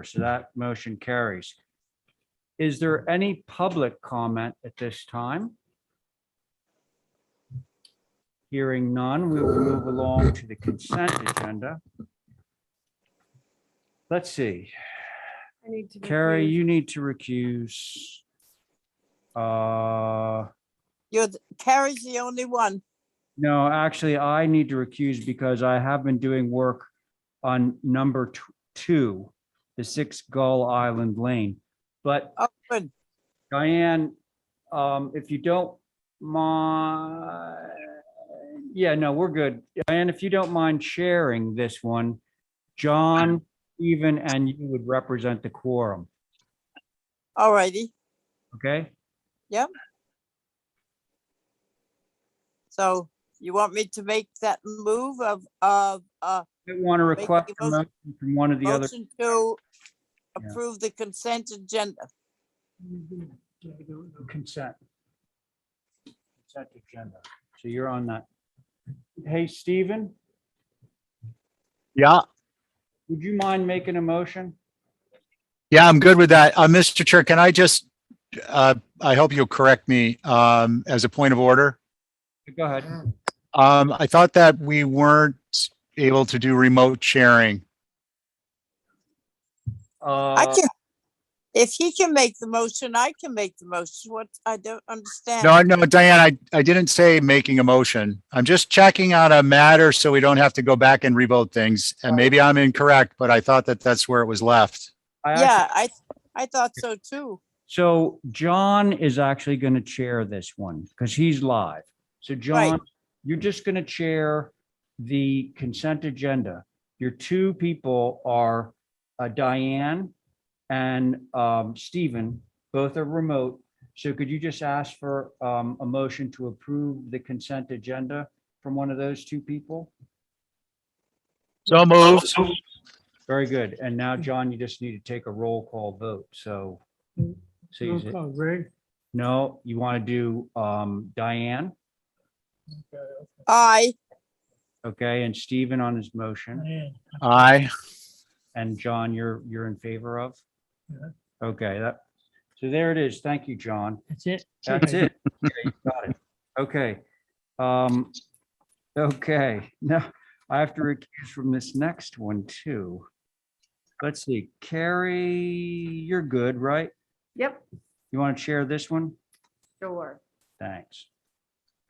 So that motion carries. Is there any public comment at this time? Hearing none, we will move along to the consent agenda. Let's see. I need to Carrie, recuse. you need to recuse. Carrie's the only one. No, actually, I need to recuse because I have been doing work on number 2, the 6 Gull Island Lane. But Oh, good. Diane, if you don't mind, yeah, no, we're good. Diane, if you don't mind sharing this one, John, Stephen, and you would represent the quorum, All righty. okay? Yep. So you want me to make that move of I want to request a a motion from one of the other. motion to approve the consent agenda? Consent. Consent agenda. So you're on that. Hey, Stephen, Yeah, would you mind making a motion? yeah, I'm good with that. Mr. Chair, can I just, I hope you'll correct me, as a point of order. Go ahead. I thought that we weren't able to do remote sharing. I can, if he can make the motion, I can make the motion. What, I don't understand. No, Diane, I didn't say making a motion. I'm just checking on a matter so we don't have to go back and revote things. And maybe I'm incorrect, but I thought that that's where it was left. Yeah, I thought so too. So John is actually going to chair this one because he's live. So John, Right. you're just going to chair the consent agenda. Your 2 people are Diane and Stephen, both are remote. So could you just ask for a motion to approve the consent agenda from one of those 2 people? So moved. Very good. And now, John, you just need to take a roll call vote. So, no, you want to do Diane, Aye. okay, and Stephen on his motion, Aye. and John, you're in favor of? Okay, so there it is. Thank you, John. That's it. That's it. Yeah, you got it. Okay. Okay, now I have to recuse from this next one too. Let's see, Carrie, you're good, right? Yep, You want to share this one? sure. Thanks.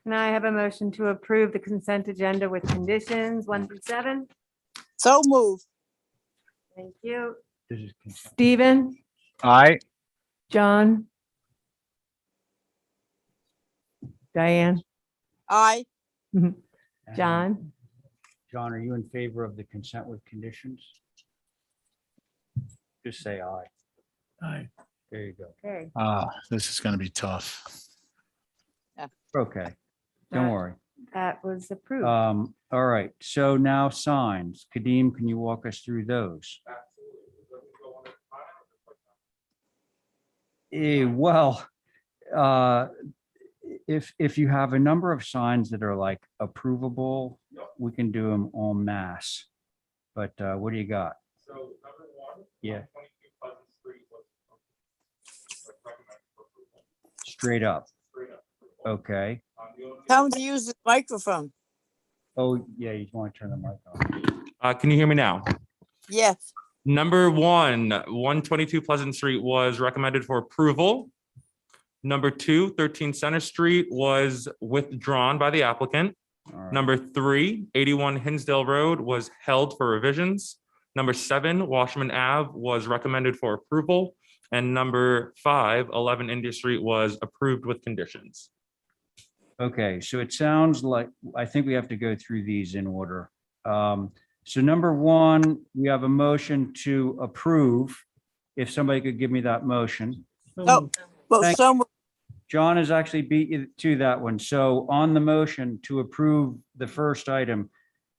Can I have a motion to approve the consent agenda with conditions 1 through 7? So move. Thank you. This is consent. Stephen, Aye. John, Diane, Aye. And John, John, are you in favor of the consent with conditions? Just say aye. Aye. There you go. okay. This is going to be tough. Okay, don't That- worry. That was approved. All right, so now signs. Kadeem, can you walk us through those? Well, if you have a number of signs that are like approvable, we can do them en masse. But what do you got? So number 1. Yeah. 22 Pleasant Street was recommended for approval. Straight up. Straight up. Okay. The only Tell him to use the microphone. Oh, yeah, you want to turn the mic on. Can you hear me now? Yes. Number 122 Pleasant Street was recommended for approval. Number 2, 13 Center Street was withdrawn by the applicant. All right. Number 3, 81 Hinsdale Road was held for revisions. Number 7, Washburn Ave was recommended for approval. And number 5, 11 India Street was approved with conditions. Okay, so it sounds like, I think we have to go through these in order. So number 1, we have a motion to approve. If somebody could give me that motion. Oh, well, Thank- so John has actually beat you to that one. So on the motion to approve the first item,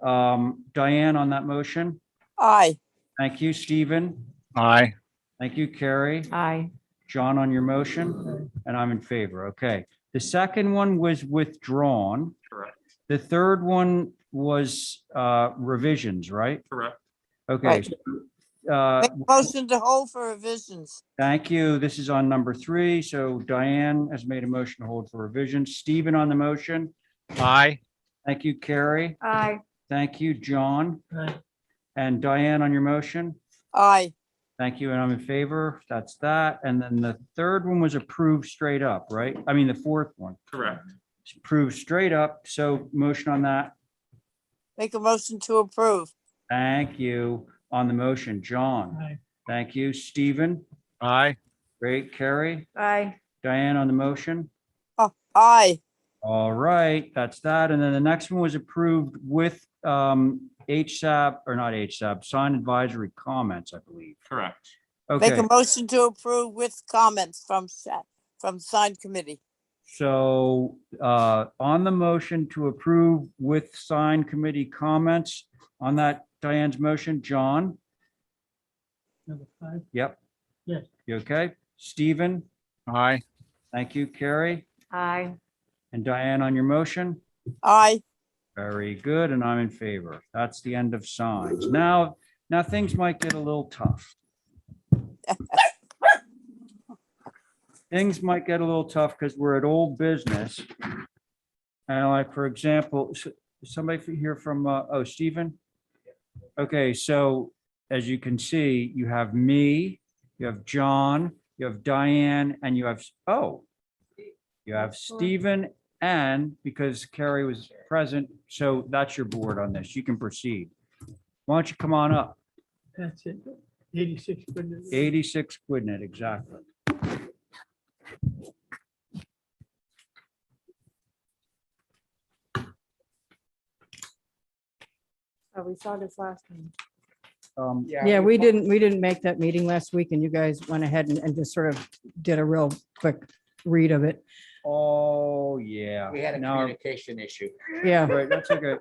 Diane on that motion. aye. Thank you, Stephen. Aye. Thank you, Carrie. Aye. John on your motion, and I'm in favor. Okay. The second one was withdrawn. Correct. The third one was revisions, right? Correct. Okay. Right. so Make a motion to hold for revisions. Thank you. This is on number 3. So Diane has made a motion to hold for revision. Stephen on the motion. Aye. Thank you, Carrie. Aye. Thank you, John. And Diane on your motion. Aye. Thank you, and I'm in favor. That's that. And then the third one was approved straight up, right? I mean, the fourth one. Correct. It's approved straight up. So motion on that. Make a motion to approve. Thank you. On the motion, John. Thank you, Stephen. Aye. Great, Carrie. Aye. Diane on the motion. Oh, aye. All right, that's that. And then the next one was approved with HSAB, or not HSAB, sign advisory comments, I believe. Correct. Make Okay, a motion to approve with comments from signed committee. so on the motion to approve with sign committee comments, on that Diane's motion, John? Number 5. Yep. Yes. You okay? Stephen? Aye. Thank you, Carrie. Aye. And Diane on your motion? Aye. Very good, and I'm in favor. That's the end of signs. Now things might get a little tough. Things might get a little tough because we're at old business. And like, for example, somebody here from, oh, Stephen? Okay, so as you can see, you have me, you have John, you have Diane, and you have, you have Stephen, and because Carrie was present, so that's your board on this. You can proceed. Why don't you come on up? That's it. 86. 86 Quidnet, exactly. Oh, we saw this last time. Yeah, we didn't make that meeting last week and you guys went ahead and just sort of did a real quick read of it. Oh, yeah. We had a Now- communication issue. Yeah. Right, that's okay.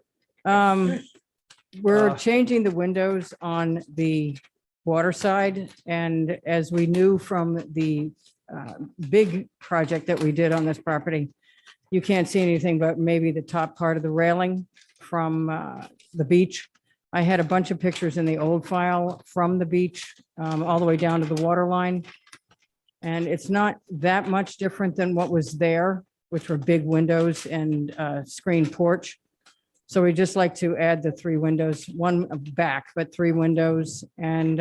We're Uh, changing the windows on the water side. And as we knew from the big project that we did on this property, you can't see anything but maybe the top part of the railing from the beach. I had a bunch of pictures in the old file from the beach all the way down to the water line. And it's not that much different than what was there, which were big windows and screened porch. So we just like to add the 3 windows, one back, but 3 windows, and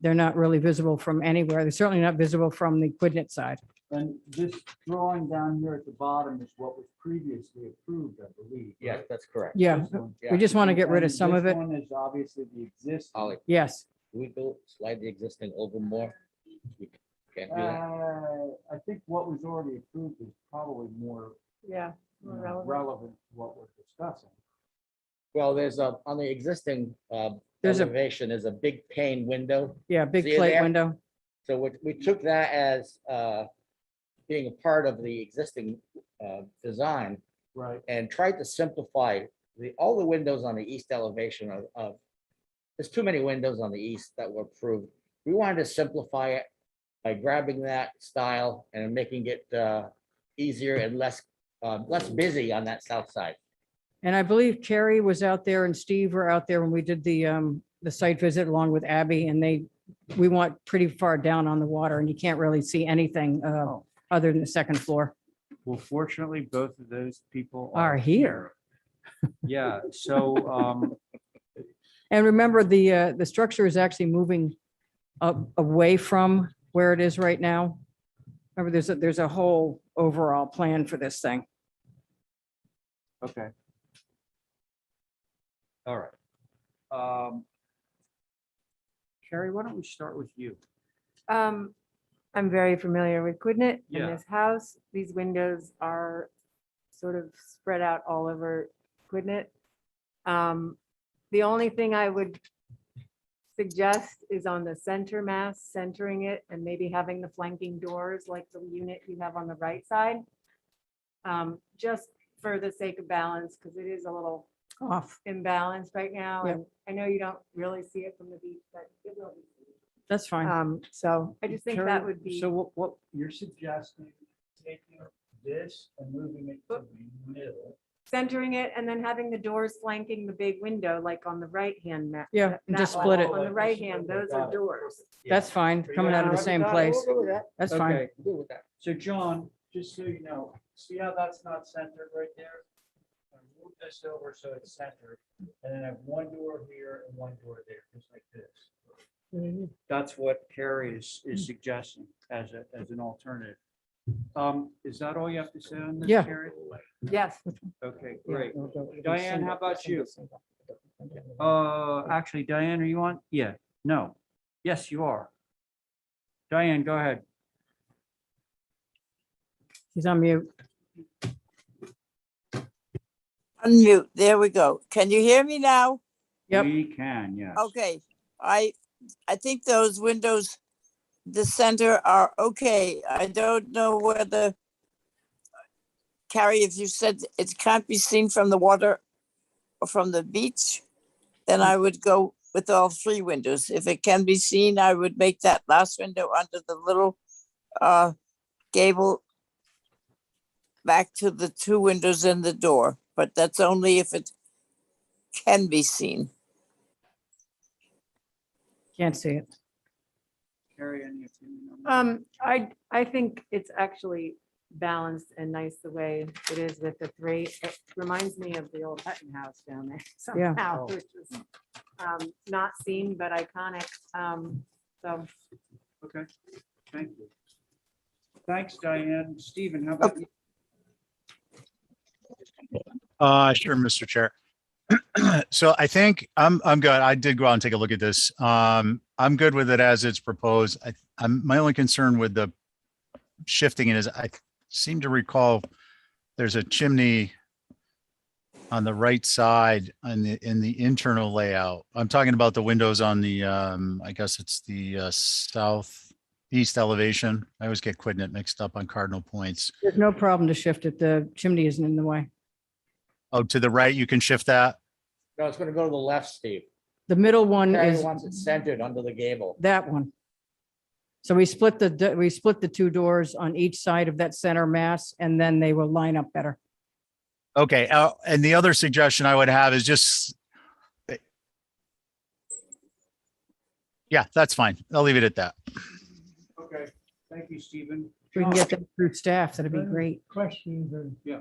they're not really visible from anywhere. They're certainly not visible from the Quidnet side. And this drawing down here at the bottom is what was previously approved, I believe. Yes, right? that's correct. Yeah, This one. we just want to get rid of And some of this it. one is obviously the existing. Ollie, Yes, can we go slide the existing over more? We can't do that. I think what was already approved is probably more Yeah. more relevant. relevant to what we're discussing. Well, there's on the existing There's a- elevation, there's a big pane window. yeah, big See it plate there? window. So we took that as being a part of the existing design Right. and tried to simplify all the windows on the east elevation of, there's too many windows on the east that were approved. We wanted to simplify it by grabbing that style and making it easier and less busy on that south side. And I believe Carrie was out there and Steve were out there when we did the site visit along with Abby, and we went pretty far down on the water and you can't really see anything other than the second floor. Well, fortunately, both of those people Are here. Yeah, so, And remember, the structure is actually moving away from where it is right now. Remember, there's a whole overall plan for this thing. okay. All right. Carrie, why don't we start with you? I'm very familiar with Quidnet in Yeah. this house. These windows are sort of spread out all over Quidnet. The only thing I would suggest is on the center mass, centering it and maybe having the flanking doors like the unit you have on the right side. Just for the sake of balance, because it is a little Off. imbalanced right now. Yep. And I know you don't really see it from the beach, but it will be. That's fine. So I just think that Carrie, would be. So what you're suggesting, taking this and moving it to the middle. centering it and then having the doors flanking the big window, like on the right-hand map. Yeah, and just split it. On the right hand, those are doors. That's fine, coming out of the same place. We'll go with that. That's fine. Okay, We'll go with that. so John, just so you know, see how that's not centered right there? I move this over so it's centered, and then I have one door here and one door there, just like this. That's what Carrie is suggesting as an alternative. Is that all you have to say on this, Yeah. Carrie? Yes. Okay, Yeah, great. we'll go- Diane, how about you? Actually, Diane, are you on? Yeah, no. Yes, you are. Diane, go ahead. He's on mute. Unmute. There we go. Can you hear me now? Yep. We can, yes. Okay, I think those windows, the center are okay. I don't know whether, Carrie, if you said it can't be seen from the water or from the beach, then I would go with all three windows. If it can be seen, I would make that last window under the little gable back to the two windows in the door, but that's only if it can be seen. Can't see it. Carrie, any opinion on that? I think it's actually balanced and nice the way it is with the three. It reminds me of the old Hutton House down there somehow, Oh. which was not seen but iconic. So Okay, thank you. Thanks, Diane. Stephen, how about you? Sure, Mr. Chair. So I think I'm good. I did go out and take a look at this. I'm good with it as it's proposed. My only concern with the shifting it is I seem to recall there's a chimney on the right side in the internal layout. I'm talking about the windows on the I guess it's the southeast elevation. I always get Quidnet mixed up on cardinal points. There's no problem to shift it. The chimney isn't in the way. Oh, to the right, you can shift that. No, it's gonna go to the left, Steve. The middle one Carrie is wants it centered under the gable. that one. So we split the two doors on each side of that center mass, and then they will line up better. Okay, and the other suggestion I would have is just. Yeah, that's fine. I'll leave it at that. Okay, thank you, Stephen. If we can get John? that through staff, that'd be Other great. Questions on. Yeah.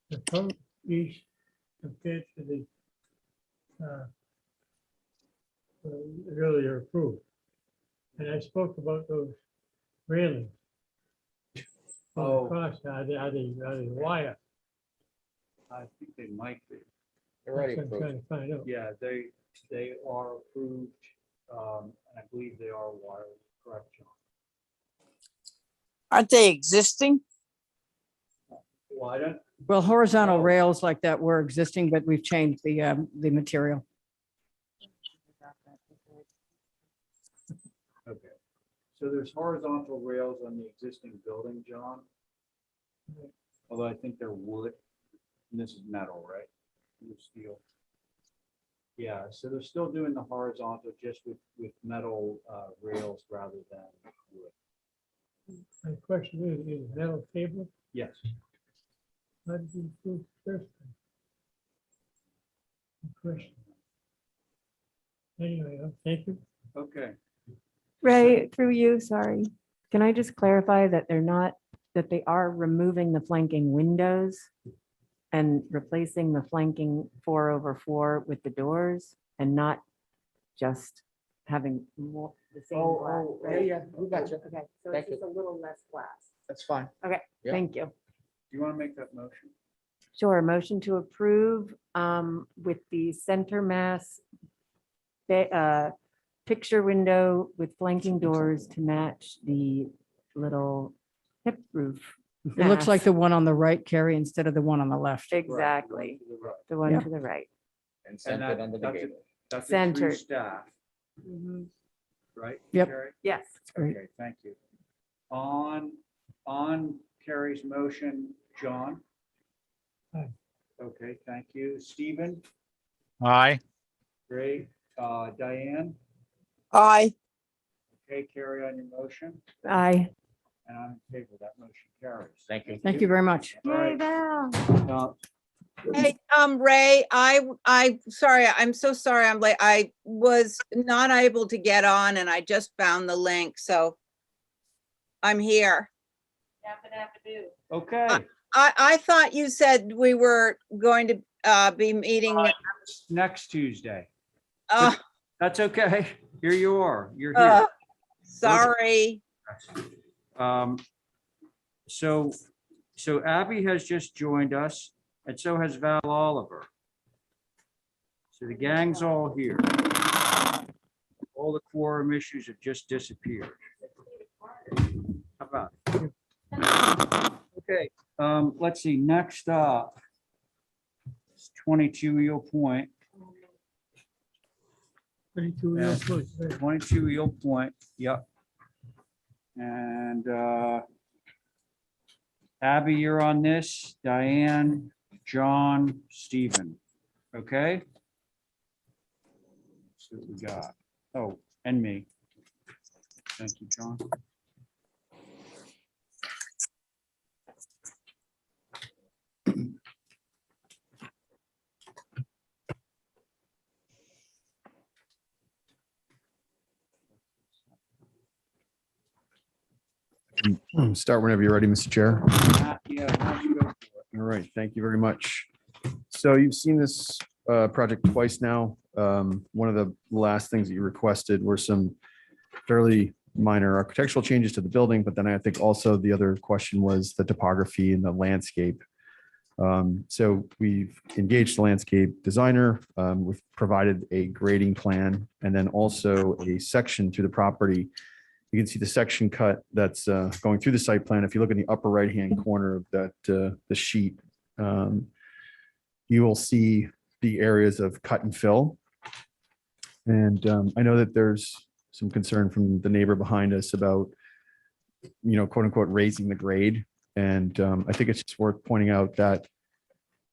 The total east compared to the earlier approved. And I spoke about those railings. Oh. Across, are they wire? I think they might be. They're already That's what I'm approved. trying to find out. Yeah, they are approved, and I believe they are wired, correct, John? Aren't they existing? Well, I don't, Well, horizontal Oh. rails like that were existing, but we've changed the material. okay. So there's horizontal rails on the existing building, John. Although I think they're wood, and this is metal, right? This is steel. Yeah, so they're still doing the horizontal just with metal rails rather than wood. My question is metal cable, Yes. how did you approve the first time? Good question. Anyway, thank you. Okay. Ray, through you, sorry. Can I just clarify that that they are removing the flanking windows and replacing the flanking 4/4 with the doors and not just having more the same glass, right? Yeah, we got you. Okay, so Thank it's just you. a little less glass. That's fine. Okay, Yeah. thank you. Do you want to make that motion? Sure, motion to approve with the center mass picture window with flanking doors to match the little hip roof. It looks like mass. the one on the right, Carrie, instead of the one on the left. Exactly, To the right. the one Yeah. to the right. And And centered under the that's it. gable. That's it through Centered. staff, right? Yep. Carrie? Yes. Great. Okay, thank you. On Carrie's motion, John? Aye. Okay, thank you. Stephen? Aye. Great. Diane? Aye. Okay, Carrie on your motion, Aye. and I'm in favor. That motion carries. Thank you. Thank you very much. All right. Val. Hey, Ray, sorry, I'm so sorry I'm late. I was not able to get on and I just found the link, so I'm here. Okay. I thought you said we were going to be meeting. Next Tuesday. uh, That's okay. Here you are. You're uh, here. Sorry. So Abby has just joined us, and so has Val Oliver. So the gang's all here. All the quorum issues have just disappeared. How about it? Okay, let's see, next up. 22 Eel Point. 22 Yeah. real quick, right. 22 Eel Point, yep. And Abby, you're on this, Diane, John, Stephen, okay? See what we got. Oh, and me. Thank you, John. Start whenever you're ready, Mr. Chair. Yeah, why don't you go for it? All right, thank you very much. So you've seen this project twice now. One of the last things that you requested were some fairly minor architectural changes to the building, but then I think also the other question was the topography and the landscape. So we've engaged the landscape designer. We've provided a grading plan and then also a section through the property. You can see the section cut that's going through the site plan. If you look in the upper right-hand corner of that, the sheet, you will see the areas of cut and fill. And I know that there's some concern from the neighbor behind us about, quote unquote, raising the grade. And I think it's just worth pointing out that,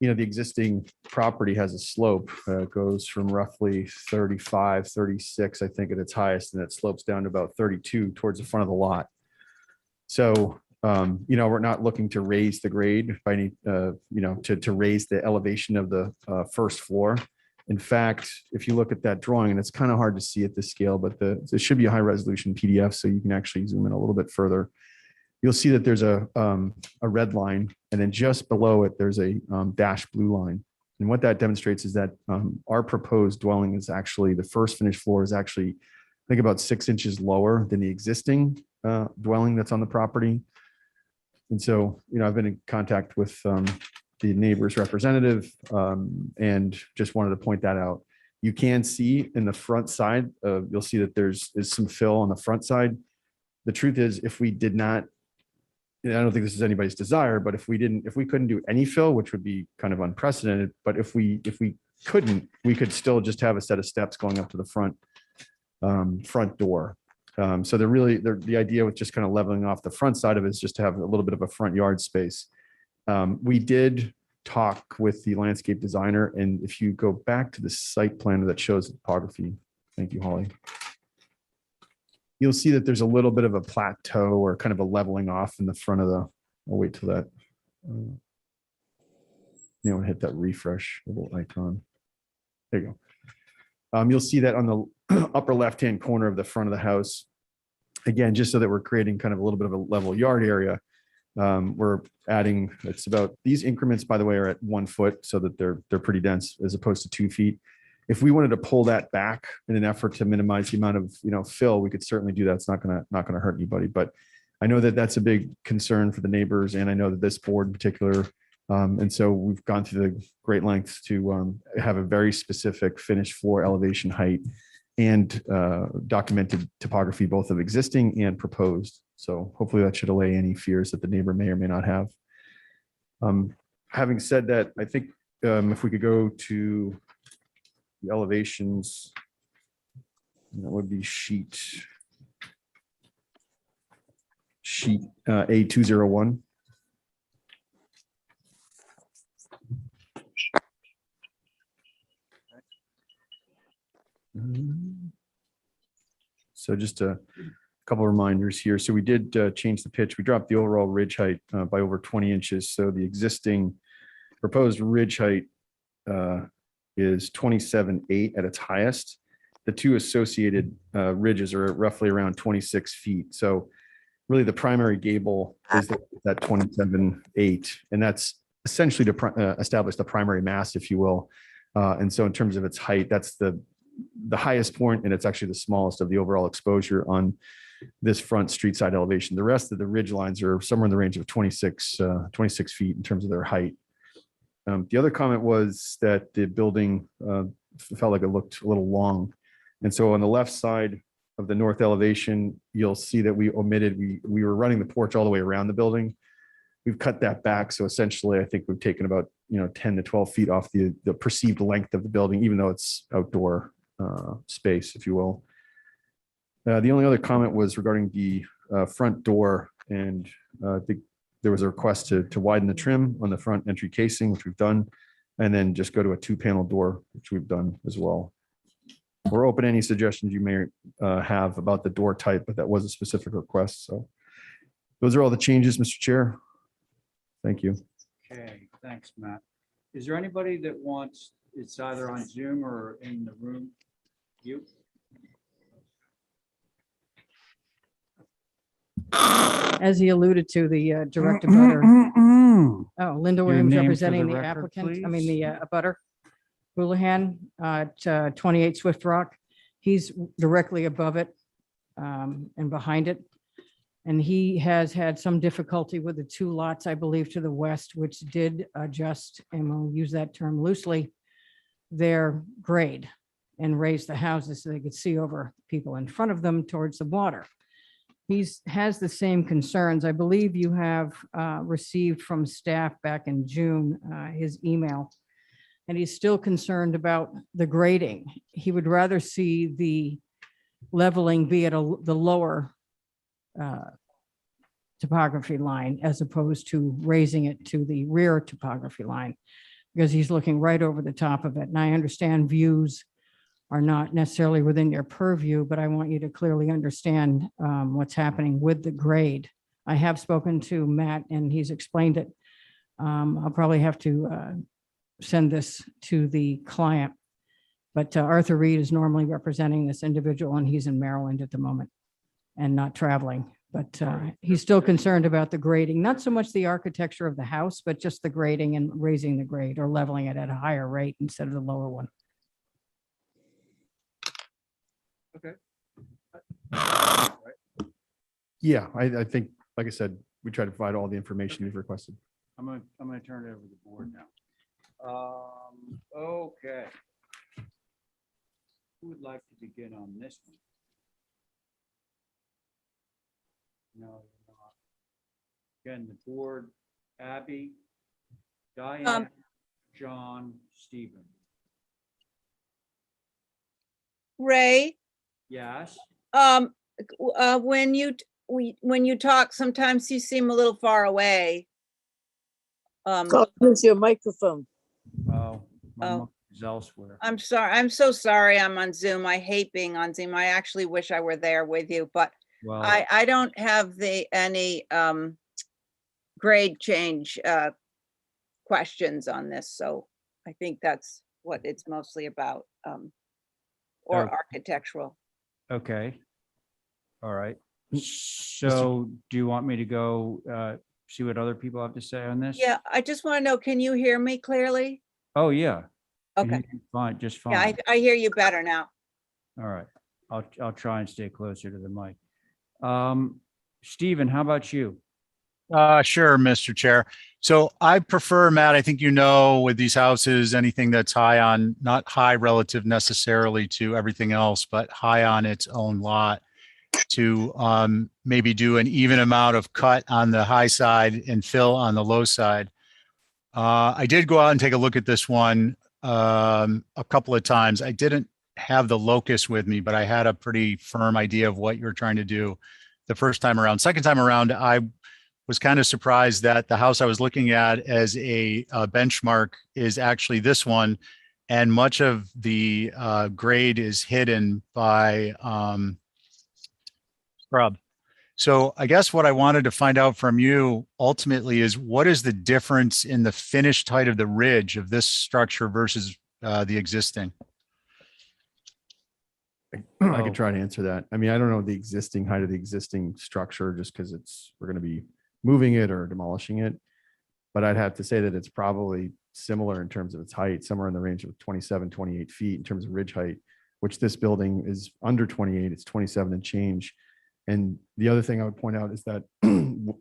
the existing property has a slope. It goes from roughly 35, 36, I think at its highest, and it slopes down to about 32 towards the front of the lot. So, we're not looking to raise the grade by any, to raise the elevation of the first floor. In fact, if you look at that drawing, and it's kind of hard to see at this scale, but it should be a high resolution PDF, so you can actually zoom in a little bit further. You'll see that there's a red line, and then just below it, there's a dashed blue line. And what that demonstrates is that our proposed dwelling is actually, the first finished floor is actually, I think, about 6 inches lower than the existing dwelling that's on the property. And so, I've been in contact with the neighbor's representative and just wanted to point that out. You can see in the front side, you'll see that there's some fill on the front side. The truth is, if we did not, I don't think this is anybody's desire, but if we couldn't do any fill, which would be kind of unprecedented, but if we couldn't, we could still just have a set of steps going up to the front door. So the idea with just kind of leveling off the front side of it is just to have a little bit of a front yard space. We did talk with the landscape designer, and if you go back to the site plan that shows the topography, thank you, Holly. You'll see that there's a little bit of a plateau or kind of a leveling off in the front of the, I'll wait till that. Hit that refresh little icon. There you go. You'll see that on the upper left-hand corner of the front of the house. Again, just so that we're creating kind of a little bit of a level yard area. We're adding, it's about, these increments, by the way, are at 1 foot, so that they're pretty dense as opposed to 2 feet. If we wanted to pull that back in an effort to minimize the amount of, fill, we could certainly do that. It's not gonna hurt anybody, but I know that that's a big concern for the neighbors, and I know that this board in particular. And so we've gone through the great lengths to have a very specific finished floor elevation height and documented topography, both of existing and proposed. So hopefully that should allay any fears that the neighbor may or may not have. Having said that, I think if we could go to the elevations, that would be sheet A201. So just a couple of reminders here. So we did change the pitch. We dropped the overall ridge height by over 20 inches. So the existing proposed ridge height is 27.8 at its highest. The two associated ridges are roughly around 26 feet. So really the primary gable is that 27.8, and that's essentially to establish the primary mast, if you will. And so in terms of its height, that's the highest point, and it's actually the smallest of the overall exposure on this front street side elevation. The rest of the ridge lines are somewhere in the range of 26 feet in terms of their height. The other comment was that the building felt like it looked a little long. And so on the left side of the north elevation, you'll see that we were running the porch all the way around the building. We've cut that back. So essentially, I think we've taken about 10 to 12 feet off the perceived length of the building, even though it's outdoor space, if you will. The only other comment was regarding the front door, and I think there was a request to widen the trim on the front entry casing, which we've done, and then just go to a 2-panel door, which we've done as well. We're open to any suggestions you may have about the door type, but that was a specific request. So those are all the changes, Mr. Chair. Thank you. Okay, thanks, Matt. Is there anybody that wants, it's either on Zoom or in the room? You? As he alluded to, the direct abutter. Oh, Linda Williams name for representing the the record, applicant, I mean, please. the abutter. Houlihan at 28 Swift Rock. He's directly above it and behind it. And he has had some difficulty with the 2 lots, I believe, to the west, which did adjust, and we'll use that term loosely, their grade and raise the houses so they could see over people in front of them towards the water. Has the same concerns. I believe you have received from staff back in June his email, and he's still concerned about the grading. He would rather see the leveling be at the lower topography line as opposed to raising it to the rear topography line, because he's looking right over the top of it. And I understand views are not necessarily within your purview, but I want you to clearly understand what's happening with the grade. I have spoken to Matt and he's explained it. I'll probably have to send this to the client, but Arthur Reed is normally representing this individual and he's in Maryland at the moment and not traveling. But he's still concerned about the grading, not so much the architecture of the house, but just the grading and raising the grade or leveling it at a higher rate instead of the lower one. Yeah, I think, like I said, we try to provide all the information you've requested. I'm gonna turn it over to the board now. Okay. Who would like to begin on this one? No, you're not. Again, the board, Abby, Diane, John, Stephen. Ray, Yes, when you talk, sometimes you seem a little far away. Use your microphone. oh, my Oh. mic is elsewhere. I'm sorry. I'm so sorry I'm on Zoom. I hate being on Zoom. I actually wish I were there with you, but Well, I don't have any grade change questions on this, so I think that's what it's mostly about, or Okay. architectural. okay. All right. So do you want me to go see what other people have to say on this? Yeah, I just want to know, can you hear me clearly? Oh, yeah. Okay, Fine, just yeah, fine. I hear you better now. All right. I'll try and stay closer to the mic. Stephen, how about you? Sure, Mr. Chair. So I prefer, Matt, I think with these houses, anything that's high on, not high relative necessarily to everything else, but high on its own lot, to maybe do an even amount of cut on the high side and fill on the low side. I did go out and take a look at this one a couple of times. I didn't have the locus with me, but I had a pretty firm idea of what you're trying to do the first time around. Second time around, I was kind of surprised that the house I was looking at as a benchmark is actually this one. And much of the grade is hidden by scrub. So I guess what I wanted to find out from you ultimately is what is the difference in the finished height of the ridge of this structure versus the existing? I Oh. could try to answer that. I mean, I don't know the existing height of the existing structure just because we're going to be moving it or demolishing it. But I'd have to say that it's probably similar in terms of its height, somewhere in the range of 27, 28 feet in terms of ridge height, which this building is under 28, it's 27 and change. And the other thing I would point out is that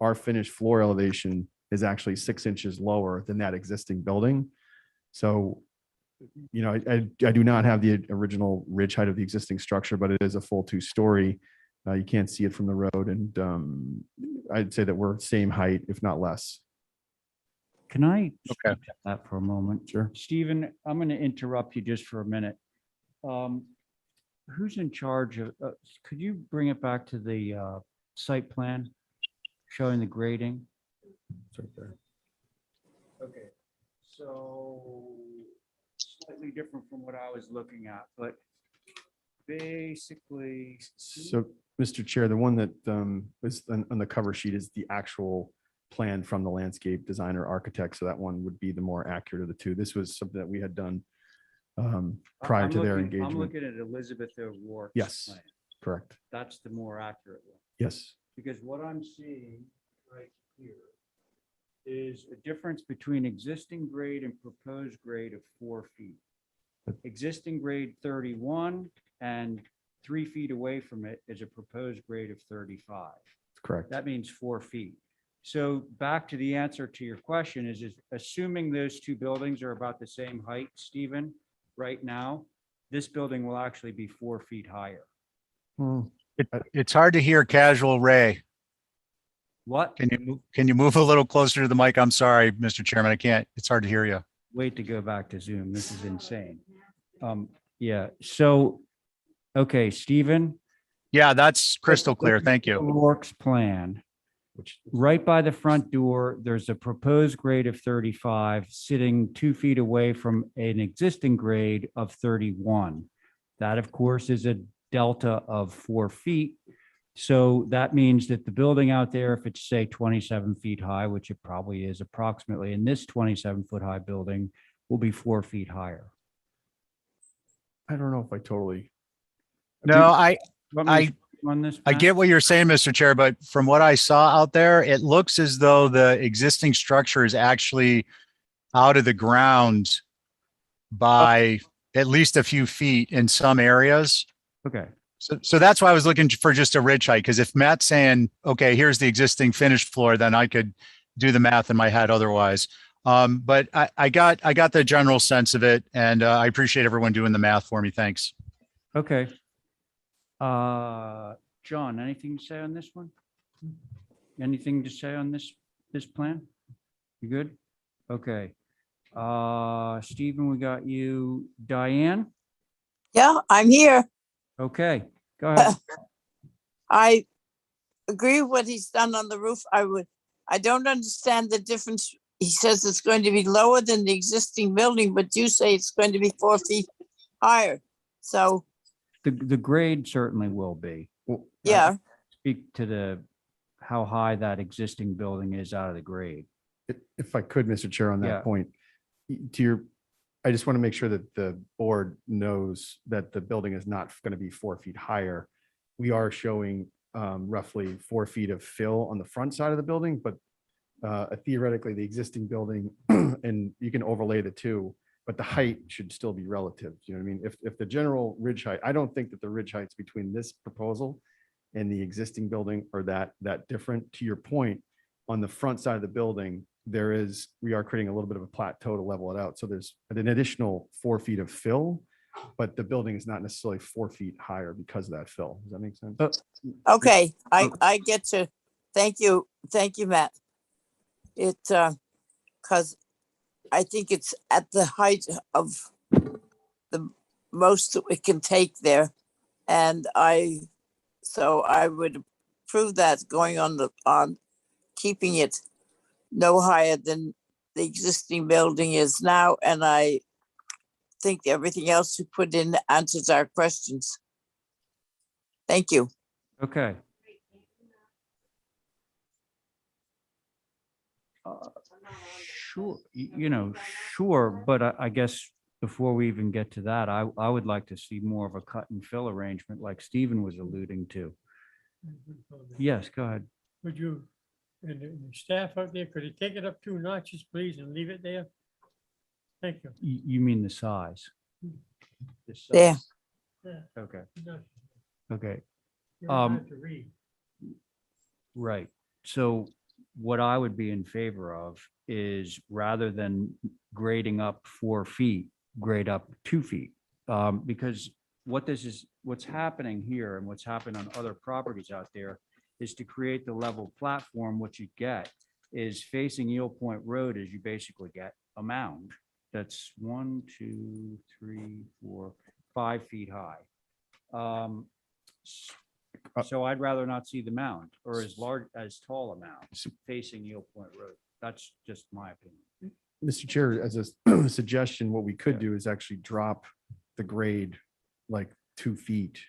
our finished floor elevation is actually 6 inches lower than that existing building. So, you know, I do not have the original ridge height of the existing structure, but it is a full 2-story. You can't see it from the road. And I'd say that we're same height, if not less. Can I Okay. speak to that for a moment? Sure. Stephen, I'm going to interrupt you just for a minute. Who's in charge of, could you bring it back to the site plan showing the grading? It's right there. Okay, so slightly different from what I was looking at, but basically. So, Mr. Chair, the one that was on the cover sheet is the actual plan from the landscape designer architect. So that one would be the more accurate of the two. This was something that we had done prior I'm to their looking- I'm engagement. looking at Elizabeth O'Rourke's Yes. plan. Correct. That's the more accurate one. Yes. Because what I'm seeing right here is a difference between existing grade and proposed grade of 4 feet. Existing grade 31 and 3 feet away from it is a proposed grade of 35. Correct. That means 4 feet. So back to the answer to your question is assuming those two buildings are about the same height, Stephen, right now, this building will actually be 4 feet higher. It's hard to hear casual Ray. What? Can you move a little closer to the mic? I'm sorry, Mr. Chairman. I can't. It's hard to hear you. Wait to go back to Zoom. This is insane. Yeah, so, okay, Stephen. Yeah, that's crystal clear. Thank you. O'Rourke's plan. Right by the front door, there's a proposed grade of 35 sitting 2 feet away from an existing grade of 31. That, of course, is a delta of 4 feet. So that means that the building out there, if it's say 27 feet high, which it probably is approximately, in this 27-foot high building will be 4 feet higher. I don't know if I totally. No, I On this. I Matt? get what you're saying, Mr. Chair, but from what I saw out there, it looks as though the existing structure is actually out of the ground by at least a few feet in some areas. Okay. So that's why I was looking for just a ridge height, because if Matt's saying, okay, here's the existing finished floor, then I could do the math in my head otherwise. But I got the general sense of it, and I appreciate everyone doing the math for me. Thanks. Okay. John, anything to say on this one? Anything to say on this plan? You good? Okay. Stephen, we got you. Diane? Yeah, I'm here. Okay, go ahead. I agree with what he's done on the roof. I don't understand the difference. He says it's going to be lower than the existing building, but you say it's going to be 4 feet higher. So, The grade certainly will be. yeah, Speak to how high that existing building is out of the grade. If I could, Mr. Chair, on Yeah. that point, I just want to make sure that the board knows that the building is not going to be 4 feet higher. We are showing roughly 4 feet of fill on the front side of the building, but theoretically the existing building, and you can overlay the two, but the height should still be relative. You know what I mean? If the general ridge height, I don't think that the ridge heights between this proposal and the existing building are that different. To your point, on the front side of the building, we are creating a little bit of a plateau to level it out. So there's an additional 4 feet of fill, but the building is not necessarily 4 feet higher because of that fill. Does that make sense? okay. I get to, thank you, Matt. Because I think it's at the height of the most that we can take there. And so I would approve that going on keeping it no higher than the existing building is now. And I think everything else you put in answers our questions. Thank you. Okay. Sure, sure, but I guess before we even get to that, I would like to see more of a cut and fill arrangement like Stephen was alluding to. Yes, go ahead. Would you, and the staff out there, could you take it up 2 notches, please, and leave it there? Thank you. You mean the size? The size. There. Yeah, Okay, no, okay, you're hard to read. right. So what I would be in favor of is rather than grading up 4 feet, grade up 2 feet. Because what's happening here and what's happened on other properties out there is to create the level platform. What you get is facing Eel Point Road is you basically get a mound that's 1, 2, 3, 4, 5 feet high. So I'd rather not see the mound or as tall a mound facing Eel Point Road. That's just my opinion. Mr. Chair, as a suggestion, what we could do is actually drop the grade like 2 feet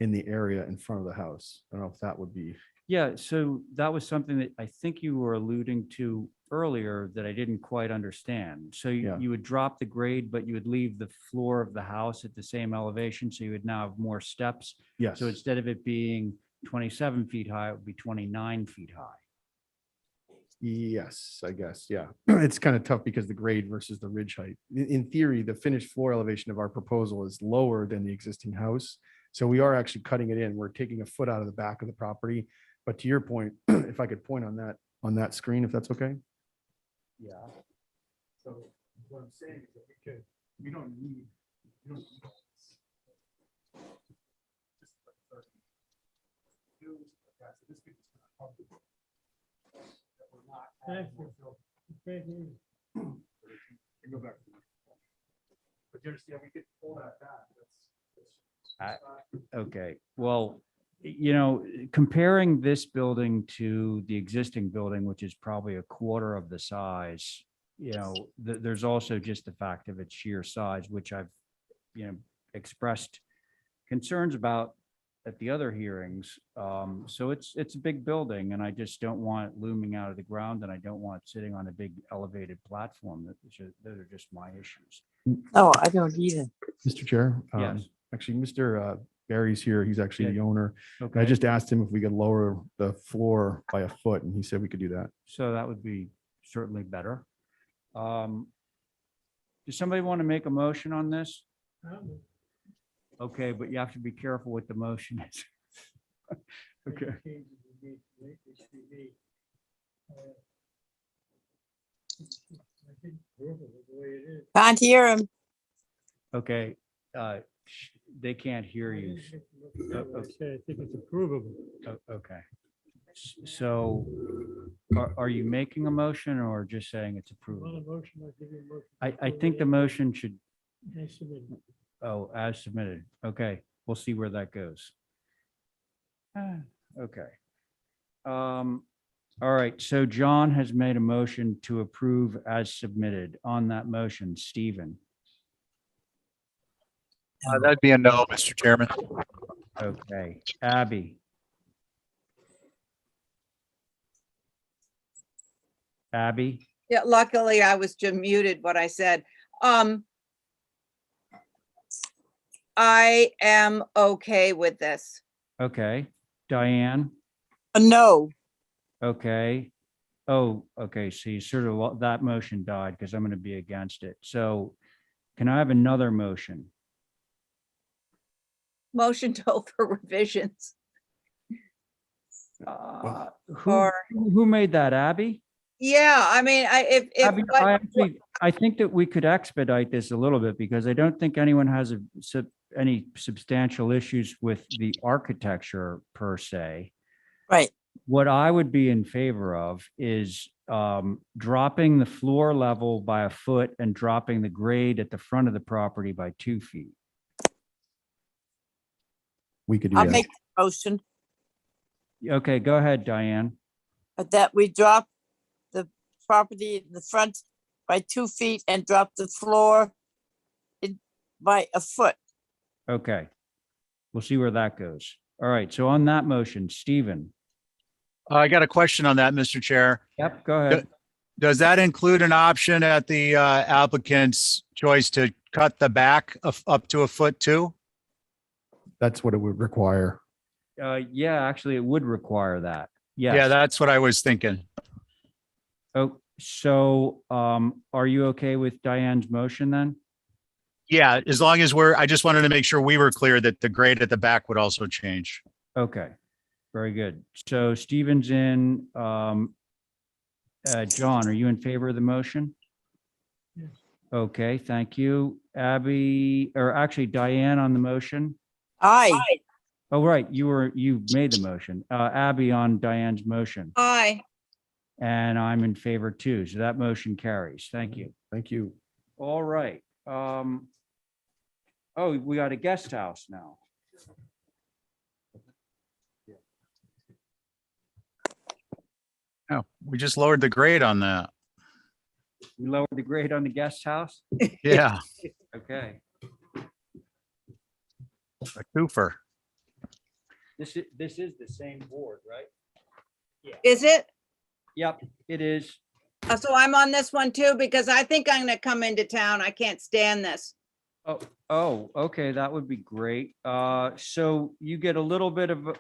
in the area in front of the house. I don't know if that would be. Yeah, so that was something that I think you were alluding to earlier that I didn't quite understand. So Yeah. you would drop the grade, but you would leave the floor of the house at the same elevation. So you would now have more steps. Yes. So instead of it being 27 feet high, it would be 29 feet high. Yes, I guess, yeah. It's kind of tough because the grade versus the ridge height. In theory, the finished floor elevation of our proposal is lower than the existing house. So we are actually cutting it in. We're taking a foot out of the back of the property. But to your point, if I could point on that screen, if that's okay. Yeah. So what I'm saying is that we don't need. Thank you. Thank you. Go back. But you understand, we could pull that back. Okay, well, comparing this building to the existing building, which is probably a quarter of the size, there's also just the fact of its sheer size, which I've, expressed concerns about at the other hearings. So it's a big building and I just don't want it looming out of the ground and I don't want it sitting on a big elevated platform. Those are just my issues. No, I don't either. Mr. Chair. Yes. Actually, Mr. Barry's here. He's actually the owner. Okay. I just asked him if we could lower the floor by a foot and he said we could do that. So that would be certainly better. Does somebody want to make a motion on this? Okay, but you have to be careful what the motion is. Okay. Can't hear him. Okay, they can't hear you. I think it's approvable. Okay. So are you making a motion or just saying it's Want approval? a motion? I'll give you a motion. I think the motion should, Yes, submitted. as submitted. Okay, we'll see where that goes. Okay. All right, so John has made a motion to approve as submitted. On that motion, Stephen. That'd be a no, Mr. Chairman. Okay, Abby. Abby, Yeah, luckily I was just muted what I said. I am okay with this. okay. Diane, No, okay. Oh, okay, so you sort of, that motion died because I'm going to be against it. So can I have another motion? Motion to for revisions. Who made that, Abby? Yeah, I mean, if, Abby, I think that we could expedite this a little bit because I don't think anyone has any substantial issues with the architecture per se. right. What I would be in favor of is dropping the floor level by a foot and dropping the grade at the front of the property by 2 feet. We could do I'll that. make the motion Okay, go ahead, Diane. that we drop the property in the front by 2 feet and drop the floor by a foot. Okay. We'll see where that goes. All right, so on that motion, Stephen. I got a question on that, Mr. Chair. Yep, go ahead. Does that include an option at the applicant's choice to cut the back of up to a foot too? That's what it would require. Yeah, actually, it would require that. Yeah, Yes. that's what I was thinking. Oh, so, are you okay with Diane's motion then? Yeah, as long as I just wanted to make sure we were clear that the grade at the back would also change. Okay, very good. So Stephen's in, John, are you in favor of the motion? Yes. Okay, thank you. Abby, or actually Diane on the motion? Aye. Oh, right, you made the motion. Abby on Diane's motion, Aye. and I'm in favor too. So that motion carries. Thank you. Thank you. All right. Oh, we got a guest house now. Oh, we just lowered the grade on that. We lowered the grade on the guest house? Yeah, Okay. a twofer. This is the same board, right? Is it? Yep, it is. So I'm on this one too, because I think I'm gonna come into town. I can't stand this. Oh, okay, that would be great. So you get a little bit of,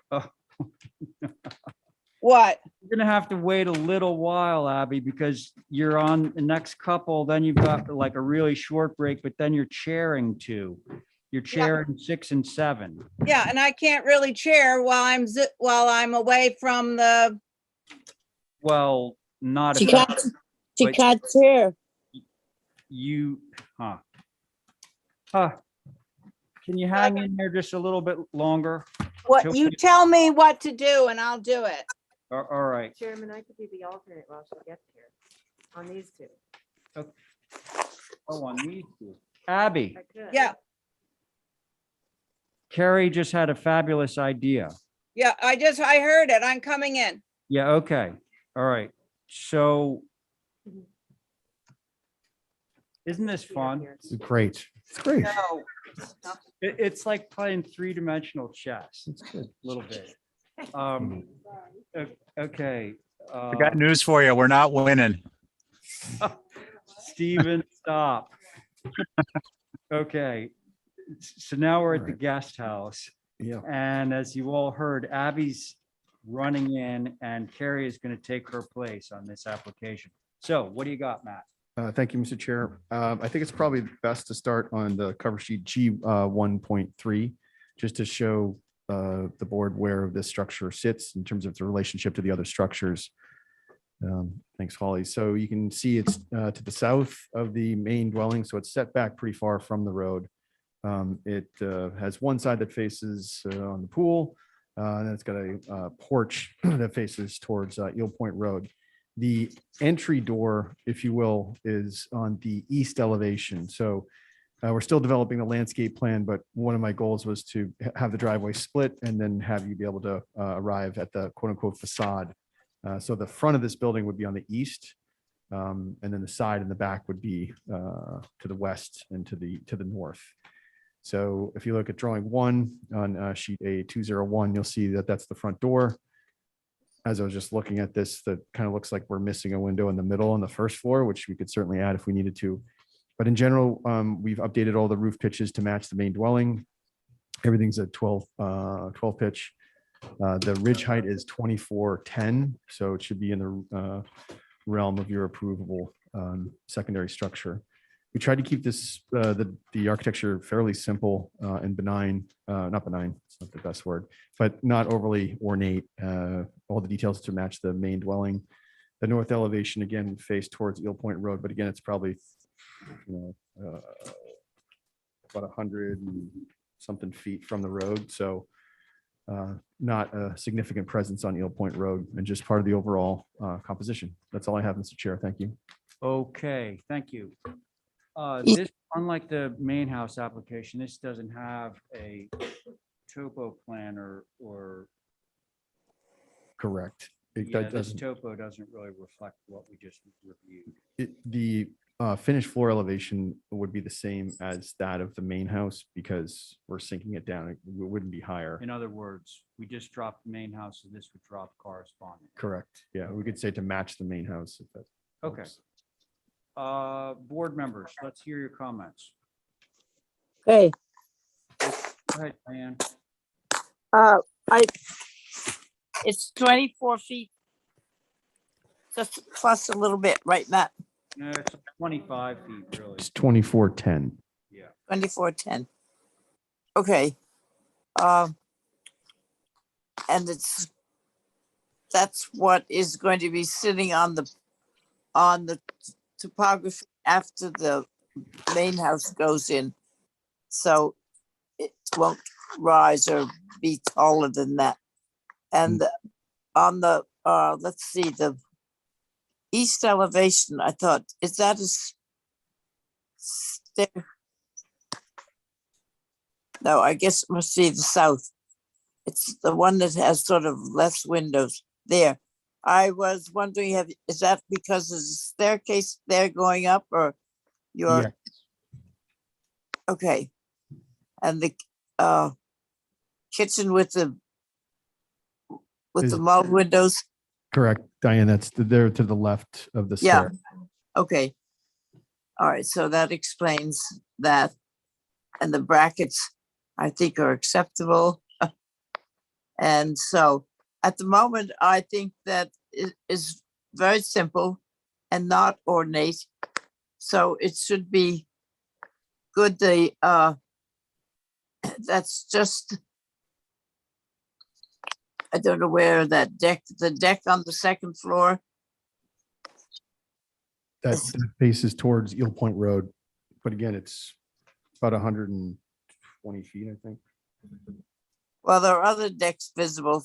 What? you're gonna have to wait a little while, Abby, because you're on the next couple, then you've got like a really short break, but then you're chairing two. You're chairing 6 and 7. Yeah, and I can't really chair while I'm away from the, Well, not She if can't, she but- can't chair. you, huh? Can you hang in there just a little bit longer? what, you tell me what to do and I'll do it. All right. Chairman, I could be the alternate while she gets here on these two. Oh, on these two. Abby, I could. Yeah, Carrie just had a fabulous idea. yeah, I heard it. I'm coming in. Yeah, okay. All right. So isn't this fun? It's great. It's great. No. It's like playing 3-dimensional chess, It's good. a little bit. Okay. I got news for you. We're not winning. Steven, stop. Okay. So now we're at the Alright. guest house. Yeah. And as you all heard, Abby's running in and Carrie is going to take her place on this application. So what do you got, Matt? Thank you, Mr. Chair. I think it's probably best to start on the cover sheet G 1.3, just to show the board where this structure sits in terms of the relationship to the other structures. Thanks, Holly. So you can see it's to the south of the main dwelling, so it's set back pretty far from the road. It has one side that faces on the pool, and then it's got a porch that faces towards Eel Point Road. The entry door, if you will, is on the east elevation. So we're still developing the landscape plan, but one of my goals was to have the driveway split and then have you be able to arrive at the quote unquote facade. So the front of this building would be on the east, and then the side and the back would be to the west and to the north. So if you look at drawing 1 on sheet A201, you'll see that that's the front door. As I was just looking at this, that kind of looks like we're missing a window in the middle on the first floor, which we could certainly add if we needed to. But in general, we've updated all the roof pitches to match the main dwelling. Everything's at 12 pitch. The ridge height is 2410, so it should be in the realm of your approvable secondary structure. We tried to keep this the architecture fairly simple and benign, not benign, it's not the best word, but not overly ornate. All the details to match the main dwelling. The north elevation again would face towards Eel Point Road, but again, it's probably about 100 and something feet from the road, so not a significant presence on Eel Point Road, and just part of the overall composition. That's all I have, Mr. Chair. Thank you. Okay, thank you. Ye- This, unlike the main house application, this doesn't have a topo plan or, Correct. yeah, That this doesn't, topo doesn't really reflect what we just reviewed. the finished floor elevation would be the same as that of the main house because we're sinking it down. It wouldn't be higher. In other words, we just dropped the main house, so this would drop corresponding. Correct. Yeah, we could say to match the main house. If that- Okay. Board members, let's hear your comments. Okay, Go ahead, Diane. uh, it's 24 feet. Just plus a little bit, right, Matt? No, it's 25 feet, really. It's 2410. 2410. Okay. Um, and that's what is going to be sitting on the topography after the main house goes in. So it won't rise or be taller than that. And on the, let's see, the east elevation, I thought, is that a stair? No, I guess it must be the south. It's the one that has sort of less windows there. I was wondering, is that because there's a staircase there going up or your, Yeah. okay. And the kitchen with the Is- mulled windows? Correct, Diane, that's there to the left of the Yeah. stair. Okay. All right, so that explains that. And the brackets, I think, are acceptable. And so at the moment, I think that it is very simple and not ornate. So it should be good. That's just, I don't know where the deck on the second floor. That faces towards Eel Point Road. But again, it's about 120 feet, I think. Well, there are other decks visible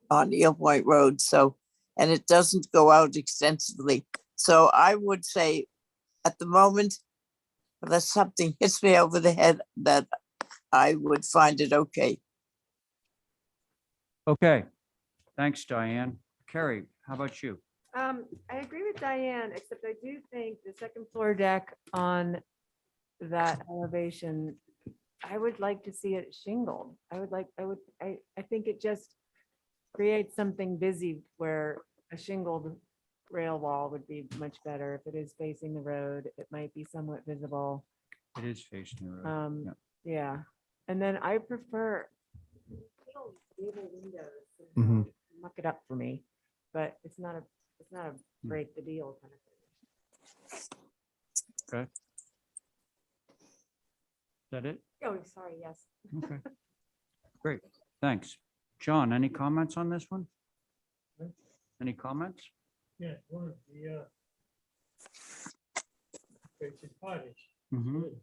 on Eel Point Road, so, and it doesn't go out extensively. So I would say at the moment, unless something hits me over the head, that I would find it okay. Okay. Thanks, Diane. Carrie, how about you? I agree with Diane, except I do think the second floor deck on that elevation, I would like to see it shingled. I think it just creates something busy where a shingled rail wall would be much better. If it is facing the road, it might be somewhat visible. It is facing the road. Yeah. Yeah, and then I prefer gable windows. Mhm. Muck it up for me, but it's not a break the deal kind of thing. Okay. Is that it? Oh, sorry, yes. Okay. Great. Thanks. John, any comments on this one? Any comments? Yeah, one of the, it's a cottage, Mhm.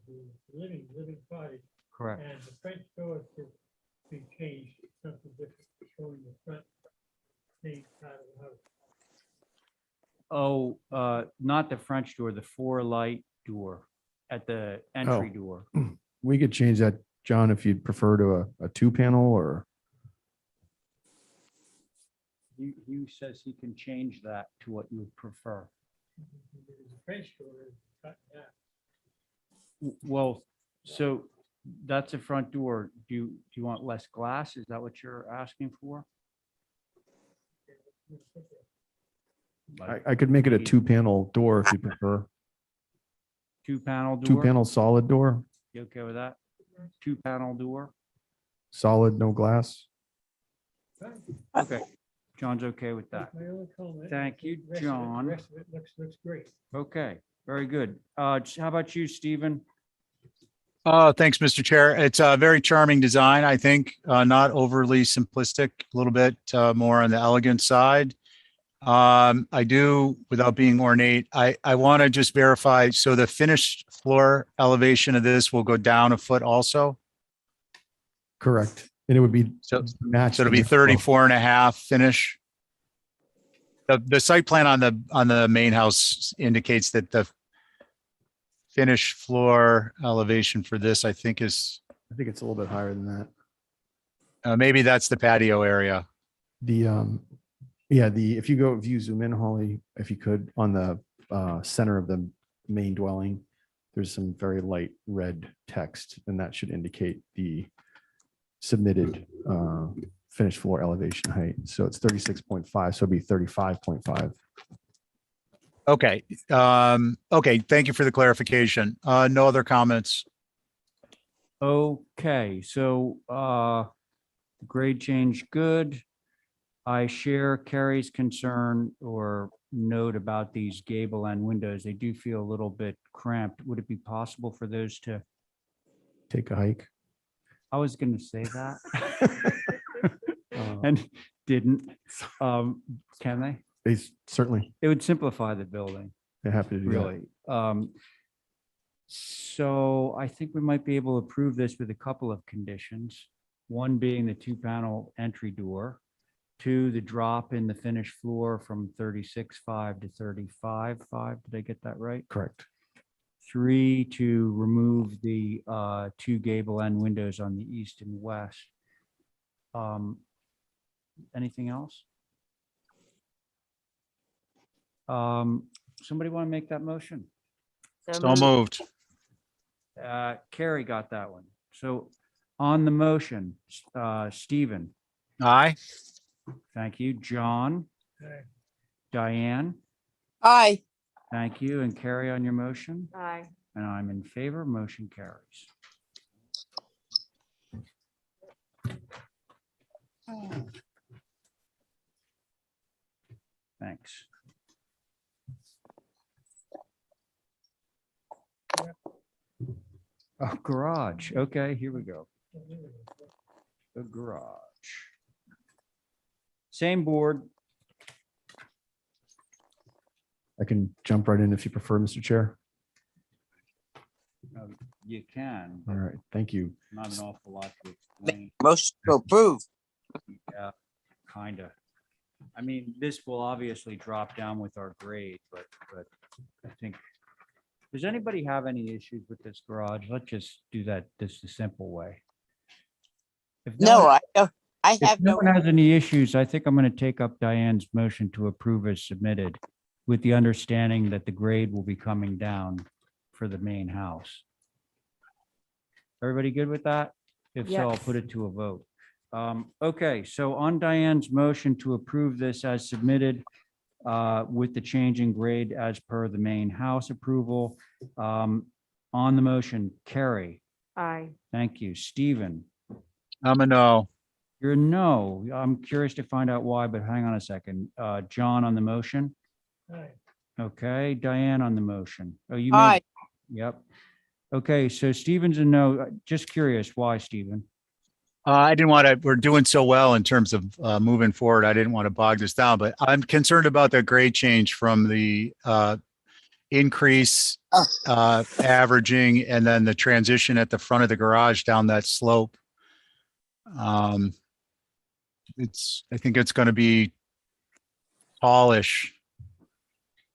living cottage, Correct. and the French door should be changed, to something different, showing the front main part of the house. Oh, not the French door, the 4-light door at the entry door. We could change that, John, if you'd prefer to a 2-panel or, He says he can change that to what you would prefer. The French door is cut in half. Well, so that's a front door. Do you want less glass? Is that what you're asking for? I could make it a 2-panel door if you prefer. 2-panel door? 2-panel solid door, You okay with that? 2-panel door? solid, no glass. Okay. John's okay with that. My only comment. Thank you, The John. rest of it looks great. Okay, very good. How about you, Stephen? Thanks, Mr. Chair. It's a very charming design, I think, not overly simplistic, a little bit more on the elegant side. I do, without being ornate, I want to just verify, so the finished floor elevation of this will go down a foot also? Correct. And it would be So matched. So it'll be 34 and a half finish. The site plan on the main house indicates that the finished floor elevation for this, I think is, I think it's a little bit higher than that. maybe that's the patio area. If you zoom in, Holly, if you could, on the center of the main dwelling, there's some very light red text, and that should indicate the submitted finished floor elevation height. So it's 36.5, so it'd be 35.5. Okay, okay, thank you for the clarification. No other comments. Okay, so grade change, good. I share Carrie's concern or note about these gable end windows. They do feel a little bit cramped. Would it be possible for those to, Take a hike. I was gonna say that. Uh, And didn't. Can they? Certainly, It would simplify the building, they're happy to do that. really. So I think we might be able to approve this with a couple of conditions. One being the 2-panel entry door. 2, the drop in the finished floor from 36.5 to 35.5. Did I get that right? Correct. 3, to remove the 2 gable end windows on the east and west. Anything else? Somebody want to make that motion? So moved. Carrie got that one. So on the motion, Stephen, Aye. thank you. John, Aye. Diane, Aye. thank you. And Carrie on your motion? Aye. And I'm in favor. Motion carries. Thanks. Oh, garage. Okay, here we go. The garage. Same board. I can jump right in if you prefer, Mr. Chair. You can, All but right, thank you. not an awful lot to explain. Motion to approve. Yeah, kind of. I mean, this will obviously drop down with our grade, but I think, does anybody have any issues with this garage? Let's just do that this the simple way. If No, one- I if have no no, one has any issues, I think I'm going to take up Diane's motion to approve as submitted with the understanding that the grade will be coming down for the main house. Everybody good with that? If so, I'll Yes. put it to a vote. Okay, so on Diane's motion to approve this as submitted with the change in grade as per the main house approval. On the motion, Carrie, Aye. thank you. Stephen, I'm a no. you're a no. I'm curious to find out why, but hang on a second. John on the motion. Aye. Okay, Diane on the motion. Oh, you made, aye. it. Yep. Okay, so Stephen's a no. Just curious, why, Stephen? I didn't want to, we're doing so well in terms of moving forward. I didn't want to bog this down, but I'm concerned about the grade change from the increase averaging and then the transition at the front of the garage down that slope. I think it's going to be tallish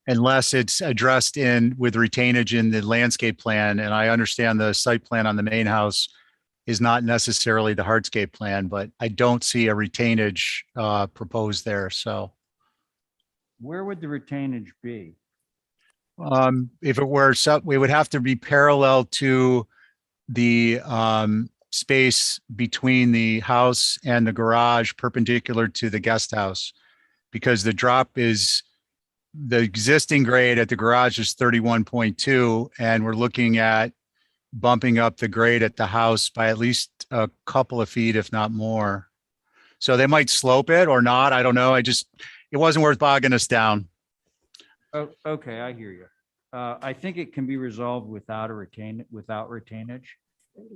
unless it's addressed in with retainage in the landscape plan. And I understand the site plan on the main house is not necessarily the hardscape plan, but I don't see a retainage proposed there. So Where would the retainage be? if it were, we would have to be parallel to the space between the house and the garage, perpendicular to the guest house, because the drop is, the existing grade at the garage is 31.2, and we're looking at bumping up the grade at the house by at least a couple of feet, if not more. So they might slope it or not. I don't know. It wasn't worth bogging us down. Oh, okay, I hear you. I think it can be resolved without retainage,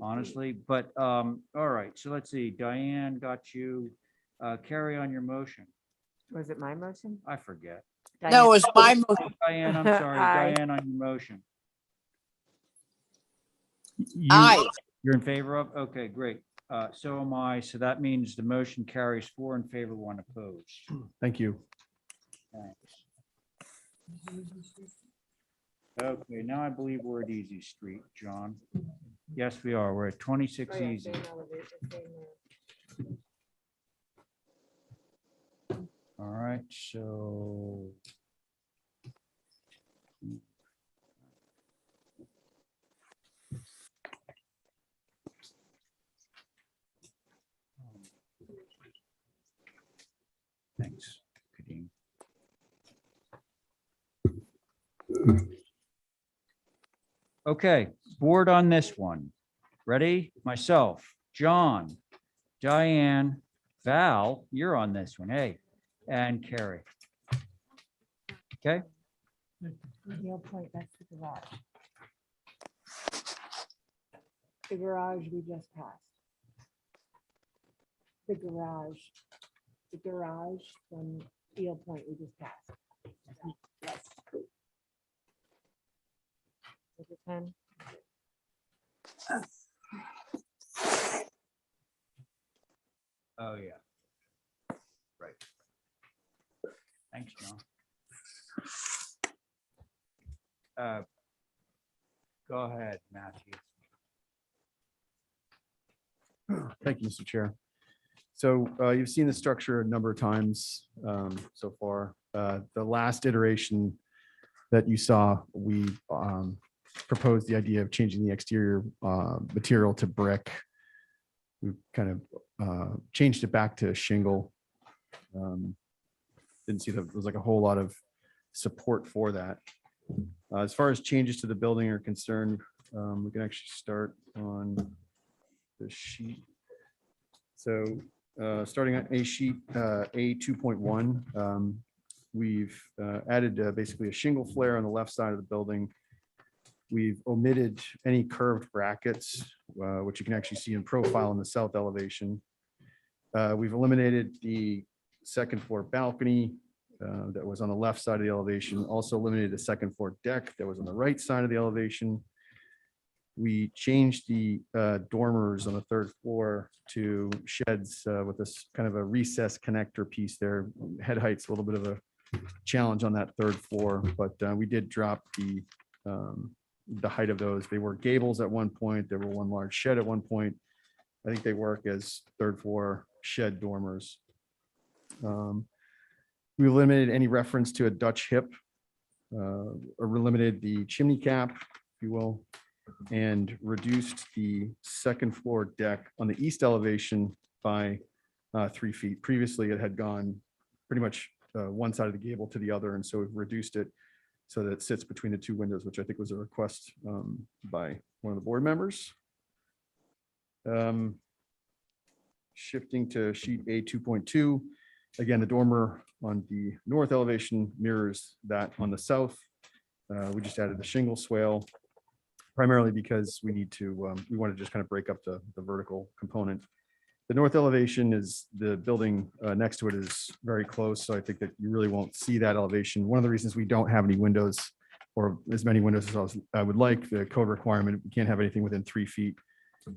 honestly, but, all right, so let's see, Diane got you, carry on your motion. Was it my motion? I forget. No, it's my motion. Diane, I'm sorry, Aye. Diane on your motion. Aye. You're in favor of? Okay, great. So am I. So that means the motion carries 4 in favor, 1 opposed. Thank you. Thanks. Okay, now I believe we're at Easy Street, John. Yes, we are. We're at 26 Easy. All right, so. Thanks, Kadeem. Okay, board on this one. Ready? Myself, John, Diane, Val, you're on this one. Hey, and Carrie. Okay, Neil Point, that's the garage. The garage we just passed. The garage from Eel Point we just passed. Yes. Is it 10? oh, yeah. Right. Thanks, John. Go ahead, Matthew. Thank you, Mr. Chair. So you've seen the structure a number of times so far. The last iteration that you saw, we proposed the idea of changing the exterior material to brick. We kind of changed it back to shingle. Didn't see that there was like a whole lot of support for that. As far as changes to the building are concerned, we can actually start on the sheet. So starting on A sheet A 2.1, we've added basically a shingle flare on the left side of the building. We've omitted any curved brackets, which you can actually see in profile in the south elevation. We've eliminated the second floor balcony that was on the left side of the elevation, also eliminated the second floor deck that was on the right side of the elevation. We changed the dormers on the third floor to sheds with this kind of a recess connector piece there. Head height's a little bit of a challenge on that third floor, but we did drop the height of those. They were gables at one point. There were one large shed at one point. I think they work as third floor shed dormers. We eliminated any reference to a Dutch hip, or eliminated the chimney cap, if you will, and reduced the second floor deck on the east elevation by 3 feet. Previously, it had gone pretty much one side of the gable to the other, and so we've reduced it so that it sits between the two windows, which I think was a request by one of the board members. Shifting to sheet A 2.2, again, the dormer on the north elevation mirrors that on the south. We just added the shingle swale, primarily because we need to, we want to just kind of break up the vertical component. The north elevation is the building next to it is very close, so I think that you really won't see that elevation. One of the reasons we don't have any windows or as many windows as I would like, the code requirement, we can't have anything within 3 feet.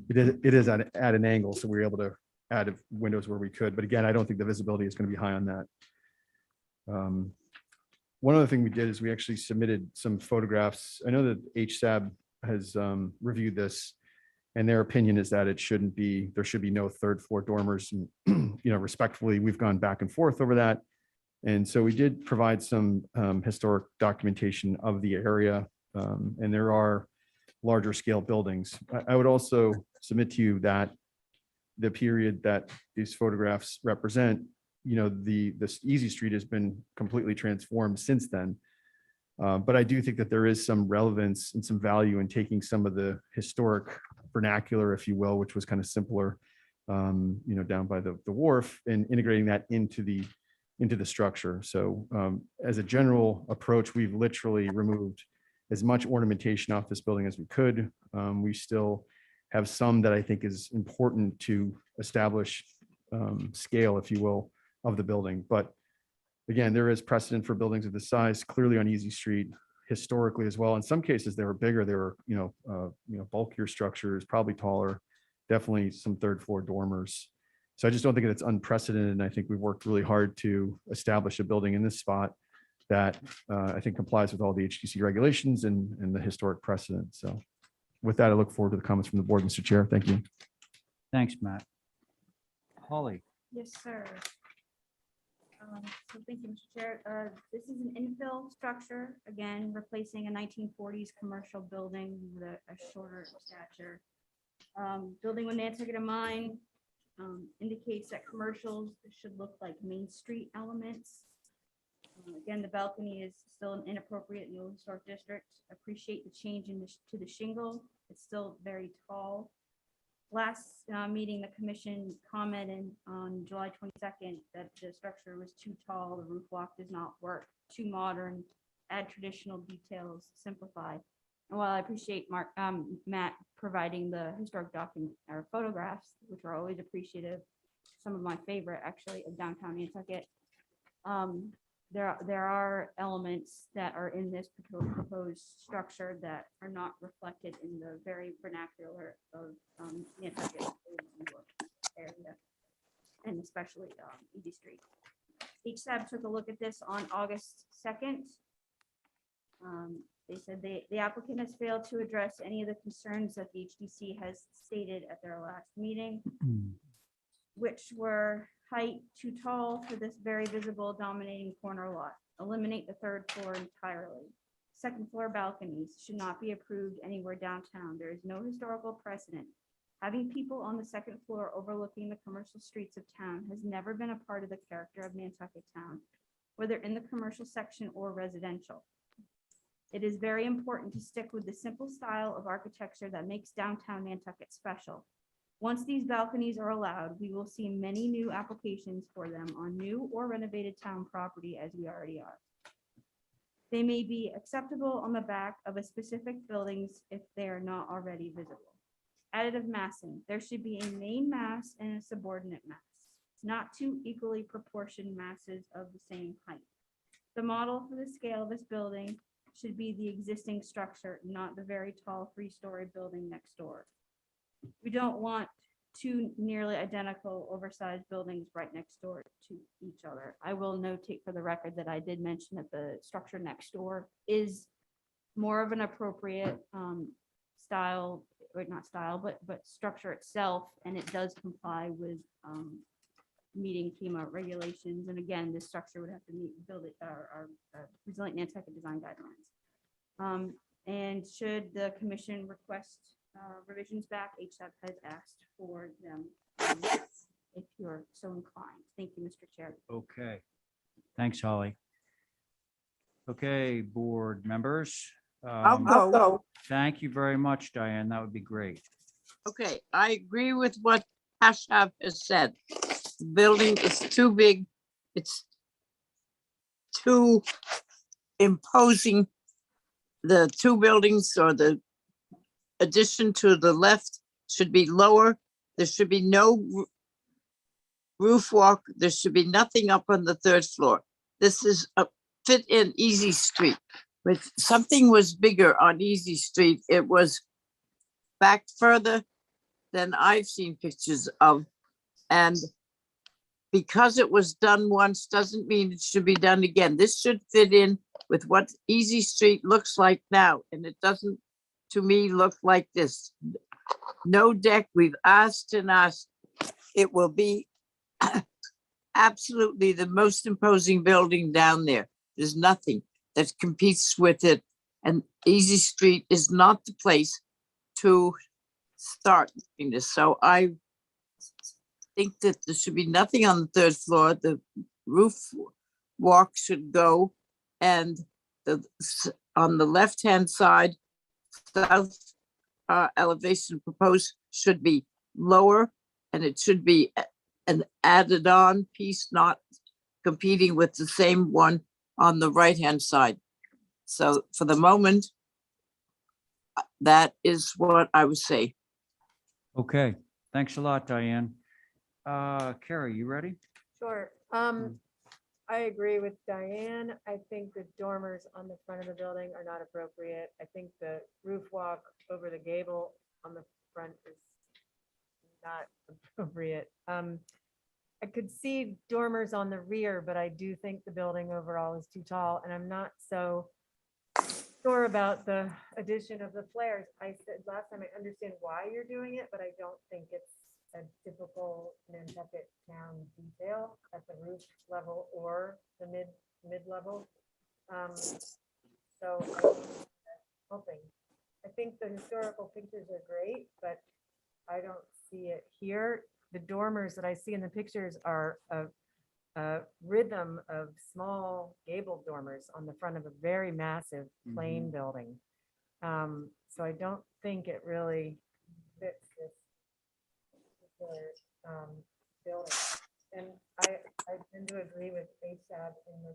It is at an angle, so we were able to add windows where we could, but again, I don't think the visibility is going to be high on that. One other thing we did is we actually submitted some photographs. I know that HSAB has reviewed this, and their opinion is that it shouldn't be, there should be no third floor dormers. And, respectfully, we've gone back and forth over that. And so we did provide some historic documentation of the area, and there are larger scale buildings. I would also submit to you that the period that these photographs represent, this Easy Street has been completely transformed since then. But I do think that there is some relevance and some value in taking some of the historic vernacular, if you will, which was kind of simpler, down by the wharf, and integrating that into the structure. So as a general approach, we've literally removed as much ornamentation off this building as we could. We still have some that I think is important to establish scale, if you will, of the building. But again, there is precedent for buildings of this size, clearly on Easy Street, historically as well. In some cases, they were bigger. They were, bulkier structures, probably taller, definitely some third floor dormers. So I just don't think that it's unprecedented. And I think we've worked really hard to establish a building in this spot that I think complies with all the HTC regulations and the historic precedent. So with that, I look forward to the comments from the board, Mr. Chair. Thank you. Thanks, Matt. Holly. Yes, sir. So thank you, Mr. Chair. This is an infill structure, again, replacing a 1940s commercial building with a shorter stature. Building with Nantucket in mind, indicates that commercials should look like Main Street elements. Again, the balcony is still inappropriate in the Old Historic District. Appreciate the change to the shingle. It's still very tall. Last meeting, the commission commented on July 22nd that the structure was too tall, the roof walk does not work, too modern, add traditional details, simplify. And while I appreciate Matt providing the historic document or photographs, which are always appreciative, some of my favorite actually of downtown Nantucket, there are elements that are in this proposed structure that are not reflected in the very vernacular of Nantucket New York area, and especially Easy Street. HSAB took a look at this on August 2nd. They said the applicant has failed to address any of the concerns that the HDC has stated at their last meeting, which were height too tall for this very visible dominating corner lot. Eliminate the third floor entirely. Second floor balconies should not be approved anywhere downtown. There is no historical precedent. Having people on the second floor overlooking the commercial streets of town has never been a part of the character of Nantucket town, whether in the commercial section or residential. It is very important to stick with the simple style of architecture that makes downtown Nantucket special. Once these balconies are allowed, we will see many new applications for them on new or renovated town property, as we already are. They may be acceptable on the back of a specific buildings if they are not already visible. Additive massing, there should be a main mass and a subordinate mass, not two equally proportioned masses of the same height. The model for the scale of this building should be the existing structure, not the very tall 3-story building next door. We don't want two nearly identical oversized buildings right next door to each other. I will notate for the record that I did mention that the structure next door is more of an appropriate style, or not style, but structure itself, and it does comply with meeting FEMA regulations. And again, this structure would have to meet our resilient Nantucket design guidelines. And should the commission request revisions back, HSAP has asked for them if you're so inclined. Thank you, Mr. Chair. Okay. Thanks, Holly. Okay, board members. I'll go. Thank you very much, Diane. That would be great. Okay, I agree with what Hashab has said. The building is too big. It's too imposing. The two buildings or the addition to the left should be lower. There should be no roof walk. There should be nothing up on the third floor. This is a fit in Easy Street. If something was bigger on Easy Street, it was back further than I've seen pictures of. And because it was done once doesn't mean it should be done again. This should fit in with what Easy Street looks like now. And it doesn't, to me, look like this. No deck, we've asked and asked. It will be absolutely the most imposing building down there. There's nothing that competes with it. And Easy Street is not the place to start doing this. So I think that there should be nothing on the third floor. The roof walk should go, and on the left-hand side, south elevation proposed should be lower, and it should be an added on piece, not competing with the same one on the right-hand side. So for the moment, that is what I would say. Okay, thanks a lot, Diane. Carrie, you ready? Sure. I agree with Diane. I think the dormers on the front of the building are not appropriate. I think the roof walk over the gable on the front is not appropriate. I could see dormers on the rear, but I do think the building overall is too tall, and I'm not so sure about the addition of the flares. I said last time, I understand why you're doing it, but I don't think it's a typical Nantucket town detail at the roof level or the mid level. So I'm hoping. I think the historical pictures are great, but I don't see it here. The dormers that I see in the pictures are a rhythm of small gable dormers on the front of a very massive plain building. So I don't think it really fits this particular building. And I tend to agree with ASAB in the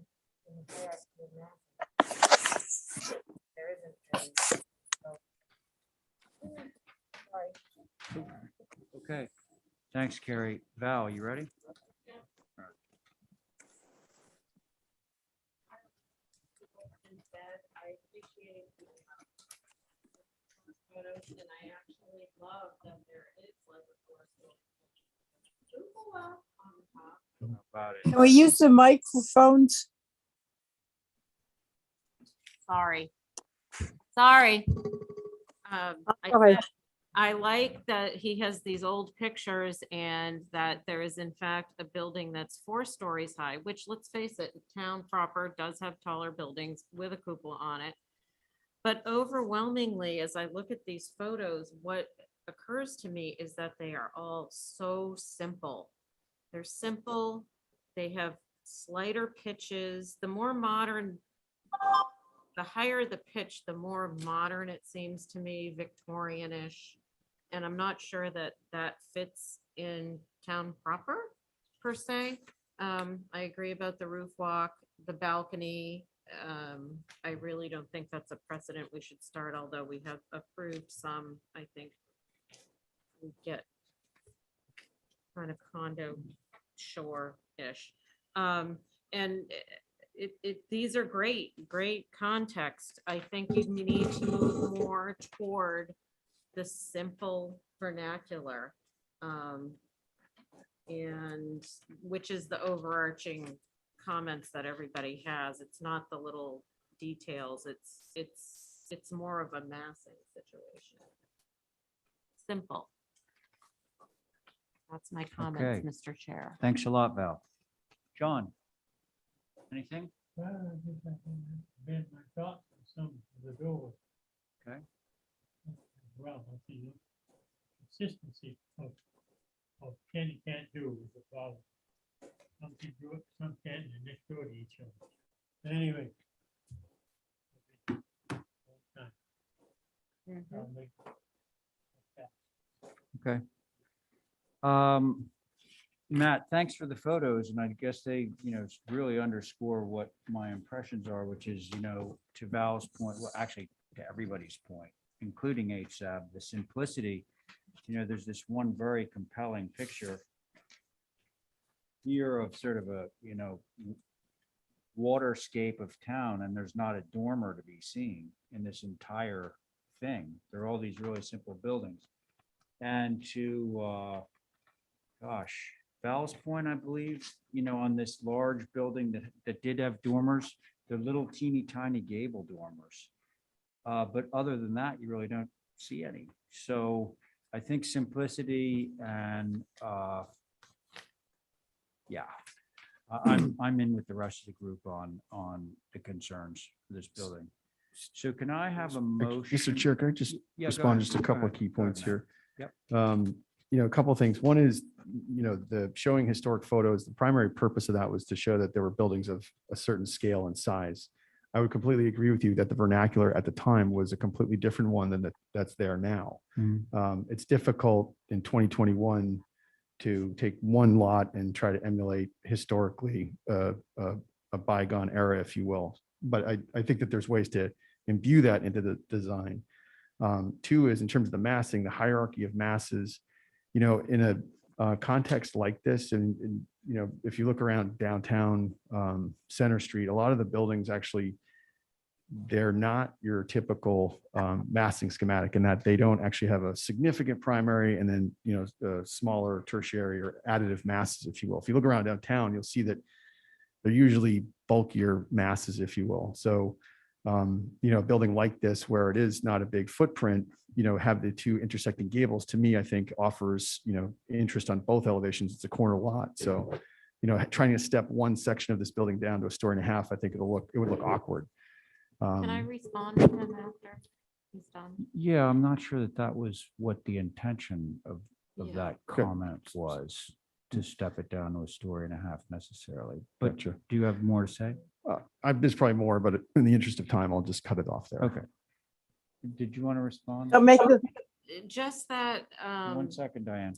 hierarchy of mass. There isn't any. So, sorry. Okay, thanks, Carrie. Val, you ready? I appreciate the photos, and I actually love that there is like a forest cupola on the top. About it. Can we use the microphones? Sorry. Sorry. Sorry. I like that he has these old pictures and that there is in fact a building that's 4 stories high, which, let's face it, town proper does have taller buildings with a cupola on it. But overwhelmingly, as I look at these photos, what occurs to me is that they are all so simple. They're simple. They have slighter pitches. The more modern, the higher the pitch, the more modern it seems to me, Victorian-ish. And I'm not sure that that fits in town proper, per se. I agree about the roof walk, the balcony. I really don't think that's a precedent we should start, although we have approved some, I think. We get kind of condo shore-ish. And these are great context. I think you need to move more toward the simple vernacular. And which is the overarching comments that everybody has. It's not the little details. It's more of a massing situation. Simple. That's my comments, Okay. Mr. Chair. Thanks a lot, Val. John? Anything? Well, I just have to bend my thoughts on some of the doors. Okay. Well, I think consistency of can and can't do is a problem. Some can do it, some can't, and they're next door to each other. But anyway. I'll make- Okay. Matt, thanks for the photos, and I guess they, really underscore what my impressions are, which is, to Val's point, well, actually, to everybody's point, including HSAB, the simplicity. There's this one very compelling picture here of sort of a, waterscape of town, and there's not a dormer to be seen in this entire thing. There are all these really simple buildings. And to, Val's point, I believe, on this large building that did have dormers, they're little teeny tiny gable dormers. But other than that, you really don't see any. So I think simplicity and, I'm in with the rest of the group on the concerns for this building. So can I have a motion? Mr. Chair, can I just Yeah, go respond ahead. just a Go couple of ahead. key Go ahead, points Matt. here? Yep. A couple of things. One is, the showing historic photos, the primary purpose of that was to show that there were buildings of a certain scale and size. I would completely agree with you that the vernacular at the time was a completely different one than that's there now. It's difficult in 2021 to take one lot and try to emulate historically a bygone era, if you will. But I think that there's ways to imbue that into the design. Two is in terms of the massing, the hierarchy of masses, in a context like this, and if you look around downtown Center Street, a lot of the buildings actually, they're not your typical massing schematic in that they don't actually have a significant primary and then, smaller tertiary or additive masses, if you will. If you look around downtown, you'll see that they're usually bulkier masses, if you will. So, a building like this, where it is not a big footprint, have the two intersecting gables, to me, I think offers, interest on both elevations. It's a corner lot. So, trying to step one section of this building down to a story and a half, I think it would look awkward. Can I respond to him after he's done? Yeah, I'm not sure that was what the intention of Yeah. that Okay. comment was. to step it down to a story and a half necessarily. But Gotcha. do you have more to say? There's probably more, but in the interest of time, I'll just cut it off there. Okay. Did you want to respond? So make the, Just that, 1 second, Diane.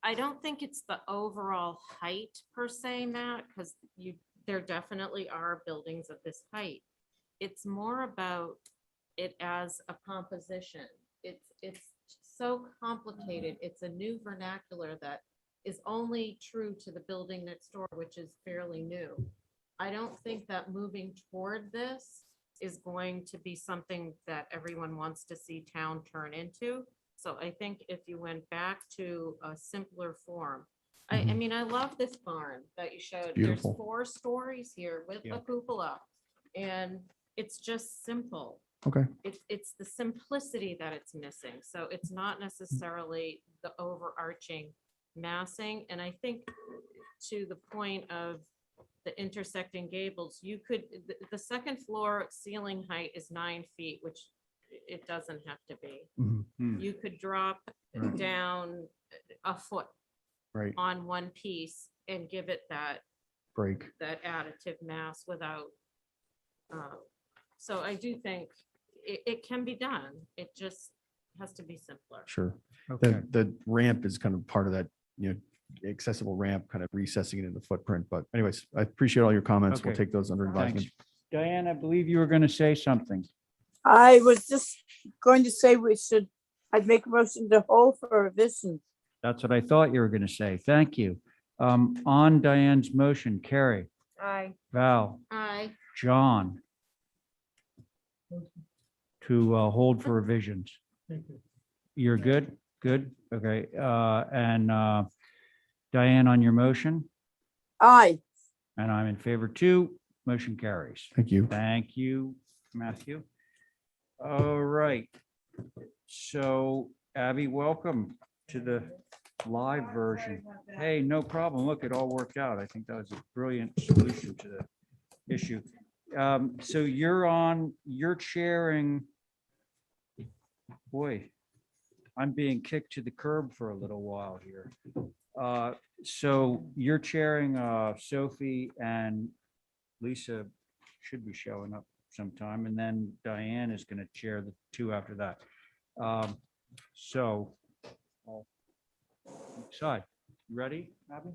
I don't think it's the overall height per se, Matt, because there definitely are buildings of this height. It's more about it as a composition. It's so complicated. It's a new vernacular that is only true to the building next door, which is fairly new. I don't think that moving toward this is going to be something that everyone wants to see town turn into. So I think if you went back to a simpler form, I mean, I love this barn that you showed. Beautiful. There's 4 stories here with Yeah. a cupola, and it's just simple. Okay. It's the simplicity that it's missing. So it's not necessarily the overarching massing. And I think to the point of the intersecting gables, you could, the second floor ceiling height is 9 feet, which it doesn't have to be. Mhm. You could drop Right. down a foot Right. on one piece and give it that Break. additive mass without. So I do think it can be done. It just has to be simpler. Sure. Okay. The ramp is kind of part of that, accessible ramp, kind of recessing it in the footprint. But anyways, I appreciate all your comments. We'll Okay. take those under advisement. Thanks. Diane, I believe you were going to say something. I was just going to say I'd make a motion to hold for revision. That's what I thought you were going to say. Thank you. On Diane's motion, Carrie, Aye. Val, Aye. John, to hold for revisions. Thank you. You're good? Good? Okay. And Diane, on your motion, Aye. and I'm in favor too. Motion carries. Thank you. Thank you, Matthew. All right. So Abby, welcome to the live version. Hey, no problem. Look, it all worked out. I think that was a brilliant solution to the issue. So you're chairing. Boy, I'm being kicked to the curb for a little while here. So you're chairing, Sophie, and Lisa should be showing up sometime, and then Diane is going to chair the 2 after that. So I'll decide. You ready, Abby?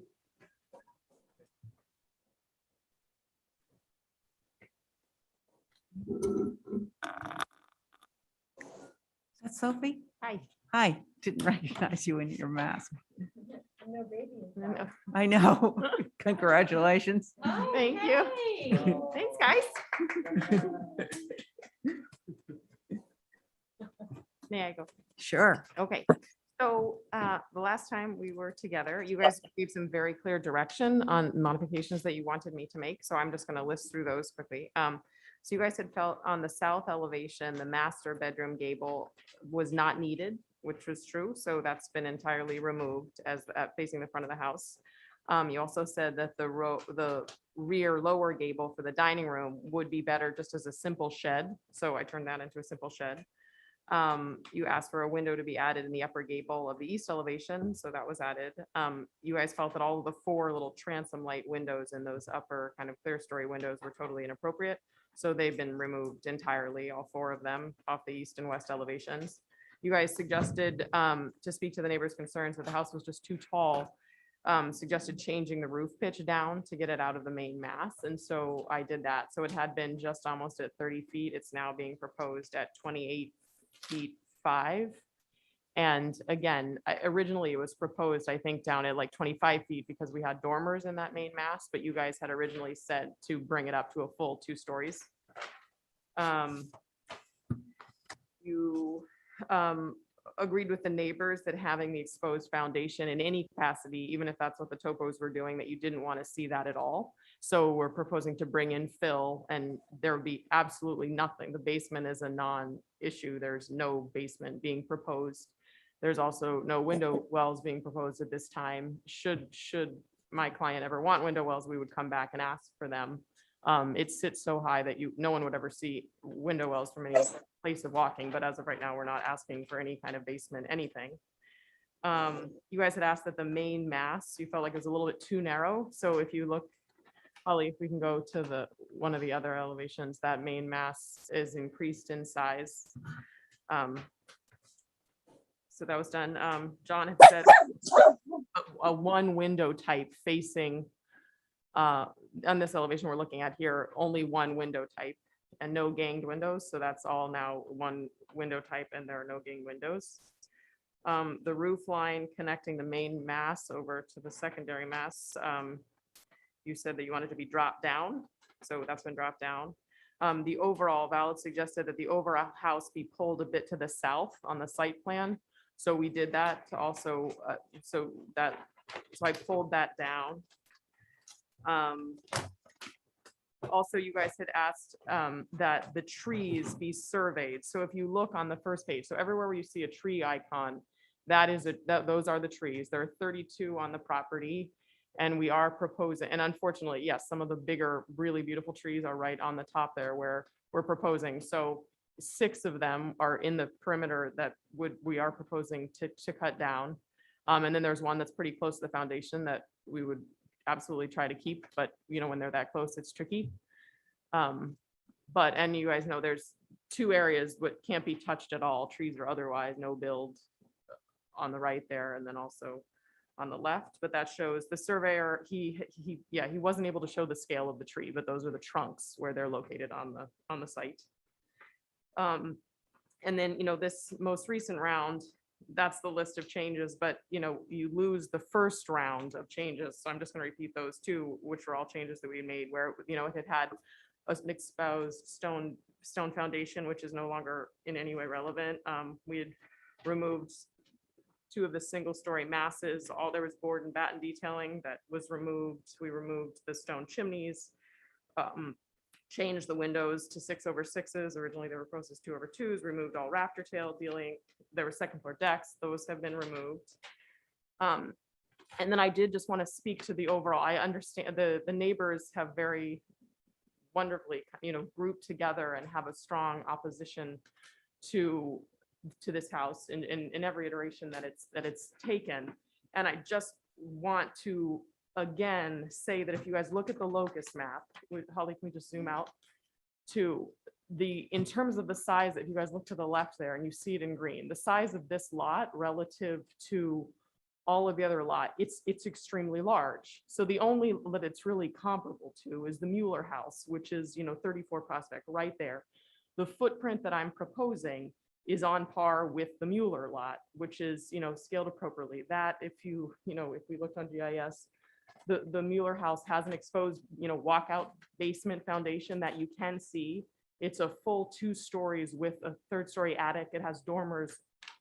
That's Sophie? Hi. Hi, didn't recognize you in your mask. No baby. I know. Congratulations. Thank you. Thanks, guys. May I go? Sure. Okay, so the last time we were together, you guys gave some very clear direction on modifications that you wanted me to make, so I'm just gonna list through those quickly. So you guys had felt on the south elevation, the master bedroom gable was not needed, which was true, so that's been entirely removed as facing the front of the house. You also said that the rear lower gable for the dining room would be better just as a simple shed, so I turned that into a simple shed. You asked for a window to be added in the upper gable of the east elevation, so that was added. You guys felt that all of the 4 little transom light windows in those upper kind of clear story windows were totally inappropriate. So they've been removed entirely, all 4 of them off the east and west elevations. You guys suggested, to speak to the neighbors' concerns that the house was just too tall, suggested changing the roof pitch down to get it out of the main mass. And so I did that. So it had been just almost at 30 feet. It's now being proposed at 28 feet 5. And again, originally it was proposed, I think, down at like 25 feet because we had dormers in that main mass, but you guys had originally said to bring it up to a full 2 stories. You agreed with the neighbors that having the exposed foundation in any capacity, even if that's what the topos were doing, that you didn't want to see that at all. So we're proposing to bring in fill, and there would be absolutely nothing. The basement is a non-issue. There's no basement being proposed. There's also no window wells being proposed at this time. Should my client ever want window wells, we would come back and ask for them. It sits so high that no one would ever see window wells from any place of walking, but as of right now, we're not asking for any kind of basement, anything. You guys had asked that the main mass, you felt like it was a little bit too narrow. So if you look, Holly, if we can go to the, one of the other elevations, that main mass is increased in size. So that was done. John had said a one window type facing, on this elevation we're looking at here, only one window type and no ganged windows. So that's all now one window type and there are no ganged windows. The roof line connecting the main mass over to the secondary mass, you said that you wanted to be dropped down. So that's been dropped down. The overall, Val had suggested that the overall house be pulled a bit to the south on the site plan. So we did that to also, so I pulled that down. Also, you guys had asked that the trees be surveyed. So if you look on the first page, so everywhere where you see a tree icon, that is those are the trees. There are 32 on the property. And we are proposing, and unfortunately, yes, some of the bigger, really beautiful trees are right on the top there where we're proposing. So 6 of them are in the perimeter that we are proposing to cut down. And then there's one that's pretty close to the foundation that we would absolutely try to keep, but you know, when they're that close, it's tricky. And you guys know there's 2 areas that can't be touched at all, trees or otherwise, no build on the right there, and then also on the left, but that shows the surveyor, he wasn't able to show the scale of the tree, but those are the trunks where they're located on the site. And then, you know, this most recent round, that's the list of changes, but you know, you lose the first round of changes. So I'm just going to repeat those 2, which were all changes that we made where, you know, it had an exposed stone foundation, which is no longer in any way relevant. We had removed 2 of the single-story masses. There was board and batten detailing that was removed. We removed the stone chimneys, changed the windows to 6/6s. Originally they were proposed as 2/2s. Removed all rafter tail dealing. There were second floor decks. Those have been removed. And then I did just want to speak to the overall. I understand the neighbors have very wonderfully, you know, grouped together and have a strong opposition to this house in every iteration that it's taken. And I just want to again say that if you guys look at the locust map, Holly, can we just zoom out to in terms of the size, if you guys look to the left there and you see it in green, the size of this lot relative to all of the other lot, it's extremely large. So the only that it's really comparable to is the Mueller house, which is, you know, 34 Prospect right there. The footprint that I'm proposing is on par with the Mueller lot, which is, you know, scaled appropriately. That if we looked on GIS, the Mueller house has an exposed, you know, walkout basement foundation that you can see. It's a full 2 stories with a 3rd-story attic. It has dormers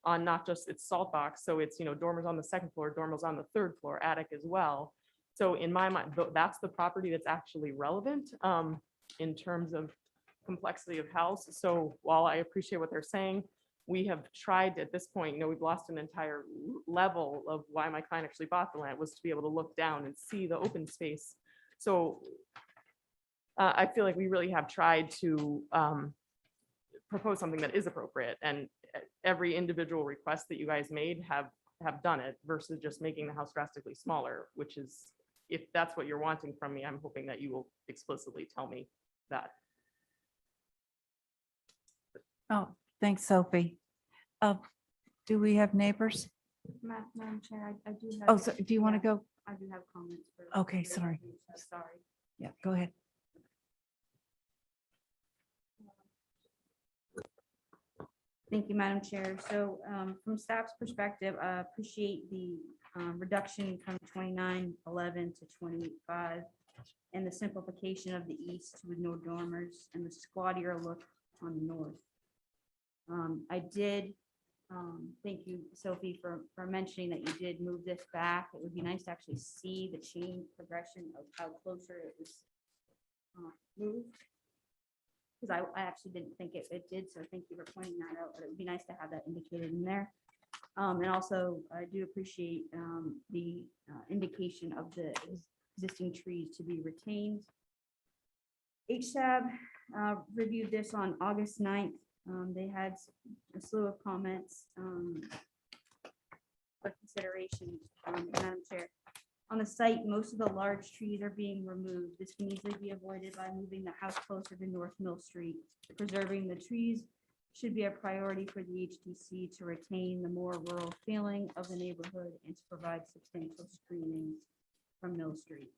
on not just its salt box. So it's, you know, dormers on the 2nd floor, dormers on the 3rd floor, attic as well. So in my mind, that's the property that's actually relevant in terms of complexity of house. So while I appreciate what they're saying, we have tried at this point, you know, we've lost an entire level of why my client actually bought the land, was to be able to look down and see the open space. So I feel like we really have tried to propose something that is appropriate, and every individual request that you guys made have done it versus just making the house drastically smaller, which is, if that's what you're wanting from me, I'm hoping that you will explicitly tell me that. Oh, thanks, Sophie. Do we have neighbors? Madam Chair, I do have. Oh, so do you want to go? I do have comments. Okay, sorry. Sorry. Yeah, go ahead. Thank you, Madam Chair. So from staff's perspective, I appreciate the reduction from 2911 to 25 and the simplification of the east with no dormers and the squattier look on the north. I did, thank you, Sophie, for mentioning that you did move this back. It would be nice to actually see the chain progression of how closer it was moved. Because I actually didn't think it did, so thank you for pointing that out, but it would be nice to have that indicated in there. And also, I do appreciate the indication of the existing trees to be retained. HSAB reviewed this on August 9th. They had a slew of comments. for consideration, Madam Chair. On the site, most of the large trees are being removed. This can easily be avoided by moving the house closer to North Mill Street. Preserving the trees should be a priority for the HDC to retain the more rural feeling of the neighborhood and to provide substantial screening from Mill Street.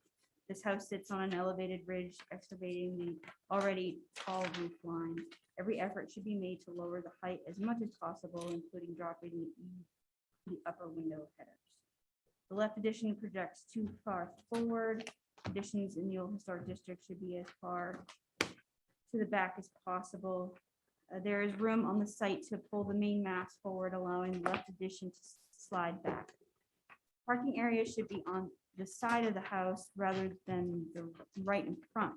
This house sits on an elevated ridge, excavating the already tall roof line. Every effort should be made to lower the height as much as possible, including dropping the upper window headers. The left addition projects too far forward. Additions in the old historic district should be as far to the back as possible. There is room on the site to pull the main mast forward, allowing the left addition to slide back. Parking areas should be on the side of the house rather than the right in front.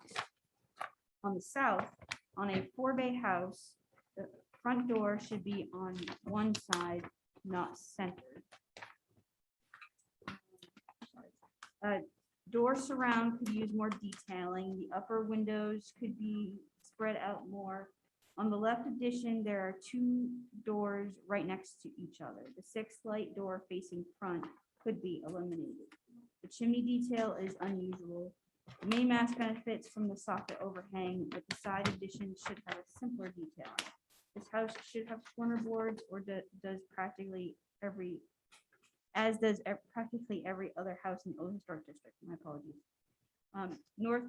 On the south, on a 4-bay house, the front door should be on one side, not centered. Door surround could use more detailing. The upper windows could be spread out more. On the left addition, there are 2 doors right next to each other. The 6th light door facing front could be eliminated. The chimney detail is unusual. The main mast benefits from the soffit overhang, but the side addition should have a simpler detail. This house should have corner boards, or does practically every other house in the Old Historic District. My apologies. North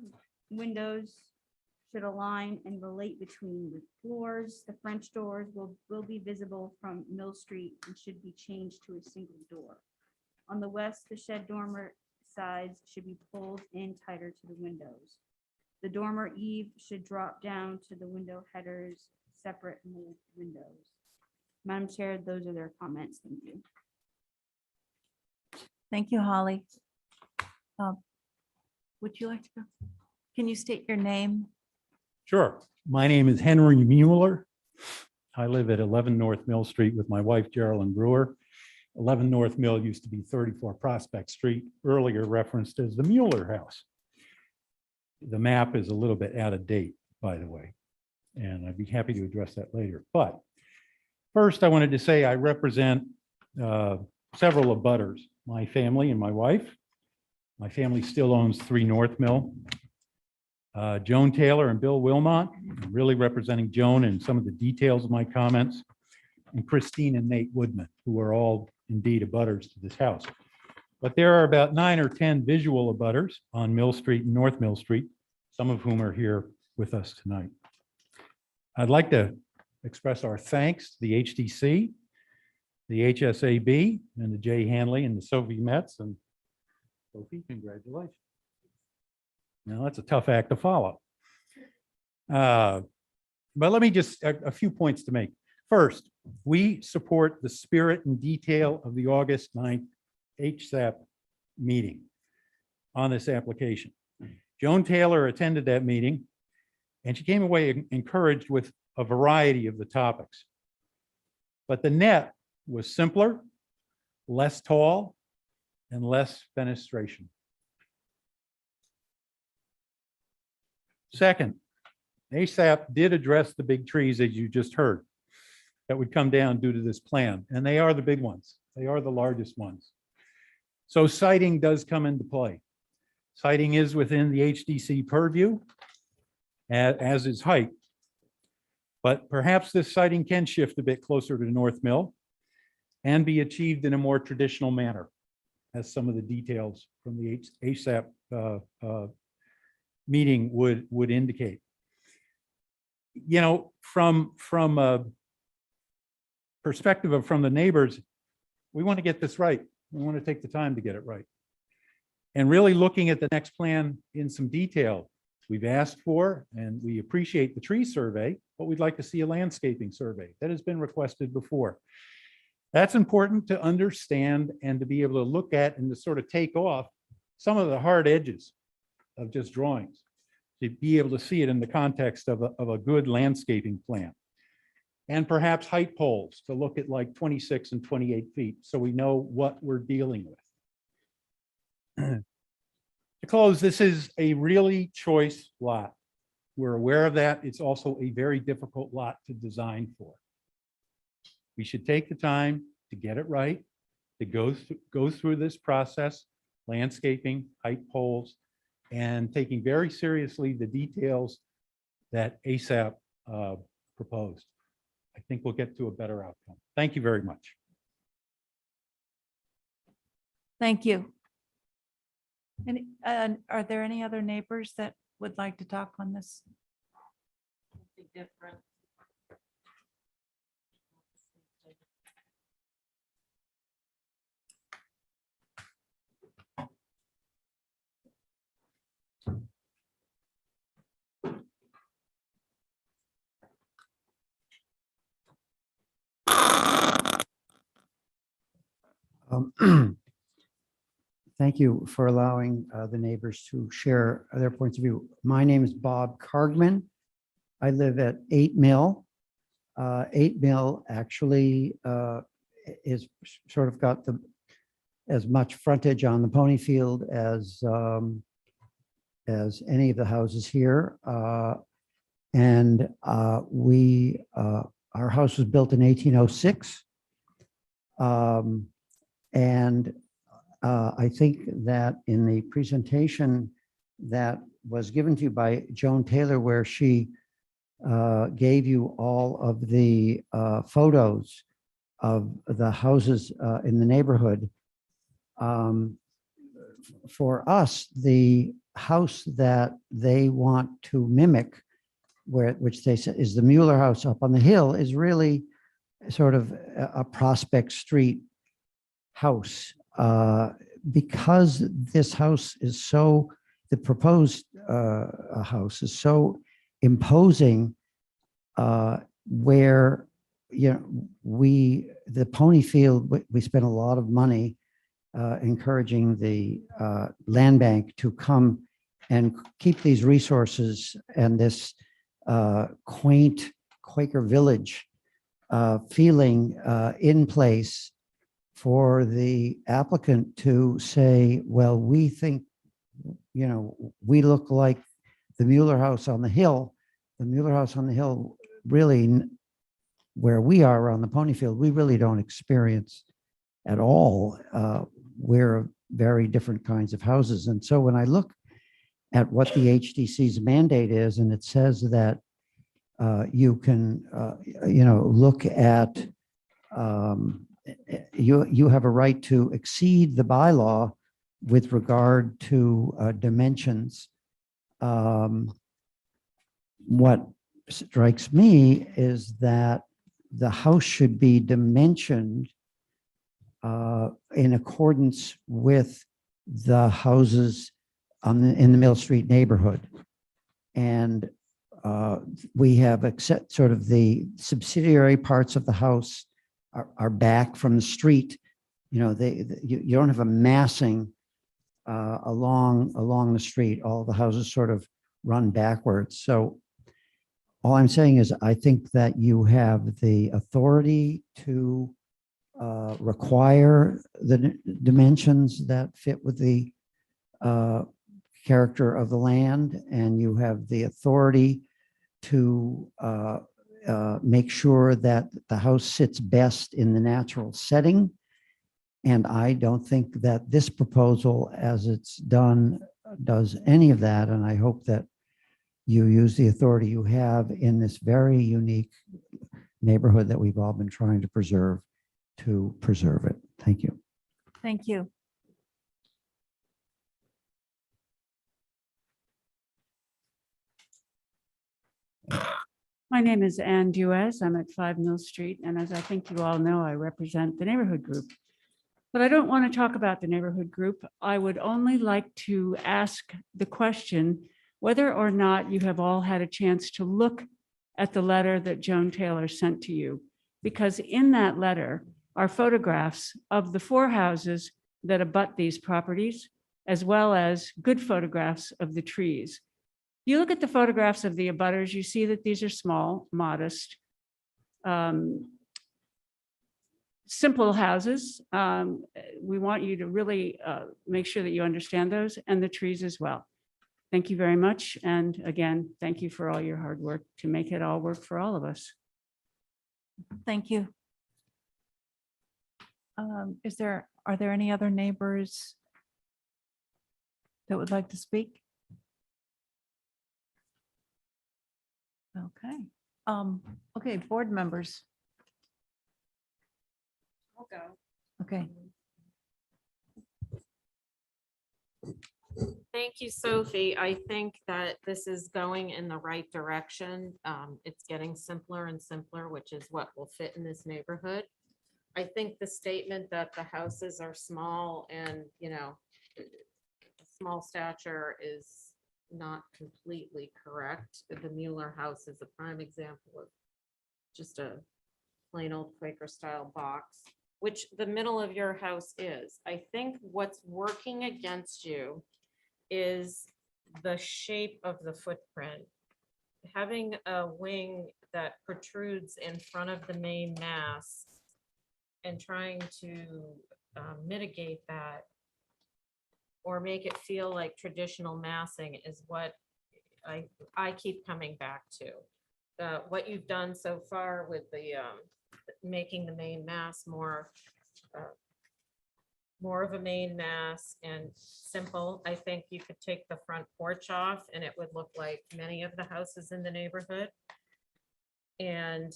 windows should align and relate between the floors. The French doors will be visible from Mill Street and should be changed to a single door. On the west, the shed dormer sides should be pulled in tighter to the windows. The dormer eave should drop down to the window headers, separate mold windows. Madam Chair, those are their comments. Thank you. Thank you, Holly. Would you like to go? Can you state your name? Sure. My name is Henry Mueller. I live at 11 North Mill Street with my wife, Geraldine Brewer. 11 North Mill used to be 34 Prospect Street, earlier referenced as the Mueller House. The map is a little bit out of date, by the way, and I'd be happy to address that later. But first, I wanted to say I represent several abutters, my family and my wife. My family still owns 3 North Mill. Joan Taylor and Bill Wilmot, really representing Joan in some of the details of my comments, and Christine and Nate Woodman, who are all indeed abutters to this house. But there are about 9 or 10 visual abutters on Mill Street and North Mill Street, some of whom are here with us tonight. I'd like to express our thanks to the HDC, the HSAB, and the Jay Hanley and the Sophie Metz. And Sophie, congratulations. Now, that's a tough act to follow. But let me just, a few points to make. First, we support the spirit and detail of the August 9th HSAP meeting on this application. Joan Taylor attended that meeting, and she came away encouraged with a variety of the topics. But the net was simpler, less tall, and less fenestration. Second, ASAP did address the big trees, as you just heard, that would come down due to this plan, and they are the big ones. They are the largest ones. So siting does come into play. Siting is within the HDC purview, as is height. But perhaps this siting can shift a bit closer to North Mill and be achieved in a more traditional manner, as some of the details from the ASAP meeting would indicate. You know, from a perspective of from the neighbors, we want to get this right. We want to take the time to get it right. And really looking at the next plan in some detail, we've asked for, and we appreciate the tree survey, but we'd like to see a landscaping survey. That has been requested before. That's important to understand and to be able to look at and to sort of take off some of the hard edges of just drawings, to be able to see it in the context of a good landscaping plan. And perhaps height poles to look at like 26 and 28 feet, so we know what we're dealing with. To close, this is a really choice lot. We're aware of that. It's also a very difficult lot to design for. We should take the time to get it right that go through this process, landscaping, height poles, and taking very seriously the details that ASAP proposed. I think we'll get to a better outcome. Thank you very much. Thank you. And are there any other neighbors that would like to talk on this? Different. Thank you for allowing the neighbors to share their points of view. My name is Bob Cargman. I live at 8 Mill. 8 Mill actually is sort of got as much frontage on the pony field as any of the houses here. And our house was built in 1806. And I think that in the presentation that was given to you by Joan Taylor, where she gave you all of the photos of the houses in the neighborhood, for us, the house that they want to mimic, which they said is the Mueller house up on the hill, is really sort of a Prospect Street house. Because this house is so, the proposed house is so imposing, where, you know, the pony field, we spent a lot of money encouraging the land bank to come and keep these resources and this quaint Quaker village feeling in place for the applicant to say, well, we think, you know, we look like the Mueller house on the hill. The Mueller house on the hill, really, where we are around the pony field, we really don't experience at all. We're very different kinds of houses. And so when I look at what the HDC's mandate is, and it says that you can, you know, look at, you have a right to exceed the bylaw with regard to dimensions. What strikes me is that the house should be dimensioned in accordance with the houses in the Mill Street neighborhood. And we have sort of the subsidiary parts of the house are back from the street. You know, you don't have a massing along the street. All the houses sort of run backwards. So all I'm saying is I think that you have the authority to require the dimensions that fit with the character of the land, and you have the authority to make sure that the house sits best in the natural setting. And I don't think that this proposal, as it's done, does any of that. And I hope that you use the authority you have in this very unique neighborhood that we've all been trying to preserve it. Thank you. Thank you. My name is Ann Duez. I'm at 5 Mill Street, and as I think you all know, I represent the neighborhood group. But I don't want to talk about the neighborhood group. I would only like to ask the question whether or not you have all had a chance to look at the letter that Joan Taylor sent to you, because in that letter are photographs of the 4 houses that abut these properties, as well as good photographs of the trees. You look at the photographs of the abutters, you see that these are small, modest, simple houses. We want you to really make sure that you understand those, and the trees as well. Thank you very much. And again, thank you for all your hard work to make it all work for all of us. Thank you. Are there any other neighbors that would like to speak? Okay, okay, board members. I'll go. Okay, Thank you, Sophie. I think that this is going in the right direction. It's getting simpler and simpler, which is what will fit in this neighborhood. I think the statement that the houses are small and, small stature is not completely correct. The Mueller house is a prime example of just a plain old Quaker style box, which the middle of your house is. I think what's working against you is the shape of the footprint. Having a wing that protrudes in front of the main mass and trying to mitigate that or make it feel like traditional massing is what I keep coming back to. What you've done so far with the making the main mass more of a main mass and simple. I think you could take the front porch off and it would look like many of the houses in the neighborhood. And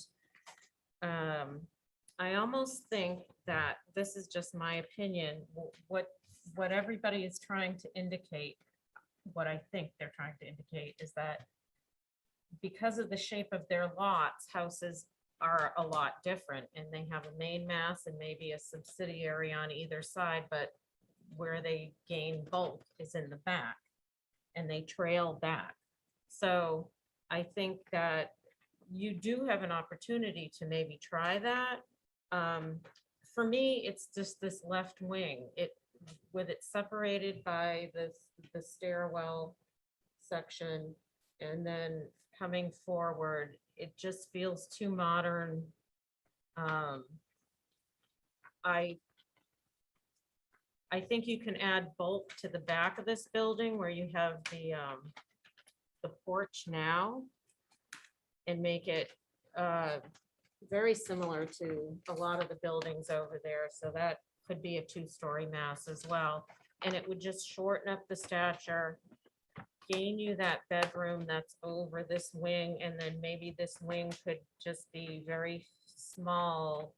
I almost think that this is just my opinion. What everybody is trying to indicate, what I think they're trying to indicate is that because of the shape of their lots, houses are a lot different and they have a main mass and maybe a subsidiary on either side, but where they gain bulk is in the back and they trail back. So I think that you do have an opportunity to maybe try that. For me, it's just this left wing, with it separated by the stairwell section and then coming forward, it just feels too modern. I think you can add bulk to the back of this building where you have the porch now and make it very similar to a lot of the buildings over there. So that could be a 2-story mass as well. And it would just shorten up the stature, gain you that bedroom that's over this wing, and then maybe this wing could just be very small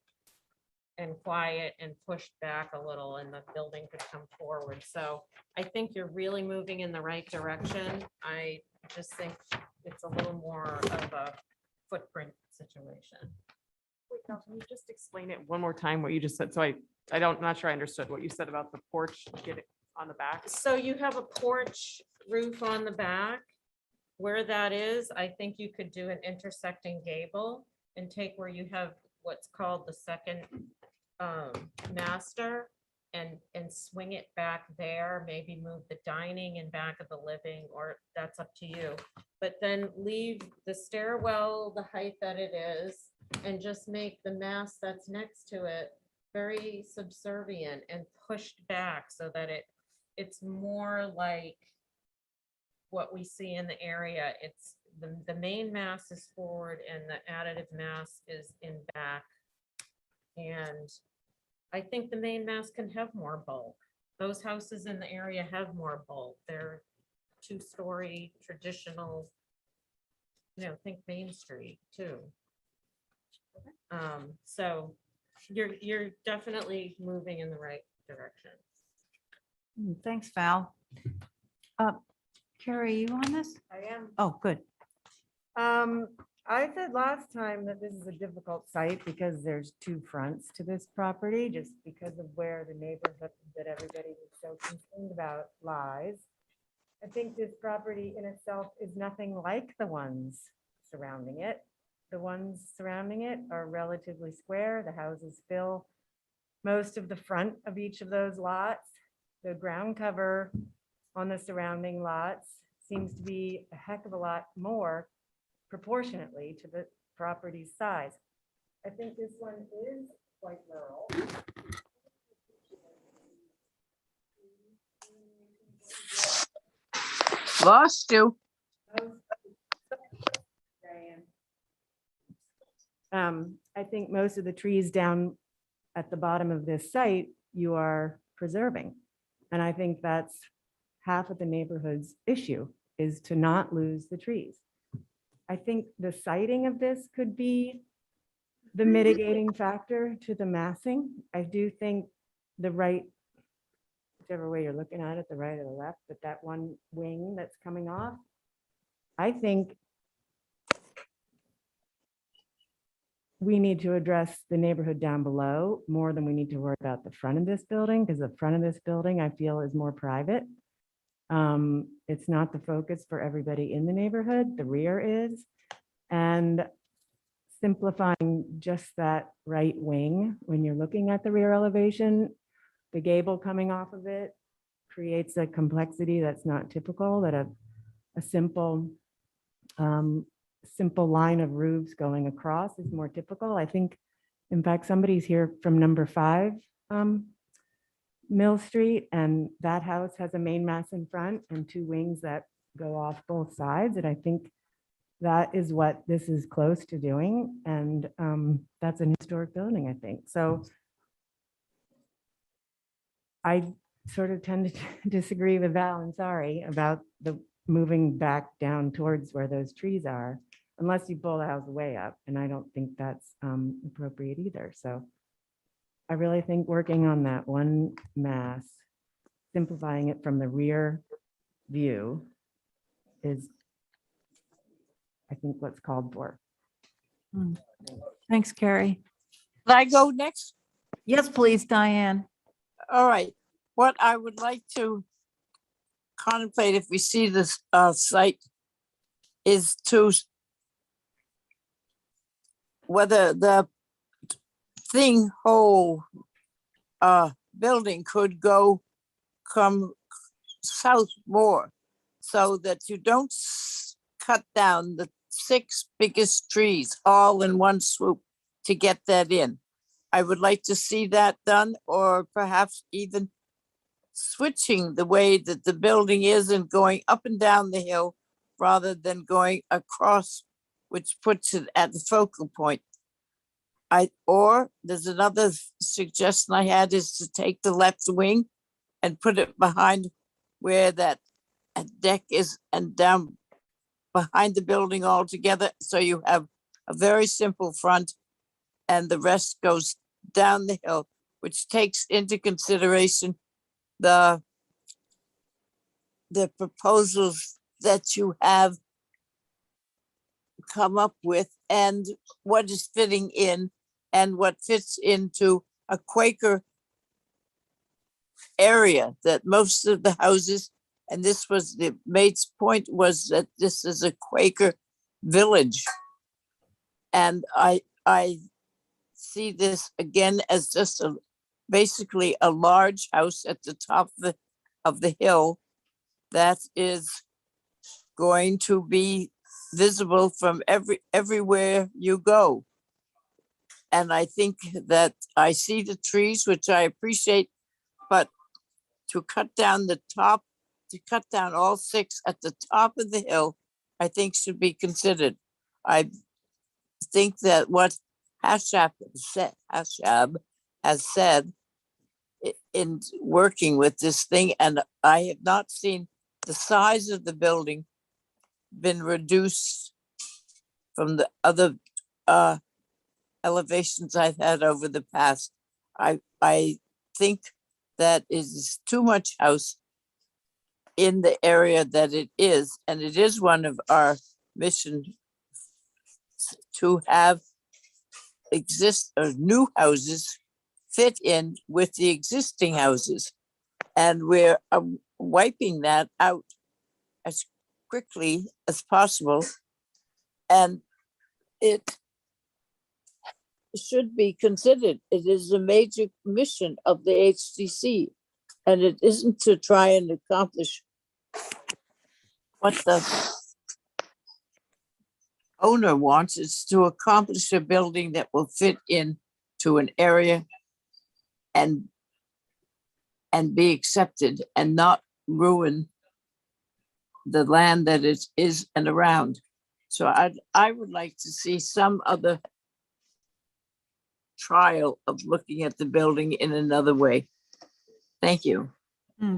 and quiet and pushed back a little and the building could come forward. So I think you're really moving in the right direction. I just think it's a little more of a footprint situation. Wait, now, can you just explain it one more time, what you just said? So not sure I understood what you said about the porch, get it on the back. So you have a porch roof on the back. Where that is, I think you could do an intersecting gable and take where you have what's called the second master and swing it back there, maybe move the dining in back of the living, or that's up to you. But then leave the stairwell the height that it is and just make the mass that's next to it very subservient and pushed back so that it's more like what we see in the area. It's the main mass is forward and the additive mass is in back. And I think the main mass can have more bulk. Those houses in the area have more bulk. They're 2-story traditional, think Main Street too. So you're definitely moving in the right direction. Thanks, Val. Carrie, you on this? I am. Oh, good. I said last time that this is a difficult site because there's 2 fronts to this property, just because of where the neighborhood that everybody was so concerned about lies. I think this property in itself is nothing like the ones surrounding it. The ones surrounding it are relatively square. The houses fill most of the front of each of those lots. The ground cover on the surrounding lots seems to be a heck of a lot more proportionately to the property's size. I think this one is quite rural. Lost you. I think most of the trees down at the bottom of this site, you are preserving. And I think that's half of the neighborhood's issue, is to not lose the trees. I think the siting of this could be the mitigating factor to the massing. I do think the right, whichever way you're looking at it, the right or the left, but that one wing that's coming off, I think we need to address the neighborhood down below more than we need to worry about the front of this building, because the front of this building, I feel, is more private. It's not the focus for everybody in the neighborhood, the rear is. And simplifying just that right wing, when you're looking at the rear elevation, the gable coming off of it creates a complexity that's not typical, that a simple line of roofs going across is more typical. I think, in fact, somebody's here from number 5 Mill Street, and that house has a main mass in front and 2 wings that go off both sides. And I think that is what this is close to doing. And that's an historic building, I think. So I sort of tend to disagree with Val, and sorry, about the moving back down towards where those trees are, unless you pull the house way up. And I don't think that's appropriate either. So I really think working on that one mass, simplifying it from the rear view is, I think, what's called for. Thanks, Carrie. Can I go next? Yes, please, Diane. All right. What I would like to contemplate if we see this site is to whether the whole building could come south more, so that you don't cut down the 6 biggest trees all in one swoop to get that in. I would like to see that done, or perhaps even switching the way that the building is and going up and down the hill rather than going across, which puts it at the focal point. Or there's another suggestion I had, is to take the left wing and put it behind where that deck is and down behind the building altogether. So you have a very simple front and the rest goes down the hill, which takes into consideration the proposals that you have come up with and what is fitting in and what fits into a Quaker area, that most of the houses, and this was the mate's point, was that this is a Quaker village. And I see this again as just basically a large house at the top of the hill that is going to be visible from everywhere you go. And I think that I see the trees, which I appreciate, but to cut down all 6 at the top of the hill, I think should be considered. I think that what Hashab has said in working with this thing, and I have not seen the size of the building been reduced from the other elevations I've had over the past. I think that is too much house in the area that it is, and it is one of our mission to have new houses fit in with the existing houses. And we're wiping that out as quickly as possible. And it should be considered. It is a major mission of the HDC, and it isn't to try and accomplish what the owner wants. It's to accomplish a building that will fit in to an area and be accepted and not ruin the land that it is and around. So I would like to see some other trial of looking at the building in another way. Thank you.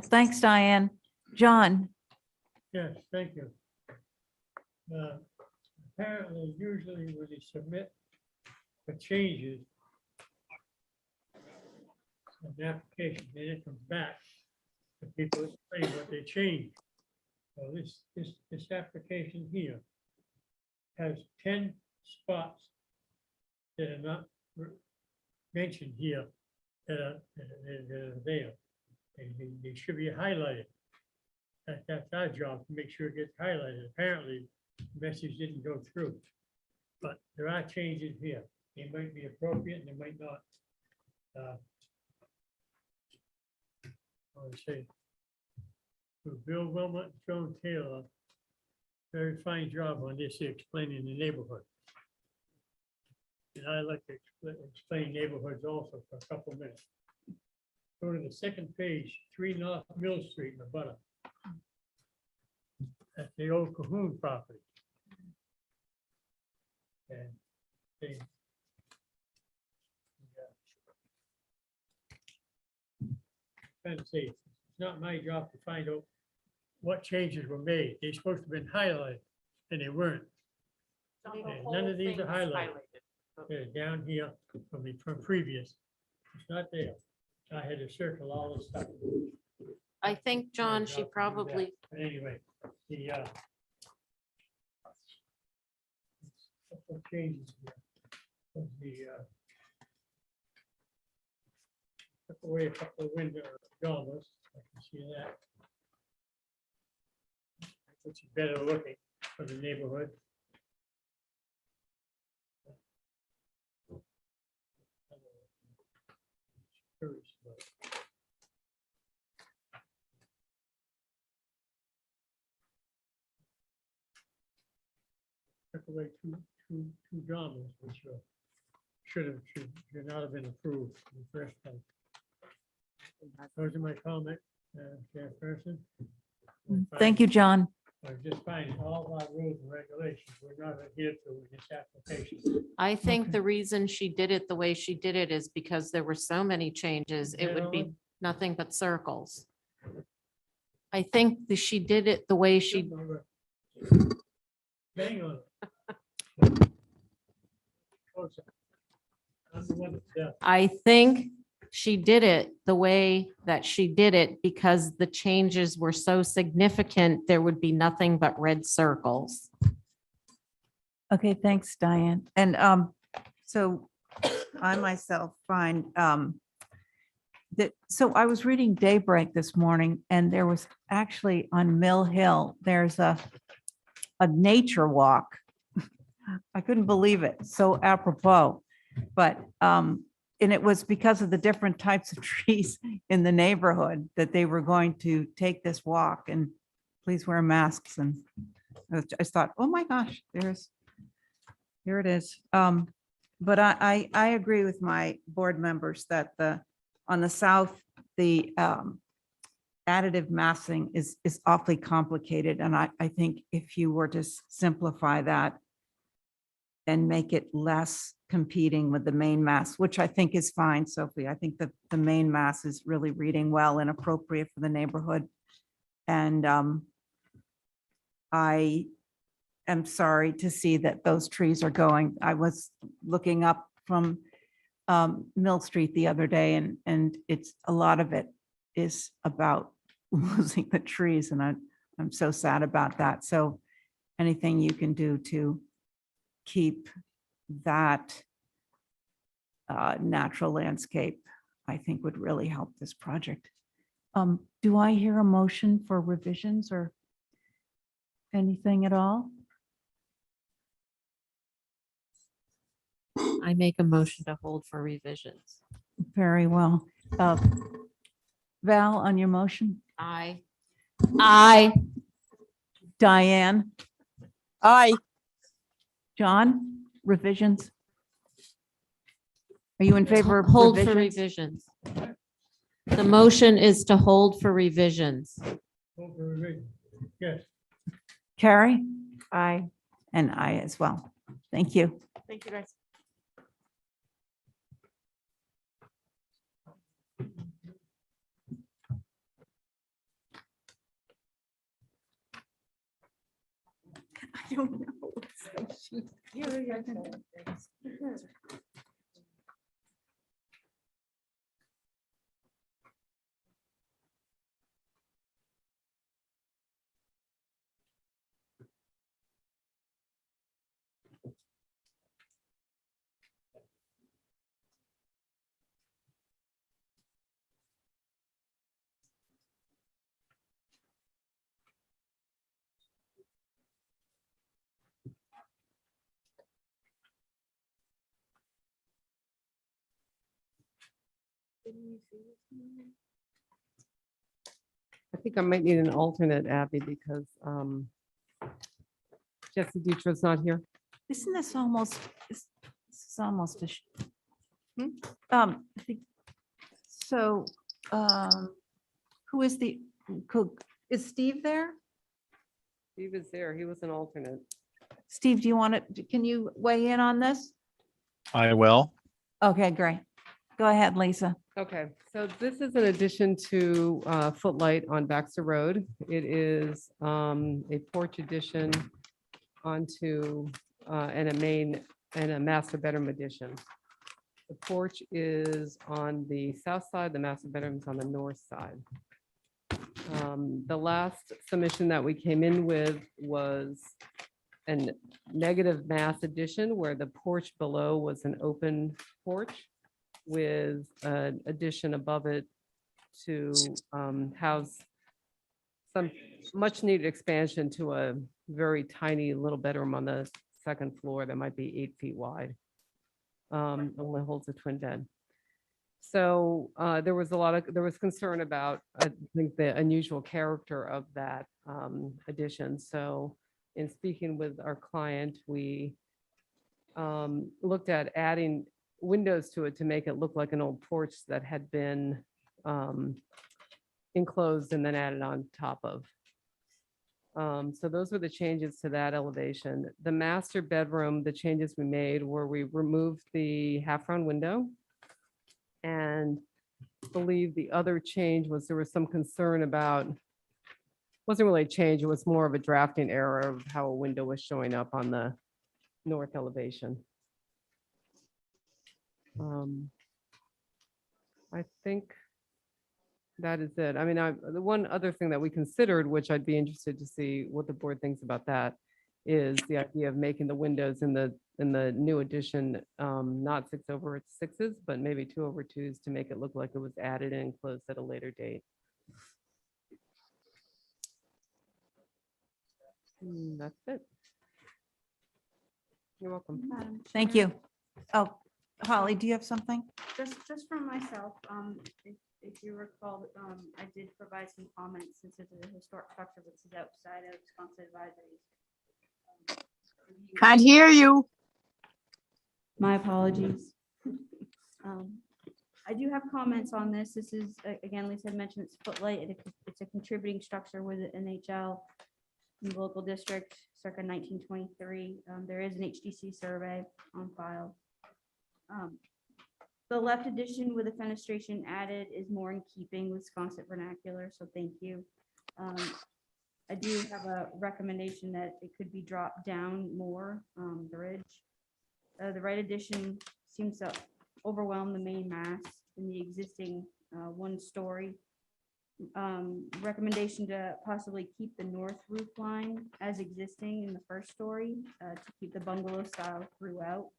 Thanks, Diane. John, Yes, thank you. Apparently, usually when they submit the changes, an application, then it comes back, the people explain what they changed. So this application here has 10 spots that are not mentioned here that are there. And they should be highlighted. That's our job, to make sure it gets highlighted. Apparently, the message didn't go through. But there are changes here. They might be appropriate and they might not. I would say, to Bill Wilmot, and Joan Taylor, very fine job on this here, explaining the neighborhood. And I like to explain neighborhoods also for a couple minutes. Go to the second page, 3 North Mill Street in the bottom. That's the old Cahoon property. And they, trying to say, it's not my job to find out what changes were made. They're supposed to have been highlighted, and they weren't. And none of these are highlighted. They're down here from previous. It's not there. I had to circle all this stuff. I think, John, she My job to do that. probably, But anyway, the couple of changes here. Was took away a couple of window dormers. I can see that. Which is better looking for the neighborhood. Took away two dramas, which should not have been approved in the first place. Those are my comments, Chairperson. thank you, John. I just find all of our rules and regulations were not adhered to in this application. I think the reason she did it the way she did it is because there were so many changes, it would be nothing but circles. I think that she did it the way she, Hang on. Closer. I'm the one that's deaf. I think she did it the way that she did it because the changes were so significant, there would be nothing but red circles. Okay, thanks, Diane. And so I myself find that, so I was reading Daybreak this morning, and there was actually on Mill Hill, there's a nature walk. I couldn't believe it, so apropos. But and it was because of the different types of trees in the neighborhood that they were going to take this walk, and please wear masks. And I just thought, oh my gosh, here it is. But I agree with my board members that on the south, the additive massing is awfully complicated. And I think if you were to simplify that and make it less competing with the main mass, which I think is fine, Sophie. I think that the main mass is really reading well and appropriate for the neighborhood. And I am sorry to see that those trees are going. I was looking up from Mill Street the other day, and it's a lot of it is about losing the trees, and I'm so sad about that. So anything you can do to keep that natural landscape, I think would really help this project. Do I hear a motion for revisions or anything at all? I make a motion to hold for revisions. Very well. Val, on your motion? Aye. Diane? Aye. John, revisions? Are you in favor of Hold for revisions? revisions. The motion is to hold for revisions. Yes. Carrie? Aye. And I as well. Thank you. Thank you, guys. I don't know. It's like I think I might need an alternate, Abby, because Jesse Dutra's not here. Isn't this almost, this is almost a, Hmm? I think- so, who is the, is Steve there? He was there. He was an alternate. Steve, do you want to, can you weigh in on this? I will. Okay, great. Go ahead, Lisa. Okay, so this is an addition to Footlight on Baxter Road. It is a porch addition onto and a main and a master bedroom addition. The porch is on the south side, the master bedroom is on the north side. The last submission that we came in with was a negative mass addition where the porch below was an open porch with an addition above it to house some much needed expansion to a very tiny little bedroom on the second floor that might be 8 feet wide. Only holds a twin bed. So there was concern about, I think, the unusual character of that addition. So in speaking with our client, we looked at adding windows to it to make it look like an old porch that had been enclosed and then added on top of. So those were the changes to that elevation. The master bedroom, the changes we made were we removed the half-round window. And believe the other change was there was some concern about, wasn't really a change, it was more of a drafting error of how a window was showing up on the north elevation. I think that is it. I mean, the one other thing that we considered, which I'd be interested to see what the board thinks about that, is the idea of making the windows in the new addition, not 6/6s, but maybe 2/2s to make it look like it was added and closed at a later date. That's it. You're welcome. Madam Thank Chair, you. Oh, Holly, do you have something? Just from myself, if you recall, I did provide some comments since it's a historic structure, which is outside of Wisconsin advisories. Can't hear you. My apologies. I do have comments on this. This is, again, Lisa had mentioned it's Footlight. It's a contributing structure with the NHL in the local district circa 1923. There is an HDC survey on file. The left addition with the fenestration added is more in keeping with Wisconsin vernacular, so thank you. I do have a recommendation that it could be dropped down more, the ridge. The right addition seems to overwhelm the main mass in the existing one story. Recommendation to possibly keep the north roof line as existing in the first story to keep the bungalow style throughout,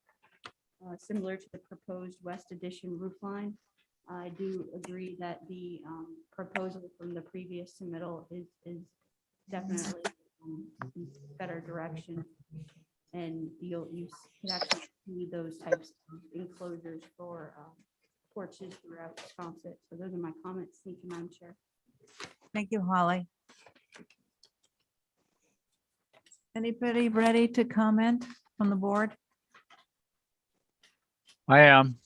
similar to the proposed west addition roof line. I do agree that the proposal from the previous submittal is definitely better direction. And you'll use could actually see those types of enclosures for porches throughout Wisconsin. So those are my comments. Thank you, Madam Chair. Thank you, Holly. Anybody ready to comment on the board? I am.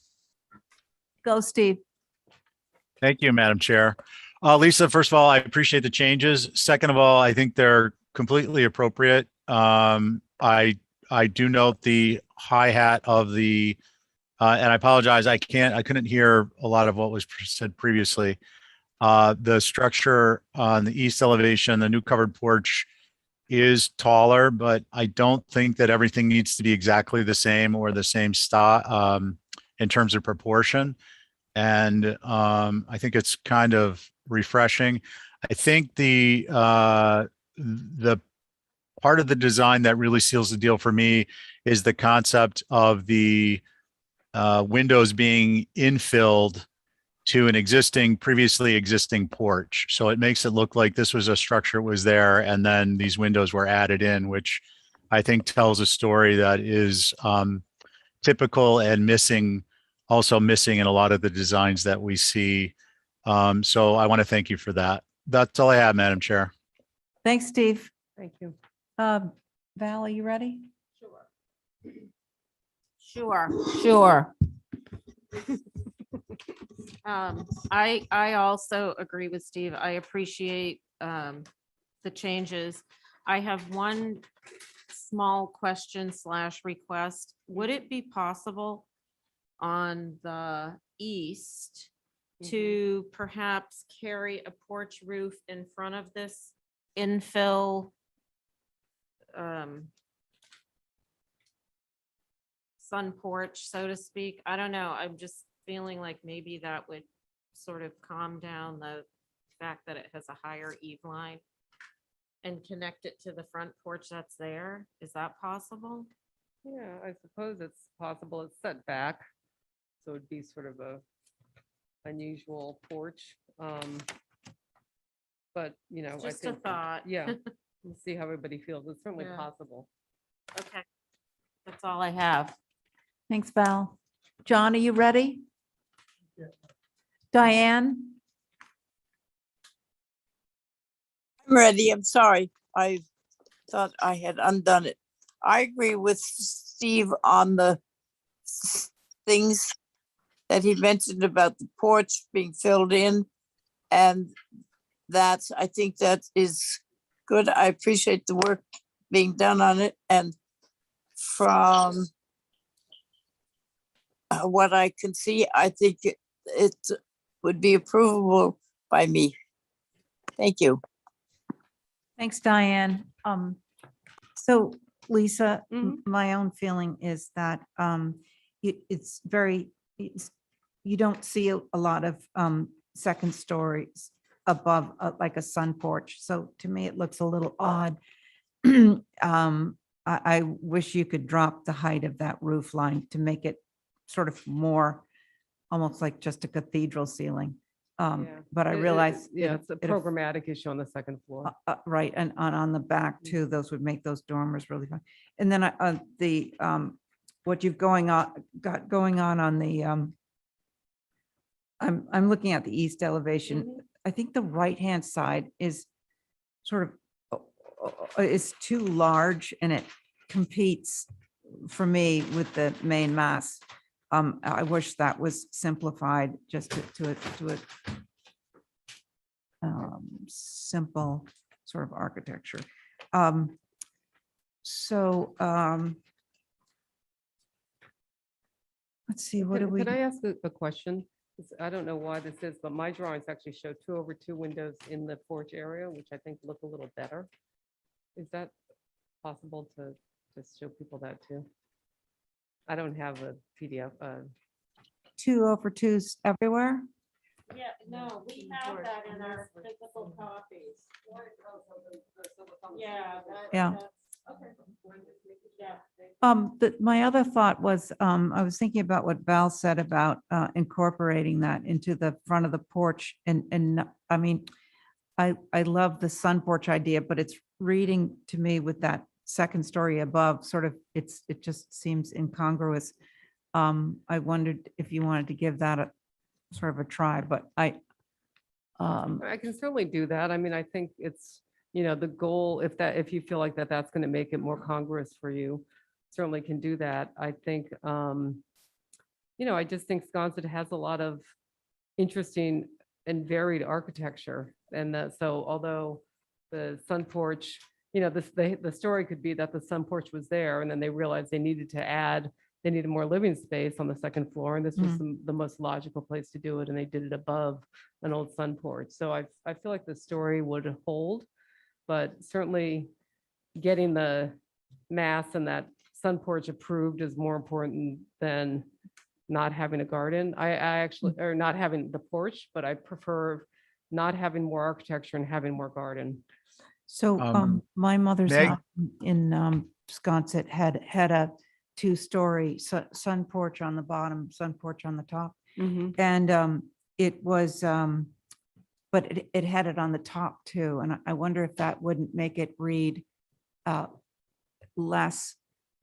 Go, Steve. Thank you, Madam Chair. Lisa, first of all, I appreciate the changes. Second of all, I think they're completely appropriate. I do note the hi-hat of the, and I apologize, I couldn't hear a lot of what was said previously. The structure on the east elevation, the new covered porch is taller, but I don't think that everything needs to be exactly the same or the same style in terms of proportion. And I think it's kind of refreshing. I think the part of the design that really seals the deal for me is the concept of the windows being infilled to an previously existing porch. So it makes it look like this was a structure that was there and then these windows were added in, which I think tells a story that is typical and also missing in a lot of the designs that we see. So I want to thank you for that. That's all I have, Madam Chair. Thanks, Steve. Thank you. Val, are you ready? Sure. I also agree with Steve. I appreciate the changes. I have one small question / request. Would it be possible on the east to perhaps carry a porch roof in front of this infill sun porch, so to speak? I don't know. I'm just feeling like maybe that would sort of calm down the fact that it has a higher eave line and connect it to the front porch that's there. Is that possible? Yeah, I suppose it's possible. It's set back. So it'd be sort of a unusual porch. But, you know, I Just a think, thought. yeah, we'll see how everybody feels. It's certainly Yeah. possible. Okay. That's all I have. Thanks, Val. John, are you ready? Yeah. Diane? I'm ready. I'm sorry. I thought I had undone it. I agree with Steve on the things that he mentioned about the porch being filled in. And I think that is good. I appreciate the work being done on it. And from what I can see, I think it would be approvable by me. Thank you. Thanks, Diane. So Lisa, Mhm. my own feeling is that it's you don't see a lot of second stories above like a sun porch. So to me, it looks a little odd. I wish you could drop the height of that roof line to make it sort of more, almost like just a cathedral ceiling. Yeah. But I It- realize. Yeah, it's a it- programmatic issue on the second floor. Right, and on the back too, those would make those dormers really fun. And then what you've got going on the, I'm looking at the east elevation. I think the right-hand side is sort of, is too large and it competes for me with the main mass. I wish that was simplified just to a simple sort of architecture. So let's see, what do we? Could I ask a question? 'Cause I don't know why this is, but my drawings actually show 2/2 windows in the porch area, which I think look a little better. Is that possible to just show people that too? I don't have a PDF. 2/2s everywhere? Yeah, no, we have that in our physical copies. Yeah. Yeah. Okay. Yeah. My other thought was, I was thinking about what Val said about incorporating that into the front of the porch and I mean, I love the sun porch idea, but it's reading to me with that second story above, sort of, it just seems incongruous. I wondered if you wanted to give that a sort of a try, but I can certainly do that. I mean, I think it's, you know, the goal, if you feel like that's going to make it more congruous for you, certainly can do that. I think, you know, I just think Sconset has a lot of interesting and varied architecture. And so although the sun porch, you know, the story could be that the sun porch was there and then they realized they needed more living space on the second floor. And this was the most logical place to do it. And they did it above an old sun porch. So I feel like the story would hold, but certainly getting the mass and that sun porch approved is more important than not having a garden. I actually, or not having the porch, but I prefer not having more architecture and having more garden. So my mother's Meg? house in Sconset had a two-story sun porch on the bottom, sun porch on the top. And it was, but it had it on the top too. And I wonder if that wouldn't make it read less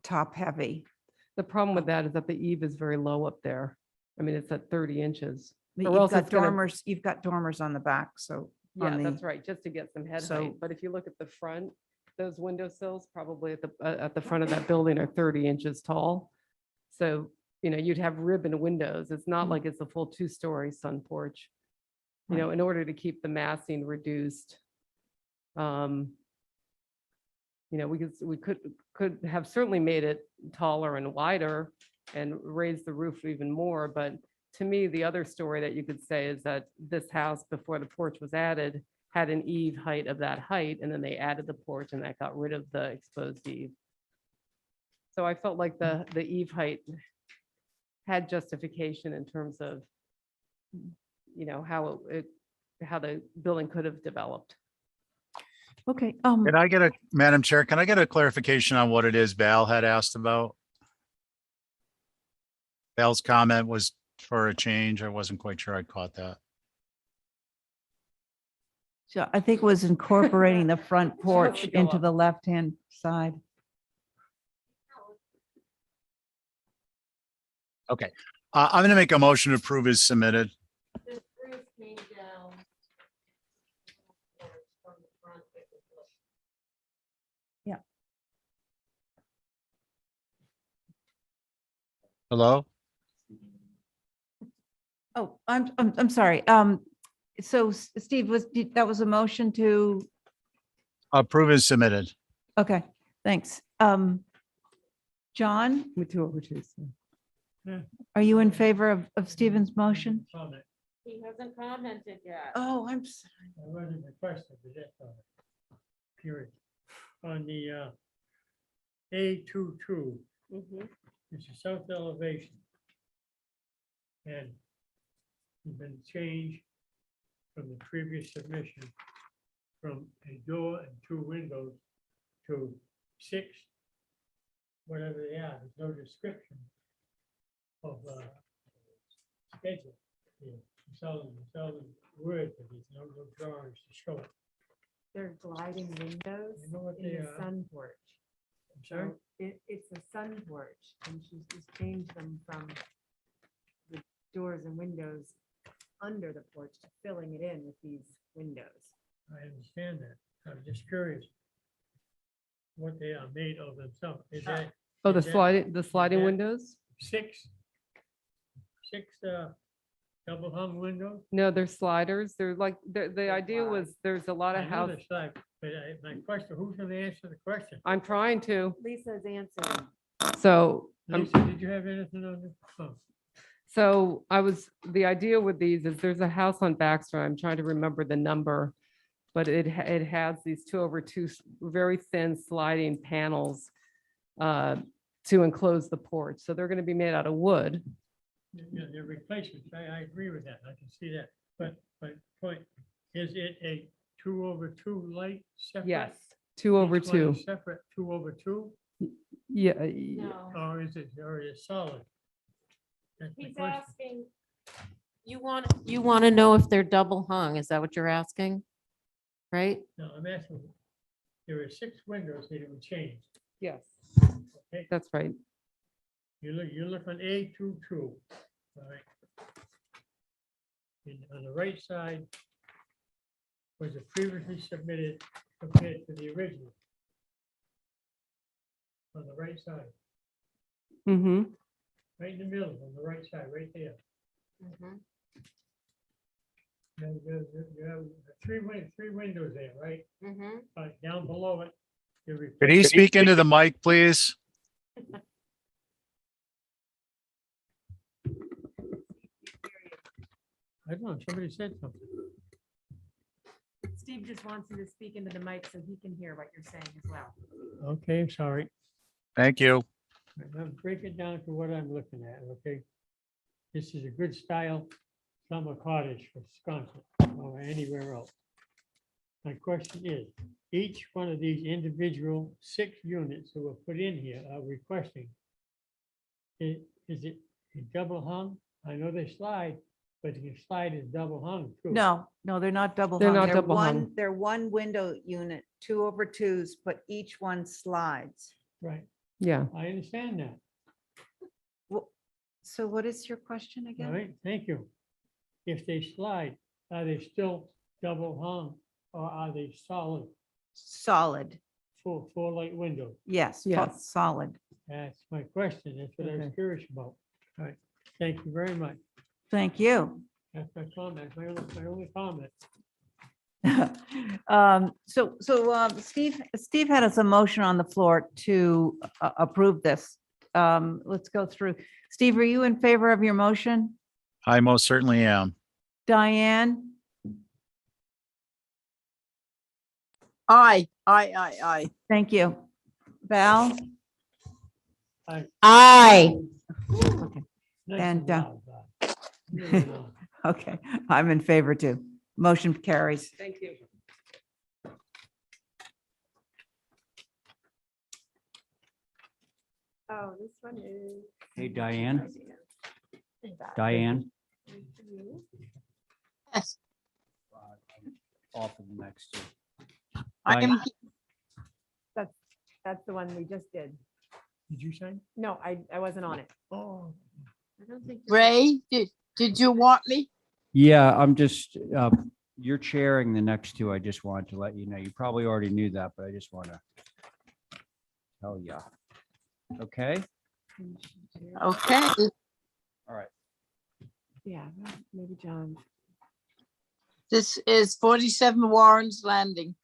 top heavy. The problem with that is that the eave is very low up there. I mean, it's at 30 inches. But Or you've else got it's gonna- dormers, you've got dormers on the back, so. Yeah, on that's the- right, just to get some head So- height. But if you look at the front, those windowsills probably at the front of that building are 30 inches tall. So, you know, you'd have ribbon windows. It's not like it's a full 2-story sun porch. You know, in order to keep the massing reduced. You know, we could have certainly made it taller and wider and raised the roof even more, but to me, the other story that you could say is that this house, before the porch was added, had an eave height of that height, and then they added the porch and that got rid of the exposed eave. So I felt like the eave height had justification in terms of, you know, how the building could have developed. Okay. Can I get Madam Chair, can I get a clarification on what it is Val had asked about? Val's comment was for a change. I wasn't quite sure I caught that. So I think it was incorporating the front porch to go into up. the left-hand side. Okay, I'm going to make a motion to approve as submitted. This roof came down. From the front. Hello? Oh, I'm sorry. So Steve, that was a motion to, Approve as submitted. okay, thanks. John, With 2/2. So. are you in favor of Stephen's motion? Comment. He hasn't commented yet. Oh, I'm sorry. I wasn't a question, but that's all right. Period. On the A22, it's a south elevation. And it's been changed from the previous submission from a door and 2 windows to 6, whatever they are. There's no description of schedule. It's all words, but there's no drawings to show it. They're gliding windows You know what in they the are? sun porch. I'm sorry? So it's a sun porch and she's just changed them from the doors and windows under the porch to filling it in with these windows. I understand that. I'm just curious what they are made of themselves. Is that Oh, the Is that- sliding that- windows? six double hung windows? No, they're sliders. They're like, the idea was there's a lot of I know house. the slide, but my question, who's gonna answer the question? I'm trying to. Lisa's answering. So, Lisa, did you have anything on this? Oh, so the idea with these is there's a house on Baxter. I'm trying to remember the number. But it has these 2/2 very thin sliding panels to enclose the porch. So they're going to be made out of wood. yeah, they're replacements. I agree with that. I can see that. But point, is it a 2/2 light separate? Yes, Each one is 2/2. Separate 2/2, Yeah, No, or is it solid? That's the he's question. asking, you want to know if they're double hung, is that what you're asking? Right? No, I'm asking, there are 6 windows here that were changed, yes, okay? that's right. You look on A22, all right? And on the right side was a previously submitted compared to the original. On the right side, Mm-hmm. right in the middle, on the right side, right there. Now, you have 3 windows there, right? Down below it. Could he speak into the mic, please? I don't know, somebody said something. Steve just wants you to speak into the mic so he can hear what you're saying as well. Okay, I'm sorry. Thank you. Now break it down to what I'm looking at, okay? This is a good style summer cottage for Wisconsin or anywhere else. My question is, each one of these individual 6 units that were put in here are requesting, is it a double hung? I know they slide, but the slide is double hung too. No, they're not double They're hung. not They're double hung. one, they're one window unit, 2x2s, but each one slides. Right, Yeah. I understand that. So what is your question All again? right, thank you. If they slide, are they still double hung or are they solid, Solid. four light windows? Yes, Yes. solid. That's my question. That's what I was Okay. curious about. All right, thank you very much. Thank you. That's my comment, my only comment. Steve had us a motion on the floor to approve this. Let's go through. Steve, are you in favor of your motion? I most certainly am. Diane? Aye, aye, aye, aye. Thank you. Val? Aye. Okay. Nice And, loud, really loud. Okay, I'm in favor too. Motion carries. Thank you. Oh, this one is. Hey, Diane. Diane. Yes, Off of the next two. I am, That's the one we just did. Did you say? No, I wasn't on it. Oh, I don't think. Ray, did you want me? Yeah, I'm just, you're chairing the next two. I just wanted to let you know. You probably already knew that, but I just want to tell you. Okay, Okay, all right. Yeah, maybe John. this is 47 Warren's Landing.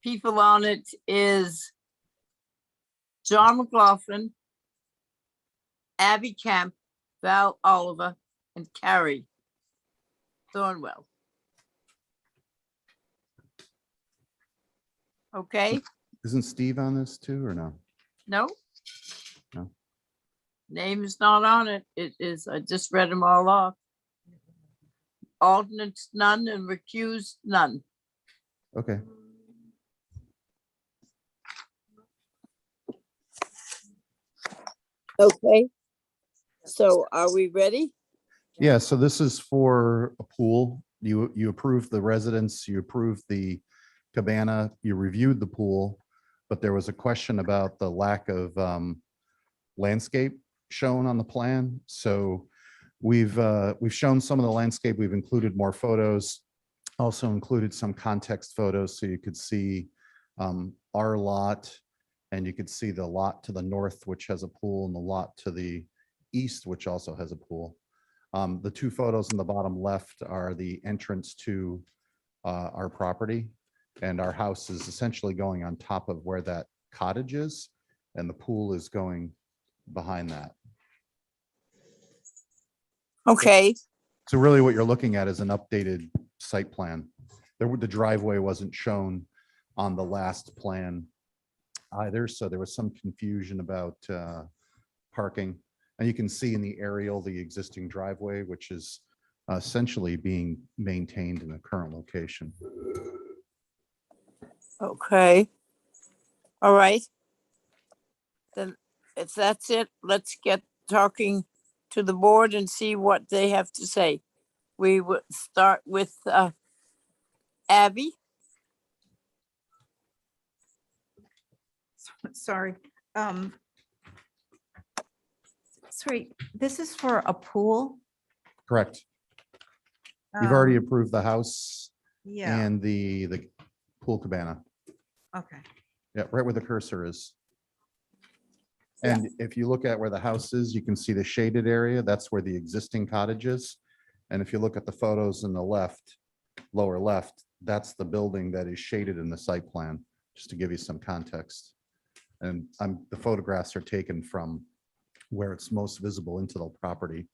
People on it is John McLaughlin, Abby Camp, Val Oliver, and Carrie Thornwell. Okay, Isn't Steve on this too, or no? no? No. Name is not on it. It is, I just read them all off. Alternates none and recused none. Okay. Okay. So are we ready? Yeah, so this is for a pool. You approved the residence, you approved the cabana, you reviewed the pool, but there was a question about the lack of landscape shown on the plan. So we've shown some of the landscape. We've included more photos, also included some context photos so you could see our lot, and you could see the lot to the north, which has a pool, and the lot to the east, which also has a pool. The two photos in the bottom left are the entrance to our property, and our house is essentially going on top of where that cottage is, and the pool is going behind that. Okay, So really what you're looking at is an updated site plan. The driveway wasn't shown on the last plan either, so there was some confusion about parking. And you can see in the aerial, the existing driveway, which is essentially being maintained in the current location. okay. All right. Then if that's it, let's get talking to the board and see what they have to say. We would start with Abby. Sorry. Sorry, this is for a pool? Correct. You've already Um, approved the house Yeah, and the pool cabana. okay. Yeah, right where the cursor is. And if you look at where the house is, you can see the shaded area. That's where the existing cottage is. And if you look at the photos in the left, lower left, that's the building that is shaded in the site plan, just to give you some context. And the photographs are taken from where it's most visible into the property,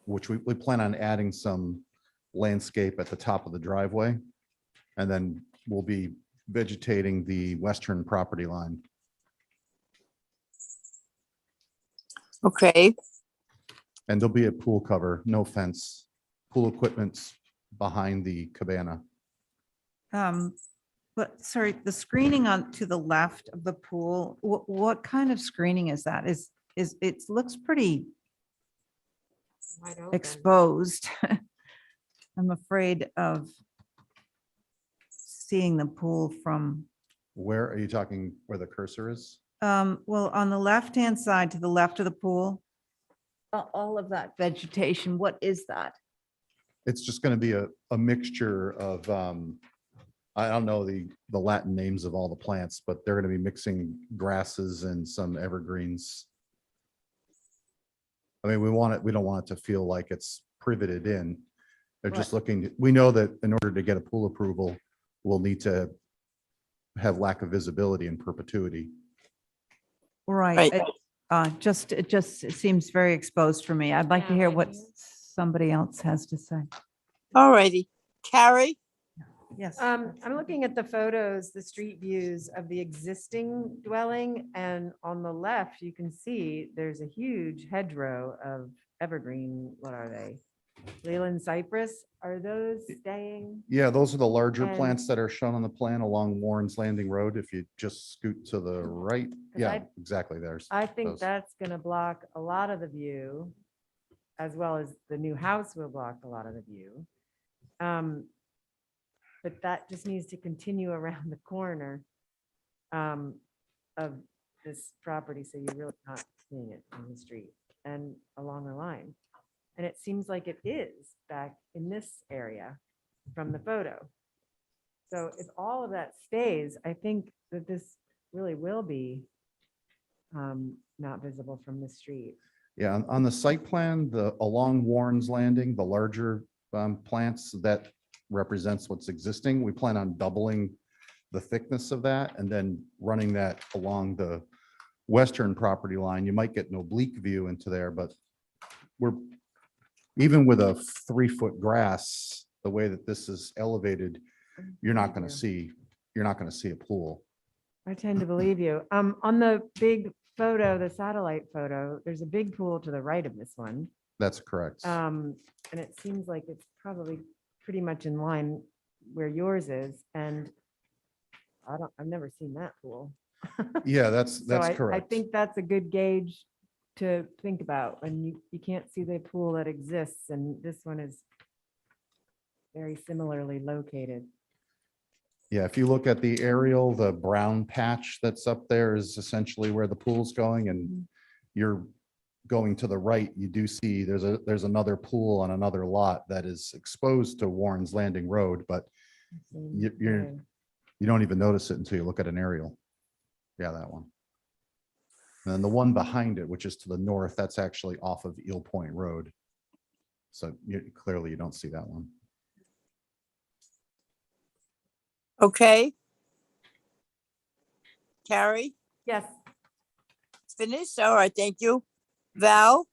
which we plan on adding some landscape at the top of the driveway. And then we'll be vegetating the western property line. Okay, And there'll be a pool cover, no fence. Pool equipment's behind the cabana. But sorry, the screening on to the left of the pool, what kind of screening is that? It looks pretty Wide open. exposed. I'm afraid of seeing the pool from, Where are you talking, where the cursor is? well, on the left-hand side to the left of the pool. All of that vegetation, what is that? It's just going to be a mixture of, I don't know the Latin names of all the plants, but they're going to be mixing grasses and some evergreens. I mean, we don't want it to feel like it's priveted in. They're just looking, we know that in order to get a pool approval, we'll need to have lack of visibility in perpetuity. Right. It just seems very exposed for me. I'd like to Yeah, hear it what is. somebody else has to say. all righty. Carrie? Yes. I'm looking at the photos, the street views of the existing dwelling, and on the left, you can see there's a huge hedgerow of evergreen, what are they? Leyland cypress, are those staying? Yeah, those are the larger And- plants that are shown on the plan along Warren's Landing Road. If you just scoot to the right, yeah, I- exactly, there's. I think those. that's gonna block a lot of the view, as well as the new house will block a lot of the view. But that just needs to continue around the corner of this property, so you're really not seeing it on the street and along the line. And it seems like it is back in this area from the photo. So if all of that stays, I think that this really will be not visible from the street. Yeah, on the site plan, along Warren's Landing, the larger plants, that represents what's existing. We plan on doubling the thickness of that and then running that along the western property line. You might get an oblique view into there, but we're, even with a 3-foot grass, the way that this is elevated, you're not going to see a pool. I tend to believe you. On the big photo, the satellite photo, there's a big pool to the right of this one. That's correct. And it seems like it's probably pretty much in line where yours is. And I've never seen that pool. Yeah, that's So I correct. think that's a good gauge to think about when you can't see the pool that exists, and this one is very similarly located. Yeah, if you look at the aerial, the brown patch that's up there is essentially where the pool's going, and you're going to the right, you do see there's another pool on another lot that is exposed to Warren's Landing Road, but you don't even notice it until you look at an aerial. Yeah, that one. And then the one behind it, which is to the north, that's actually off of Eel Point Road. So clearly you don't see that one. Okay. Carrie, Yes. finished? All right, thank you. Val?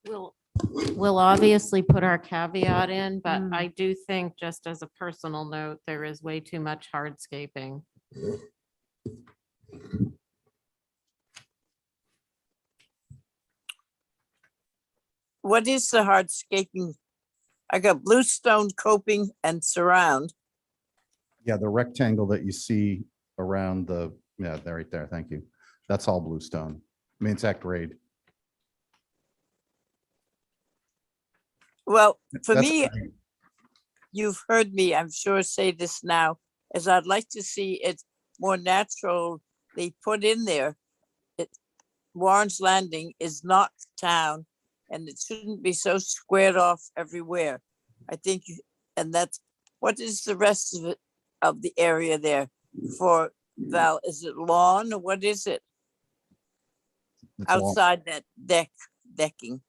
We'll obviously put our caveat in, but Mm. I do think, just as a personal note, there is way too much hardscaping. What is the hardscaping? I got bluestone coping and surround. Yeah, the rectangle that you see around yeah, there, right there. Thank you. That's all bluestone. I mean, it's at grade. Well, for That's me, grade. you've heard me, I'm sure, say this now, as I'd like to see it more natural. They put in there, Warren's Landing is not town, and it shouldn't be so squared off everywhere. I think, and that's, what is the rest of it, of the area there for Val? Is it lawn or what is it? It's all- Outside that decking?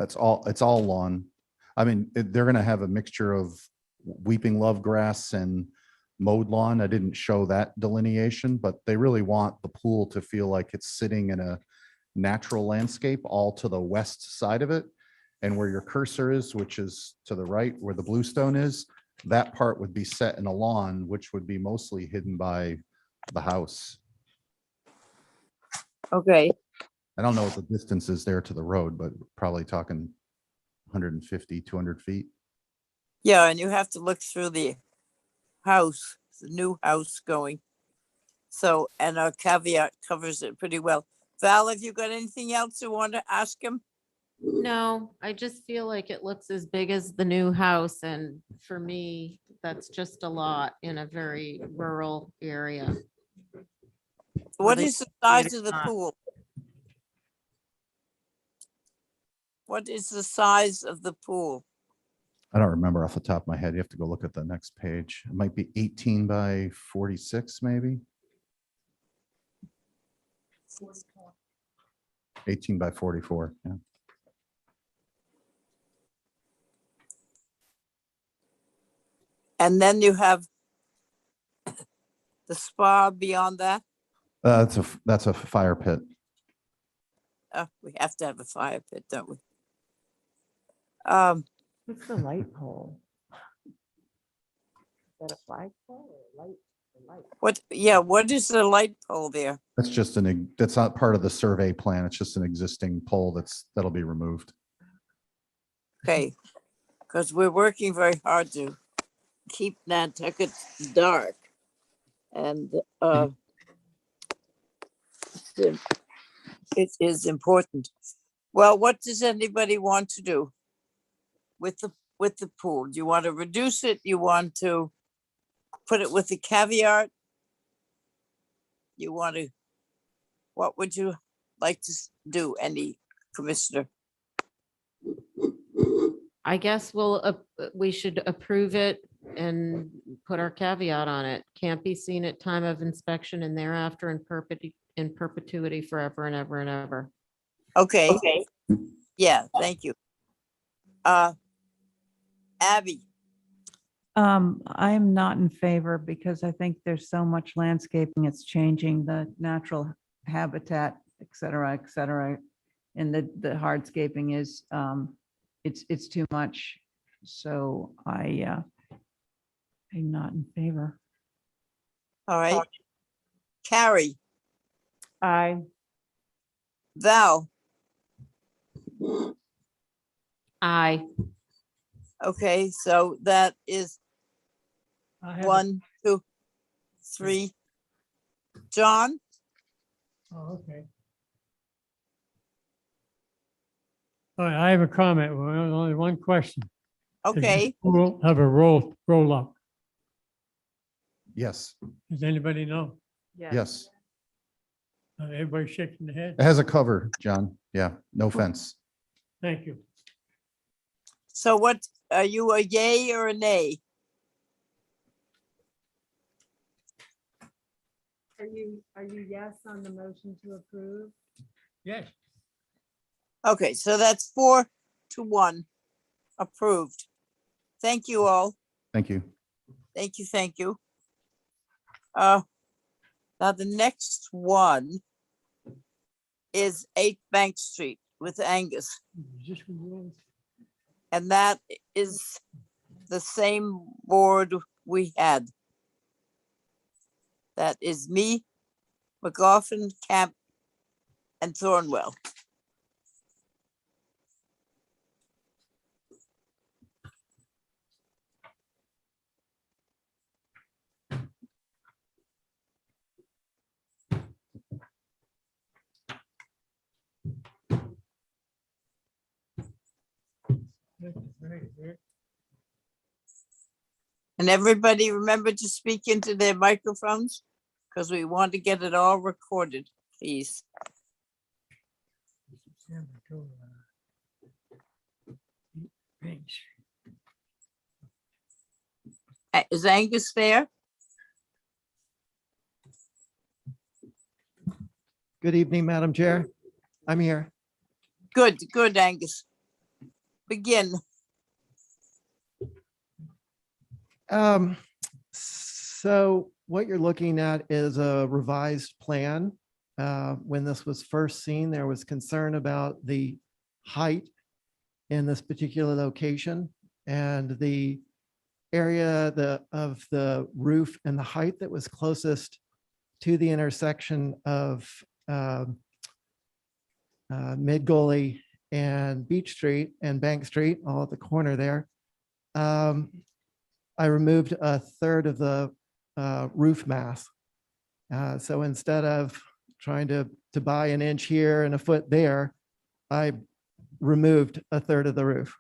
It's all lawn. I mean, they're gonna have a mixture of weeping love grass and mowed lawn. I didn't show that delineation, but they really want the pool to feel like it's sitting in a natural landscape all to the west side of it. And where your cursor is, which is to the right, where the bluestone is, that part would be set in a lawn, which would be mostly hidden by the house. Okay, I don't know what the distance is there to the road, but probably talking 150, 200 feet. yeah, and you have to look through the house, the new house going. So, and our caveat covers it pretty well. Val, have you got anything else you want to ask him? No, I just feel like it looks as big as the new house, and for me, that's just a lot in a very rural area. What they is the create size a of the lot. pool? What is the size of the pool? I don't remember off the top of my head. You have to go look at the next page. It might be 18 by 46, maybe. 18 by 44, yeah. And then you have the spa beyond that. That's a fire pit. We have to have a fire pit, don't we? What's the light pole? Is that a flagpole or a light? What is the light pole there? That's just that's not part of the survey plan. It's just an existing pole that'll be removed. Okay, because we're working very hard to keep Nantucket dark. And it is important. Well, what does anybody want to do with the pool? Do you want to reduce it? You want to put it with the caveat? You want to, what would you like to do, any commissioner? I guess we should approve it and put our caveat on it. Can't be seen at time of inspection and thereafter in perpetuity forever and ever and ever. Okay. Yeah, thank you. Abby, I'm not in favor because I think there's so much landscaping. It's changing the natural habitat, et cetera, and the hardscaping is, it's too much. So I'm not in favor. all right. Carrie, Aye. Val, Aye. okay, so that is I have a- 1, 2, 3. John, Oh, okay. All right, I have a comment. Well, only one question. Does this okay, pool have a roll up? Yes, Does anybody know? yes. Everybody shaking their head. It has a cover, John. Yeah, no fence. Thank you. so what, are you a yay or a nay? Are you yes on the motion to approve? Yes. Okay, so that's 4 to 1 approved. Thank you all. Thank you. Thank you, thank you. Now the next one is 8 Bank Street with Angus. And that is the same board we had. That is me, McGoffin, Camp, and Thornwell. And everybody remember to speak into their microphones because we want to get it all recorded, please. Is Angus there? Good evening, Madam Chair. I'm here. Good, good, Angus. Begin. So what you're looking at is a revised plan. When this was first seen, there was concern about the height in this particular location. And the area of the roof and the height that was closest to the intersection of Mid Gully and Beach Street and Bank Street, all at the corner there. I removed a third of the roof mass. So instead of trying to buy an inch here and a foot there, I removed a third of the roof.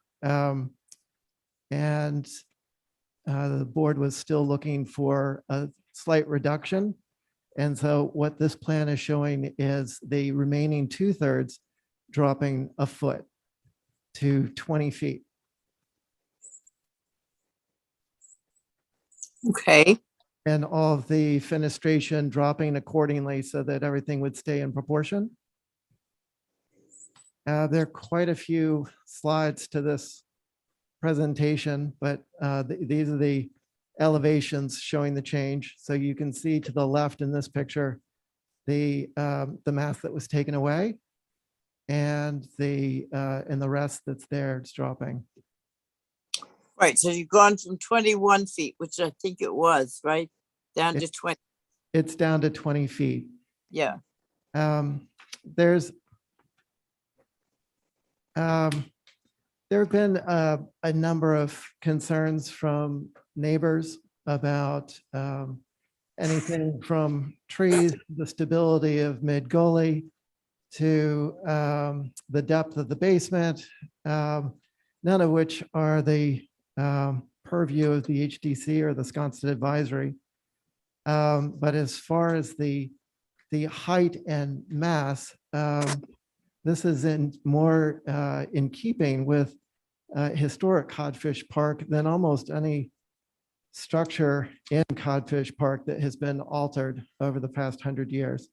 And the board was still looking for a slight reduction. And so what this plan is showing is the remaining 2/3 dropping a foot to 20 feet. Okay. And all of the fenestration dropping accordingly so that everything would stay in proportion. There are quite a few slides to this presentation, but these are the elevations showing the change. So you can see to the left in this picture, the mass that was taken away and the rest that's there, it's dropping. Right, so you've gone from 21 feet, which I think it was, right? Down to 20. It's down to 20 feet. Yeah. There have been a number of concerns from neighbors about anything from trees, the stability of Mid Gully, to the depth of the basement, none of which are the purview of the HDC or the Sconset Advisory. But as far as the height and mass, this is more in keeping with historic Codfish Park than almost any structure in Codfish Park that has been altered over the past 100 years.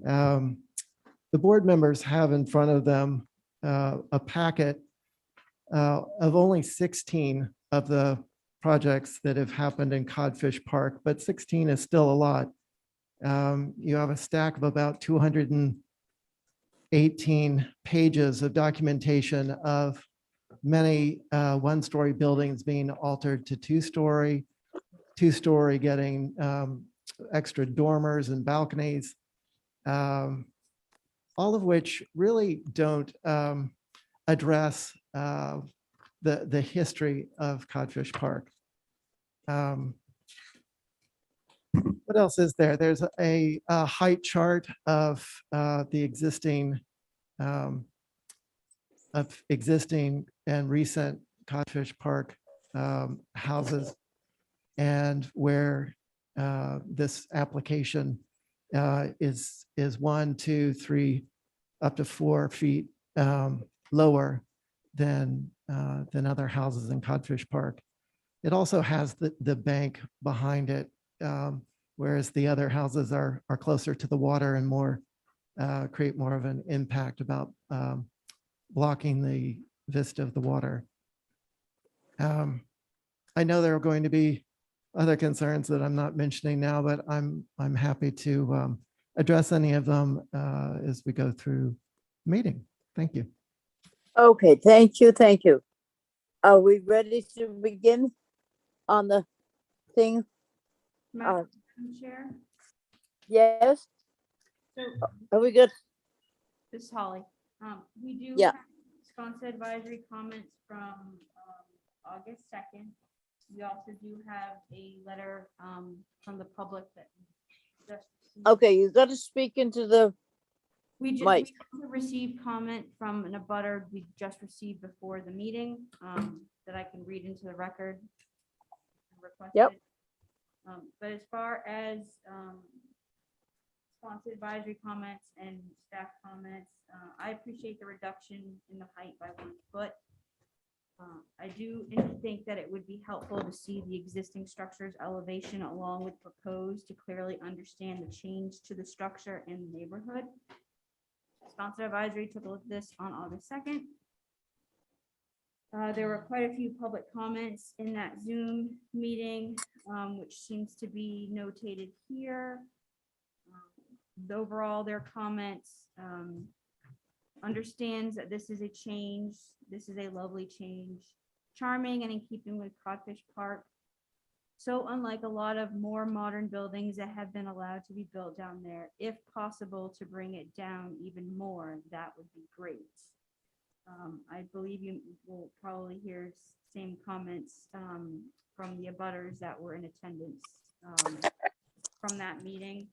The board members have in front of them a packet of only 16 of the projects that have happened in Codfish Park, but 16 is still a lot. You have a stack of about 218 pages of documentation of many one-story buildings being altered to two-story getting extra dormers and balconies, all of which really don't address the history of Codfish Park. What else is there? There's a height chart of the existing and recent Codfish Park houses, and where this application is 1, 2, 3, up to 4 feet lower than other houses in Codfish Park. It also has the bank behind it, whereas the other houses are closer to the water and create more of an impact about blocking the vista of the water. I know there are going to be other concerns that I'm not mentioning now, but I'm happy to address any of them as we go through the meeting. Thank you. Okay, thank you, thank you. Are we ready to begin on the thing? Madam Chair, Yes, so are we good? this is Holly. We do Yeah. have Sconset advisory comments from August 2nd. We also do have a letter from the public that just. Okay, you got to speak into the We mic. also received comment from an abutter we just received before the meeting that I can read into the record. Yep. But as far as sponsored advisory comments and staff comments, I appreciate the reduction in the height by 1 foot. I do think that it would be helpful to see the existing structure's elevation along with proposed to clearly understand the change to the structure in the neighborhood. Sponsor advisory took a look at this on August 2nd. There were quite a few public comments in that Zoom meeting, which seems to be notated here. Overall, their comments understands that this is a change. This is a lovely change, charming and in keeping with Codfish Park. So unlike a lot of more modern buildings that have been allowed to be built down there, if possible to bring it down even more, that would be great. I believe you will probably hear same comments from the abutters that were in attendance from that meeting.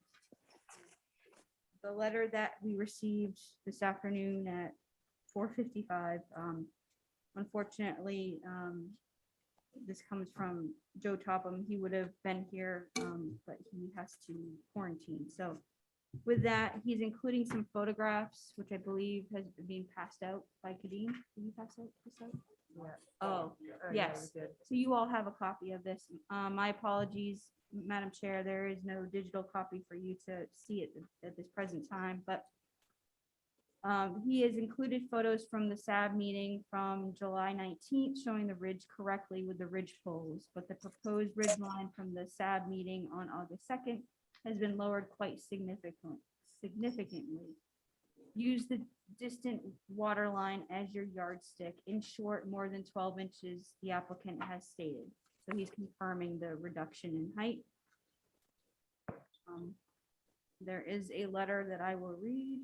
The letter that we received this afternoon at 4:55, unfortunately, this comes from Joe Topham. He would have been here, but he has to quarantine. So with that, he's including some photographs, which I believe has been passed out by Kadeem. Did you pass this out? Yeah. Oh, yes. So you all have a copy of this. My apologies, Madam Chair, there is no digital copy for you to see it at this present time, but he has included photos from the SAB meeting from July 19th showing the ridge correctly with the ridge poles, but the proposed ridge line from the SAB meeting on August 2nd has been lowered quite significantly. Use the distant water line as your yardstick. In short, more than 12 inches, the applicant has stated. So he's confirming the reduction in height. There is a letter that I will read.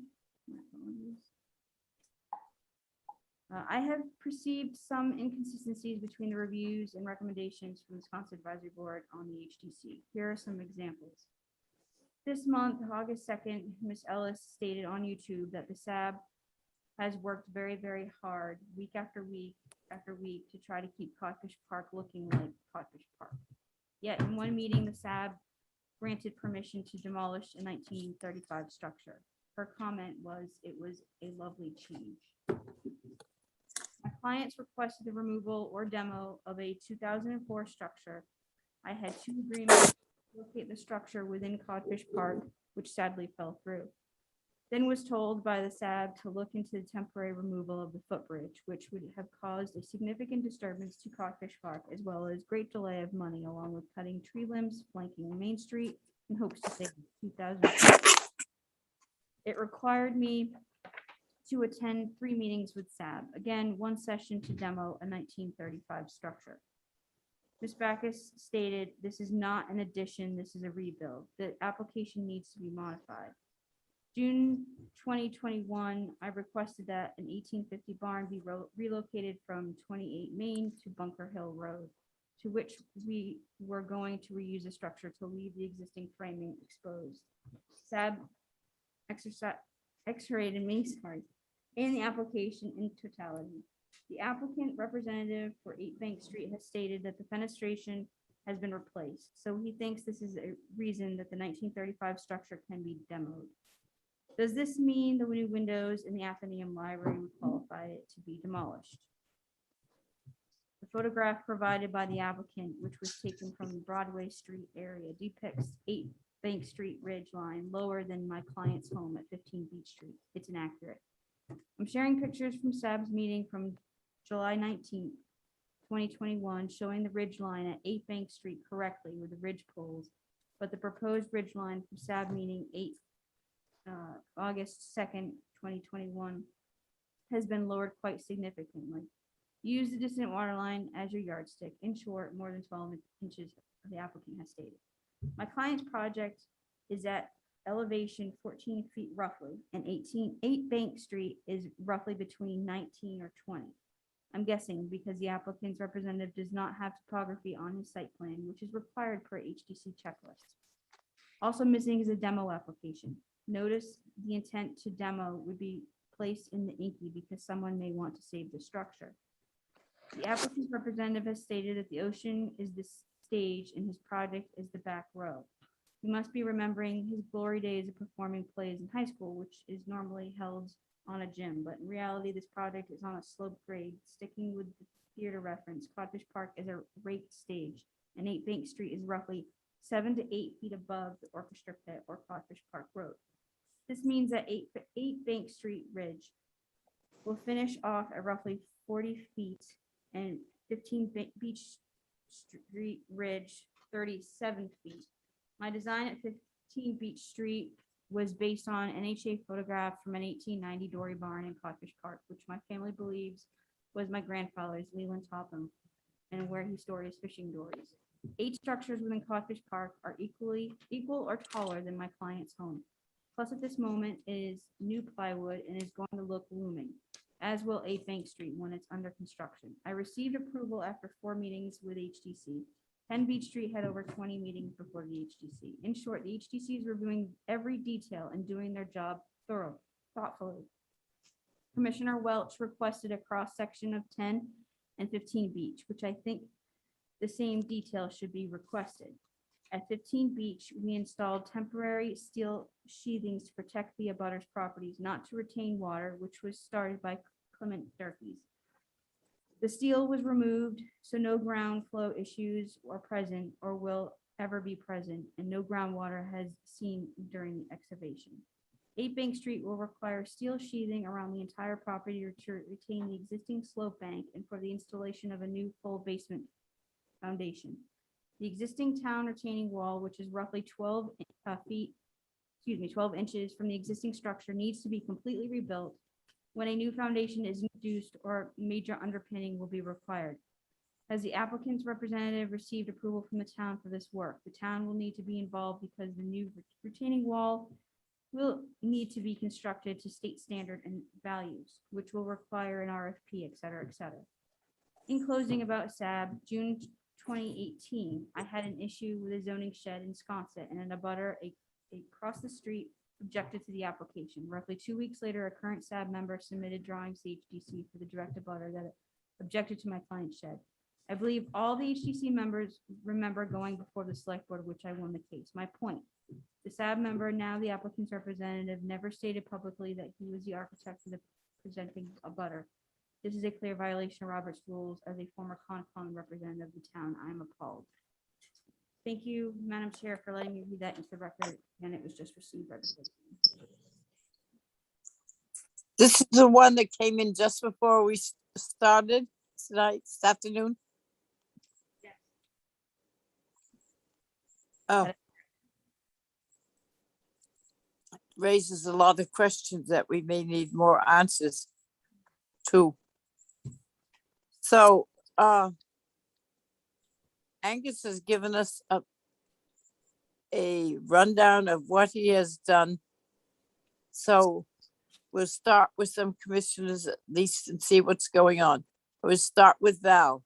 I have perceived some inconsistencies between the reviews and recommendations from the Wisconsin Advisory Board on the HDC. Here are some examples. This month, August 2nd, Ms. Ellis stated on YouTube that the SAB has worked very, very hard week after week after week to try to keep Codfish Park looking like Codfish Park. Yet in one meeting, the SAB granted permission to demolish a 1935 structure. Her comment was, it was a lovely change. My clients requested the removal or demo of a 2004 structure. I had 2 agreements to locate the structure within Codfish Park, which sadly fell through. Then was told by the SAB to look into the temporary removal of the footbridge, which would have caused a significant disturbance to Codfish Park, as well as great delay of money, along with cutting tree limbs flanking Main Street in hopes to save 2,000. It required me to attend 3 meetings with SAB. Again, 1 session to demo a 1935 structure. Ms. Backus stated, this is not an addition, this is a rebuild. The application needs to be modified. June 2021, I requested that an 1850 barn be relocated from 28 Main to Bunker Hill Road, to which we were going to reuse the structure to leave the existing framing exposed. SAB X-rated me, in the application in totality. The applicant representative for 8 Bank Street has stated that the fenestration has been replaced, so he thinks this is a reason that the 1935 structure can be demoed. Does this mean the new windows in the Athenaeum Library would qualify it to be demolished? The photograph provided by the applicant, which was taken from the Broadway Street area, depicts 8 Bank Street ridge line lower than my client's home at 15 Beach Street. It's inaccurate. I'm sharing pictures from SAB's meeting from July 19th, 2021, showing the ridge line at 8 Bank Street correctly with the ridge poles, but the proposed ridge line from SAB meeting August 2nd, 2021 has been lowered quite significantly. Use the distant water line as your yardstick. In short, more than 12 inches, the applicant has stated. My client's project is at elevation 14 feet roughly, and 8 Bank Street is roughly between 19 or 20. I'm guessing because the applicant's representative does not have topography on his site plan, which is required per HDC checklist. Also missing is a demo application. Notice the intent to demo would be placed in the INKI because someone may want to save the structure. The applicant's representative has stated that the ocean is the stage and his project is the back row. You must be remembering his glory days of performing plays in high school, which is normally held on a gym, but in reality, this project is on a slope grade. Sticking with the theater reference, Codfish Park is a raked stage, and 8 Bank Street is roughly 7 to 8 feet above the orchestra pit or Codfish Park Road. This means that 8 Bank Street Ridge will finish off at roughly 40 feet and 15 Beach Street Ridge 37 feet. My design at 15 Beach Street was based on NHA photograph from an 1890 Dory barn in Codfish Park, which my family believes was my grandfather's, Leland Topham, and where he stored his fishing dories. 8 structures within Codfish Park are equal or taller than my client's home. Plus, at this moment, it is new plywood and is going to look looming, as will 8 Bank Street when it's under construction. I received approval after 4 meetings with HDC. 10 Beach Street had over 20 meetings before the HDC. In short, the HDC is reviewing every detail and doing their job thoughtfully. Commissioner Welch requested a cross-section of 10 and 15 Beach, which I think the same detail should be requested. At 15 Beach, we installed temporary steel sheathings to protect the abutters' properties, not to retain water, which was started by Clement Durkees. The steel was removed, so no ground flow issues are present or will ever be present, and no groundwater has seen during the excavation. 8 Bank Street will require steel sheathing around the entire property to retain the existing slope bank and for the installation of a new full basement foundation. The existing town retaining wall, which is roughly 12 inches from the existing structure, needs to be completely rebuilt. When a new foundation is introduced or major underpinning will be required. Has the applicant's representative received approval from the town for this work? The town will need to be involved because the new retaining wall will need to be constructed to state standard and values, which will require an RFP, et cetera, et cetera. In closing about SAB, June 2018, I had an issue with a zoning shed in Sconset and an abutter across the street objected to the application. Roughly 2 weeks later, a current SAB member submitted drawings to HDC for the direct abutter that objected to my client's shed. I believe all the HDC members remember going before the select board, which I won the case. My point, the SAB member, now the applicant's representative, never stated publicly that he was the architect for the presenting abutter. This is a clear violation of Robert's rules. As a former Concom representative of the town, I am appalled. Thank you, Madam Chair, for letting me read that into the record, and it was just received by the board. This is the one that came in just before we started tonight, this afternoon? Oh. Raises a lot of questions that we may need more answers to. So, Angus has given us a rundown of what he has done. So we'll start with some commissioners at least and see what's going on. We'll start with Val.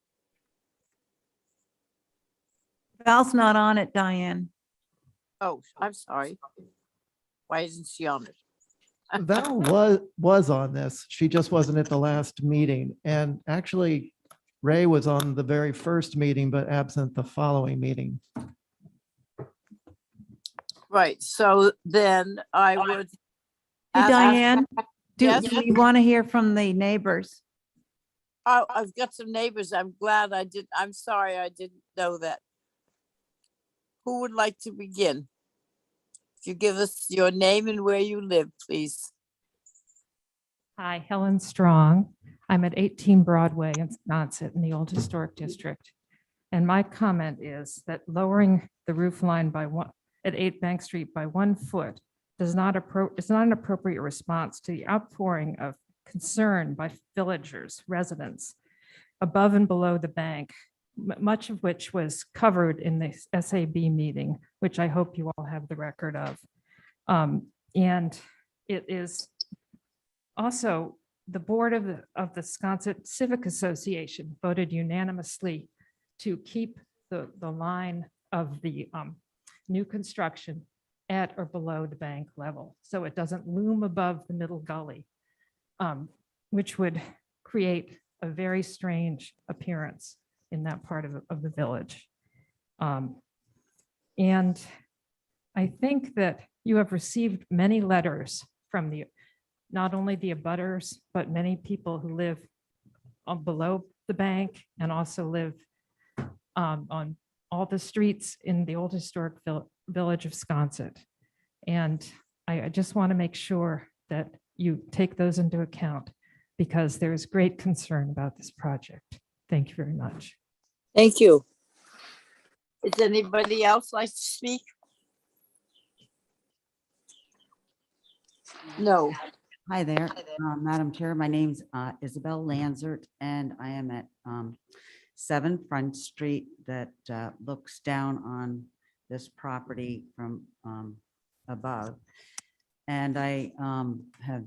Val's not on it, Diane. Oh, I'm sorry. Why isn't she on it? Val was on this. She just wasn't at the last meeting. And actually, Ray was on the very first meeting, but absent the following meeting. Right, so then I would. Hey, ask- Diane, do Yes? do we want to hear from the neighbors? Oh, I've got some neighbors. I'm glad I did. I'm sorry, I didn't know that. Who would like to begin? If you give us your name and where you live, please. Hi, Helen Strong. I'm at 18 Broadway in Sconset in the Old Historic District. And my comment is that lowering the roof line by at 8 Bank Street by 1 foot is not an appropriate response to the outpouring of concern by villagers, residents above and below the bank, much of which was covered in the SAB meeting, which I hope you all have the record of. And it is also the board of the Sconset Civic Association voted unanimously to keep the line of the new construction at or below the bank level, so it doesn't loom above the middle gully, which would create a very strange appearance in that part of the village. And I think that you have received many letters from not only the abutters, but many people who live below the bank and also live on all the streets in the old historic village of Sconset. And I just want to make sure that you take those into account because there is great concern about this project. Thank you very much. Thank you. Does anybody else like to speak? No. Hi there, Madam Chair. My name's Isabel Lanzert, and I am at 7 Front Street that looks down on this property from above. And I have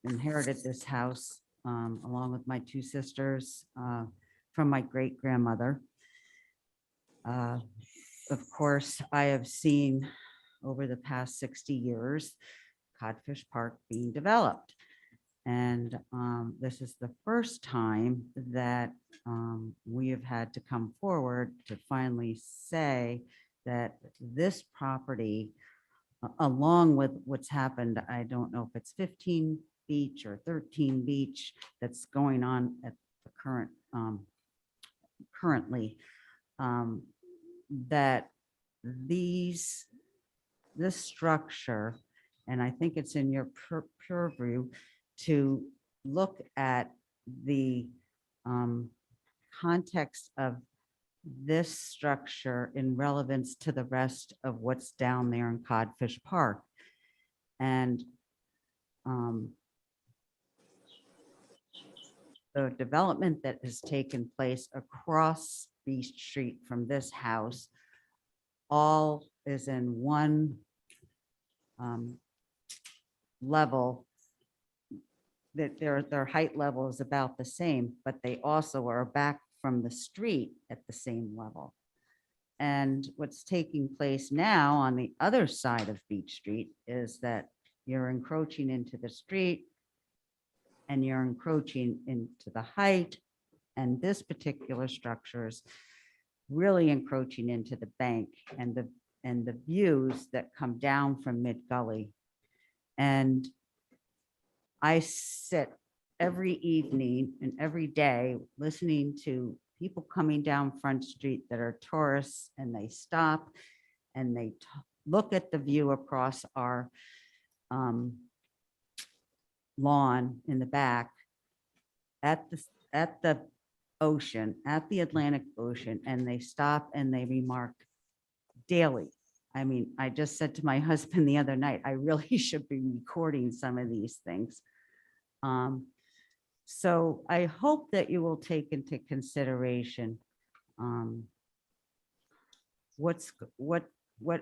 inherited this house along with my 2 sisters from my great-grandmother. Of course, I have seen over the past 60 years Codfish Park being developed. And this is the first time that we have had to come forward to finally say that this property, along with what's happened, I don't know if it's 15 Beach or 13 Beach that's going on at the currently, that this structure, and I think it's in your purview to look at the context of this structure in relevance to the rest of what's down there in Codfish Park. And the development that has taken place across Beach Street from this house all is in one level, that their height level is about the same, but they also are back from the street at the same level. And what's taking place now on the other side of Beach Street is that you're encroaching into the street and you're encroaching into the height. And this particular structure is really encroaching into the bank and the views that come down from Mid Gully. And I sit every evening and every day listening to people coming down Front Street that are tourists, and they stop and they look at the view across our lawn in the back at the ocean, at the Atlantic Ocean, and they stop and they remark daily. I mean, I just said to my husband the other night, I really should be recording some of these things. So I hope that you will take into consideration what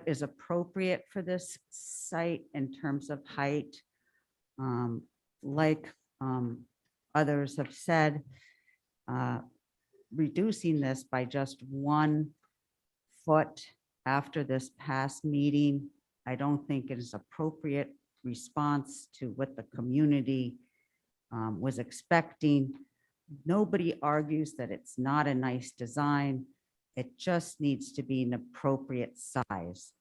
is appropriate for this site in terms of height. Like others have said, reducing this by just 1 foot after this past meeting, I don't think it is appropriate response to what the community was expecting. Nobody argues that it's not a nice design. It just needs to be an appropriate size.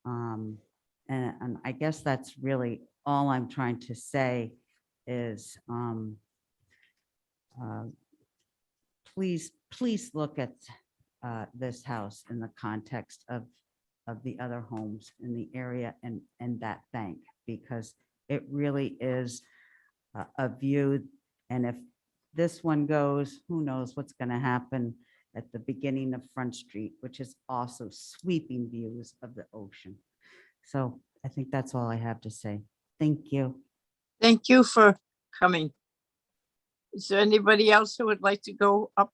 And I guess that's really all I'm trying to say is please look at this house in the context of the other homes in the area and that bank, because it really is a view. And if this one goes, who knows what's going to happen at the beginning of Front Street, which is also sweeping views of the ocean. So I think that's all I have to say. Thank you. Thank you for coming. Is there anybody else who would like to go up?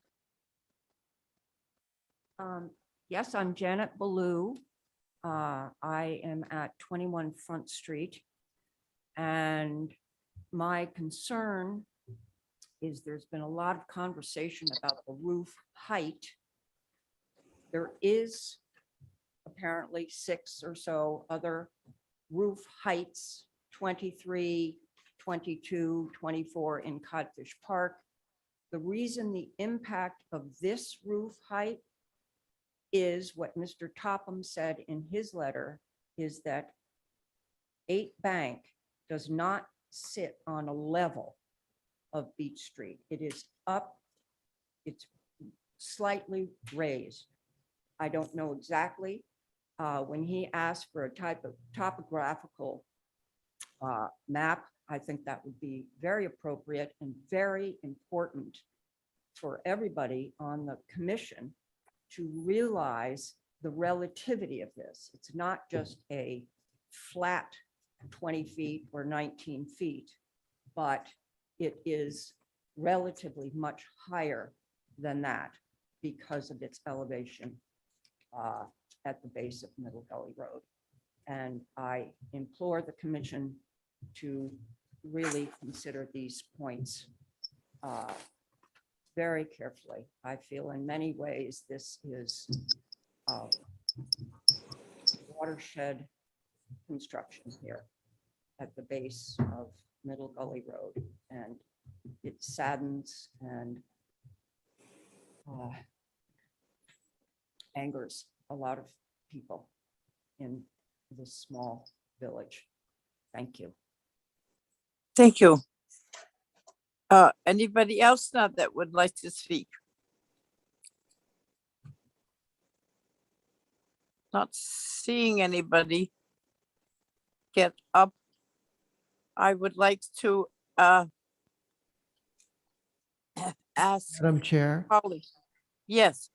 Yes, I'm Janet Ballou. I am at 21 Front Street. And my concern is there's been a lot of conversation about the roof height. There is apparently 6 or so other roof heights, 23, 22, 24 in Codfish Park. The reason the impact of this roof height is what Mr. Topham said in his letter, is that 8 Bank does not sit on a level of Beach Street. It is up, it's slightly raised. I don't know exactly. When he asked for a type of topographical map, I think that would be very appropriate and very important for everybody on the commission to realize the relativity of this. It's not just a flat 20 feet or 19 feet, but it is relatively much higher than that because of its elevation at the base of Middle Gully Road. And I implore the commission to really consider these points very carefully. I feel in many ways this is watershed construction here at the base of Middle Gully Road, and it saddens and angers a lot of people in this small village. Thank you. Thank you. Anybody else now that would like to speak? Not seeing anybody get up. I would like to ask Madam Chair, Holly. Yes,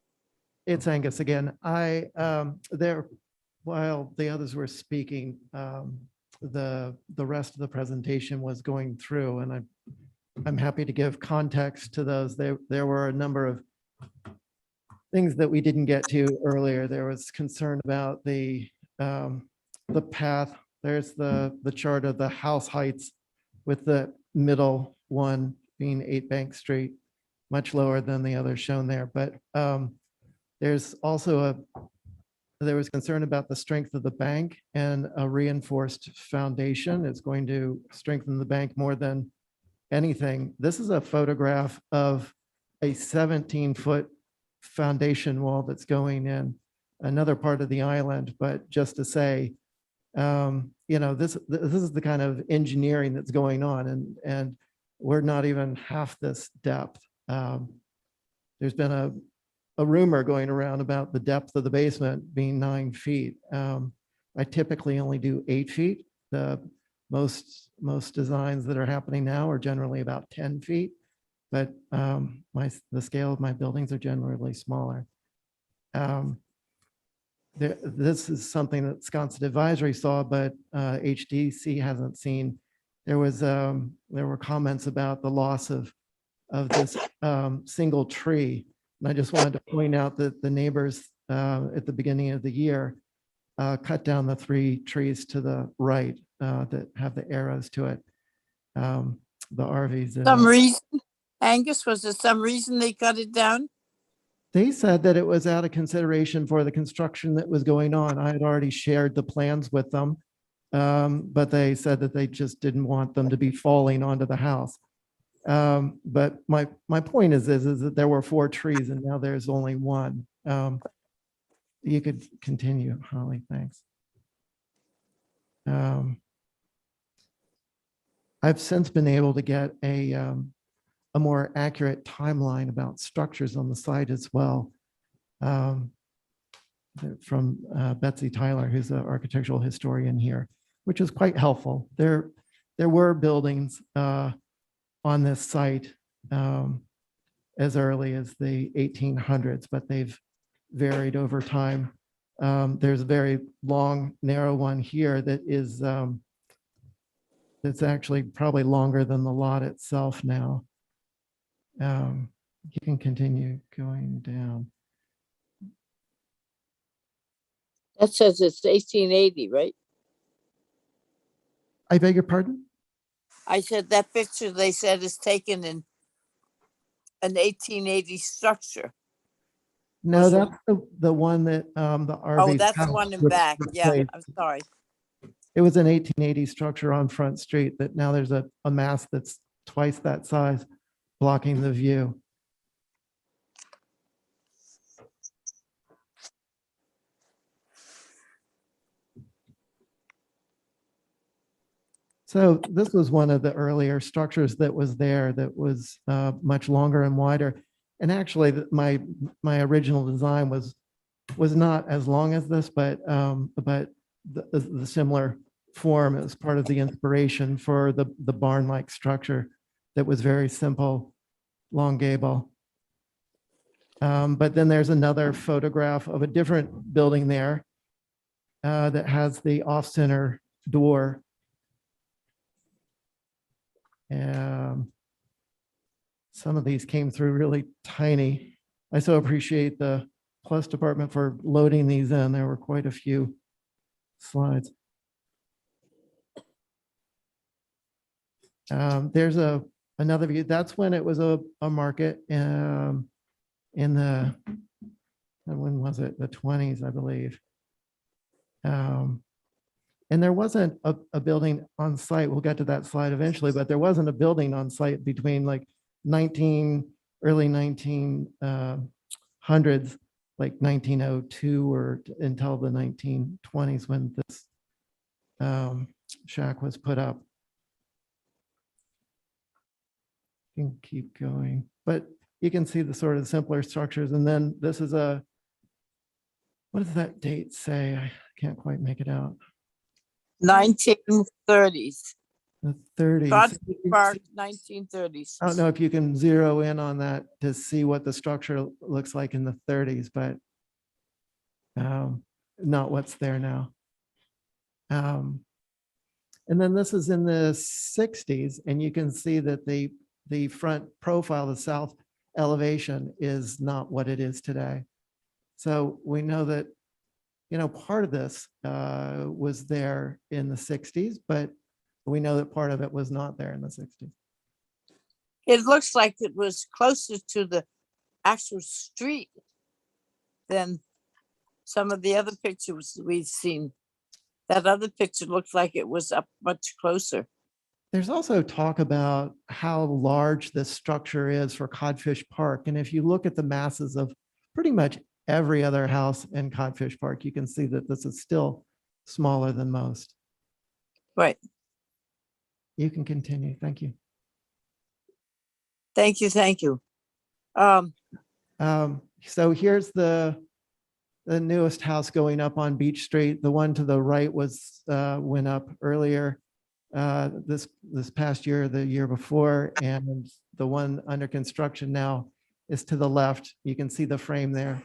it's Angus again. While the others were speaking, the rest of the presentation was going through, and I'm happy to give context to those. There were a number of things that we didn't get to earlier. There was concern about the path. There's the chart of the house heights with the middle one being 8 Bank Street, much lower than the others shown there. But there's also there was concern about the strength of the bank, and a reinforced foundation is going to strengthen the bank more than anything. This is a photograph of a 17-foot foundation wall that's going in another part of the island. But just to say, this is the kind of engineering that's going on, and we're not even half this depth. There's been a rumor going around about the depth of the basement being 9 feet. I typically only do 8 feet. The most designs that are happening now are generally about 10 feet, but the scale of my buildings are generally smaller. This is something that Wisconsin Advisory saw, but HDC hasn't seen. There were comments about the loss of this single tree. And I just wanted to point out that the neighbors at the beginning of the year cut down the 3 trees to the right that have the arrows to it. The RVs. some reason, Angus, was there some reason they cut it down? They said that it was out of consideration for the construction that was going on. I had already shared the plans with them, but they said that they just didn't want them to be falling onto the house. But my point is that there were 4 trees and now there's only 1. You could continue, Holly, thanks. I've since been able to get a more accurate timeline about structures on the site as well, from Betsy Tyler, who's an architectural historian here, which is quite helpful. There were buildings on this site as early as the 1800s, but they've varied over time. There's a very long, narrow one here that is that's actually probably longer than the lot itself now. You can continue going down. That says it's 1880, right? I beg your pardon? I said that picture they said is taken in an 1880 structure. No, that's the one that the RV. Oh, that's the one in back. Yeah, I'm sorry. It was an 1880 structure on Front Street that now there's a mass that's twice that size blocking the view. So this was one of the earlier structures that was there that was much longer and wider. And actually my original design was not as long as this, but the similar form as part of the inspiration for the barn-like structure that was very simple, long gable. But then there's another photograph of a different building there that has the off-center door Some of these came through really tiny. I so appreciate the Plus department for loading these in. There were quite a few slides. There's another view. That's when it was a market in the, when was it? The 20s, I believe. And there wasn't a building on site. We'll get to that slide eventually, but there wasn't a building on site between like early 1900s, like 1902 or until the 1920s when this shack was put up. You can keep going, but you can see the sort of simpler structures. And then this is what does that date say? I can't quite make it out. 1930s. The 30s. Cottage Park, 1930s. I don't know if you can zero in on that to see what the structure looks like in the 30s, but not what's there now. And then this is in the 60s, and you can see that the front profile, the south elevation, is not what it is today. So we know that, you know, part of this was there in the 60s, but we know that part of it was not there in the 60s. It looks like it was closer to the actual street than some of the other pictures we've seen. That other picture looked like it was up much closer. There's also talk about how large this structure is for Codfish Park. And if you look at the masses of pretty much every other house in Codfish Park, you can see that this is still smaller than most. Right. You can continue. Thank you. Thank you. Thank you. So here's the newest house going up on Beach Street. The one to the right was went up earlier this past year, the year before, and the one under construction now is to the left. You can see the frame there.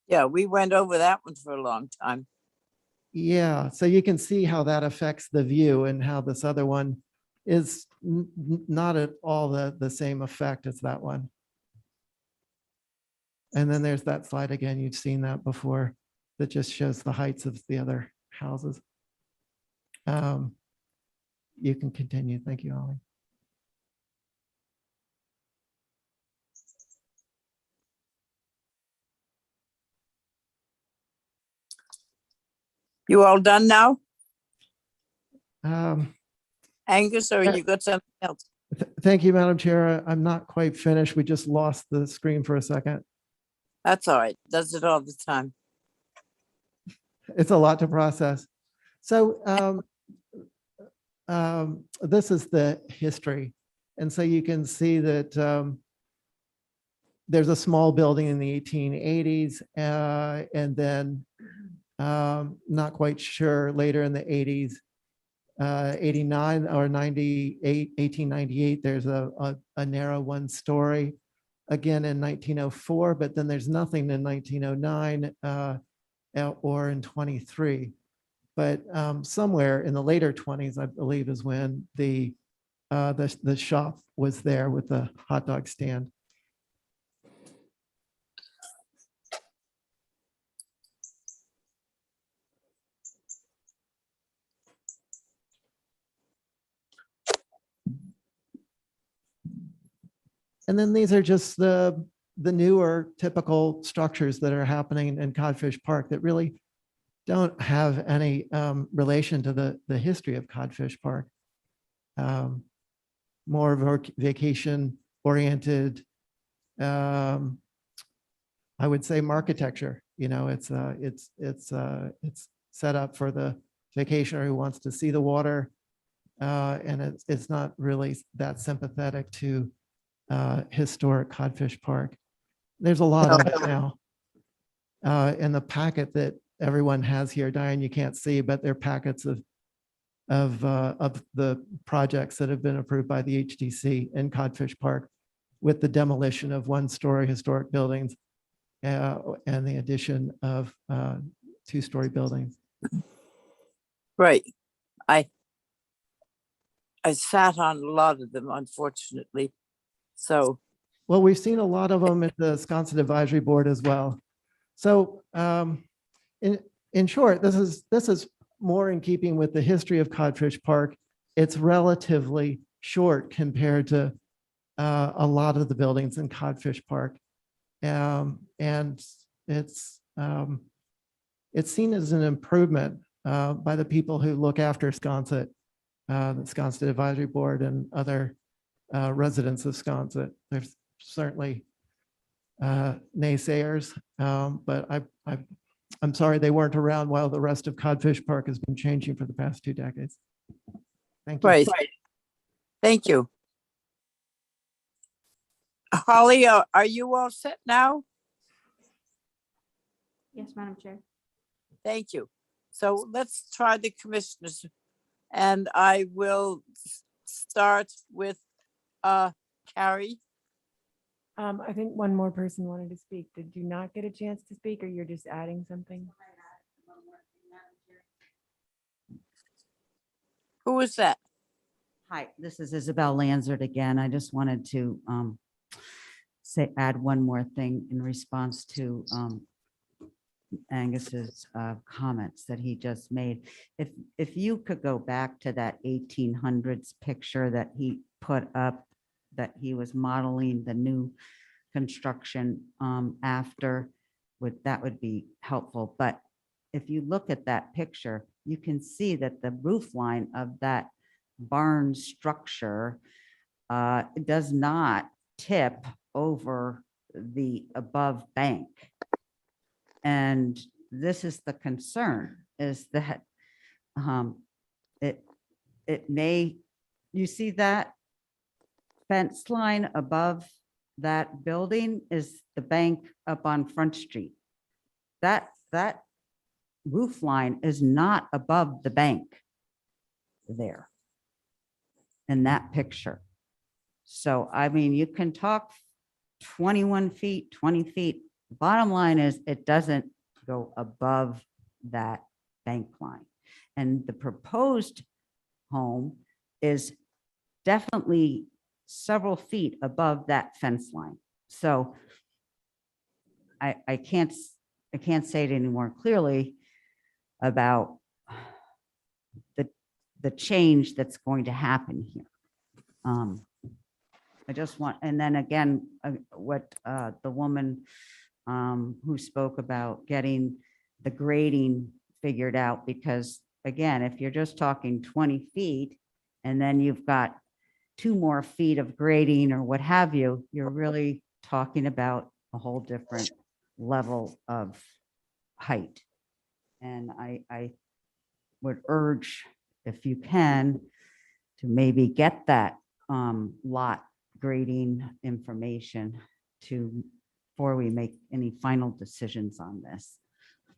Yeah, we went over that one for a long time. Yeah, so you can see how that affects the view and how this other one is not at all the same effect as that one. And then there's that slide again. You've seen that before. That just shows the heights of the other houses. You can continue. Thank you, Ollie. You all done now? Um, Angus, or you got something else? Thank you, Madam Chair. I'm not quite finished. We just lost the screen for a second. That's all right. Does it all the time. It's a lot to process. So this is the history. And so you can see that there's a small building in the 1880s and then not quite sure later in the 80s, 89 or 98, 1898, there's a narrow one story again in 1904, but then there's nothing in 1909 or in 23. But somewhere in the later 20s, I believe, is when the shop was there with the hot dog stand. And then these are just the newer typical structures that are happening in Codfish Park that really don't have any relation to the history of Codfish Park. More vacation oriented, I would say, architecture. You know, it's set up for the vacationer who wants to see the water, and it's not really that sympathetic to historic Codfish Park. There's a lot of it now. In the packet that everyone has here, Diane, you can't see, but they're packets of the projects that have been approved by the HDC in Codfish Park with the demolition of one-story historic buildings and the addition of two-story buildings. Right. I sat on a lot of them, unfortunately. So, Well, we've seen a lot of them at the Wisconsin Advisory Board as well. So in short, this is more in keeping with the history of Codfish Park. It's relatively short compared to a lot of the buildings in Codfish Park. And it's seen as an improvement by the people who look after Sconset, the Sconset Advisory Board and other residents of Sconset. There's certainly naysayers, but I'm sorry they weren't around while the rest of Codfish Park has been changing for the past 2 decades. Thank you. right. Thank you. Holly, are you all set now? Yes, Madam Chair. Thank you. So let's try the commissioners. And I will start with Carrie. I think one more person wanted to speak. Did you not get a chance to speak, or you're just adding something? Who is that? Hi, this is Isabel Lanzard again. I just wanted to add one more thing in response to Angus's comments that he just made. If you could go back to that 1800s picture that he put up, that he was modeling the new construction after, that would be helpful. But if you look at that picture, you can see that the roof line of that barn structure does not tip over the above bank. And this is the concern, is that it may, you see that fence line above that building is the bank up on Front Street. That roof line is not above the bank there in that picture. So, I mean, you can talk 21 feet, 20 feet. Bottom line is it doesn't go above that bank line. And the proposed home is definitely several feet above that fence line. So I can't say it any more clearly about the change that's going to happen here. I just want, and then again, what the woman who spoke about getting the grading figured out, because again, if you're just talking 20 feet and then you've got 2 more feet of grading or what have you, you're really talking about a whole different level of height. And I would urge, if you can, to maybe get that lot grading information before we make any final decisions on this.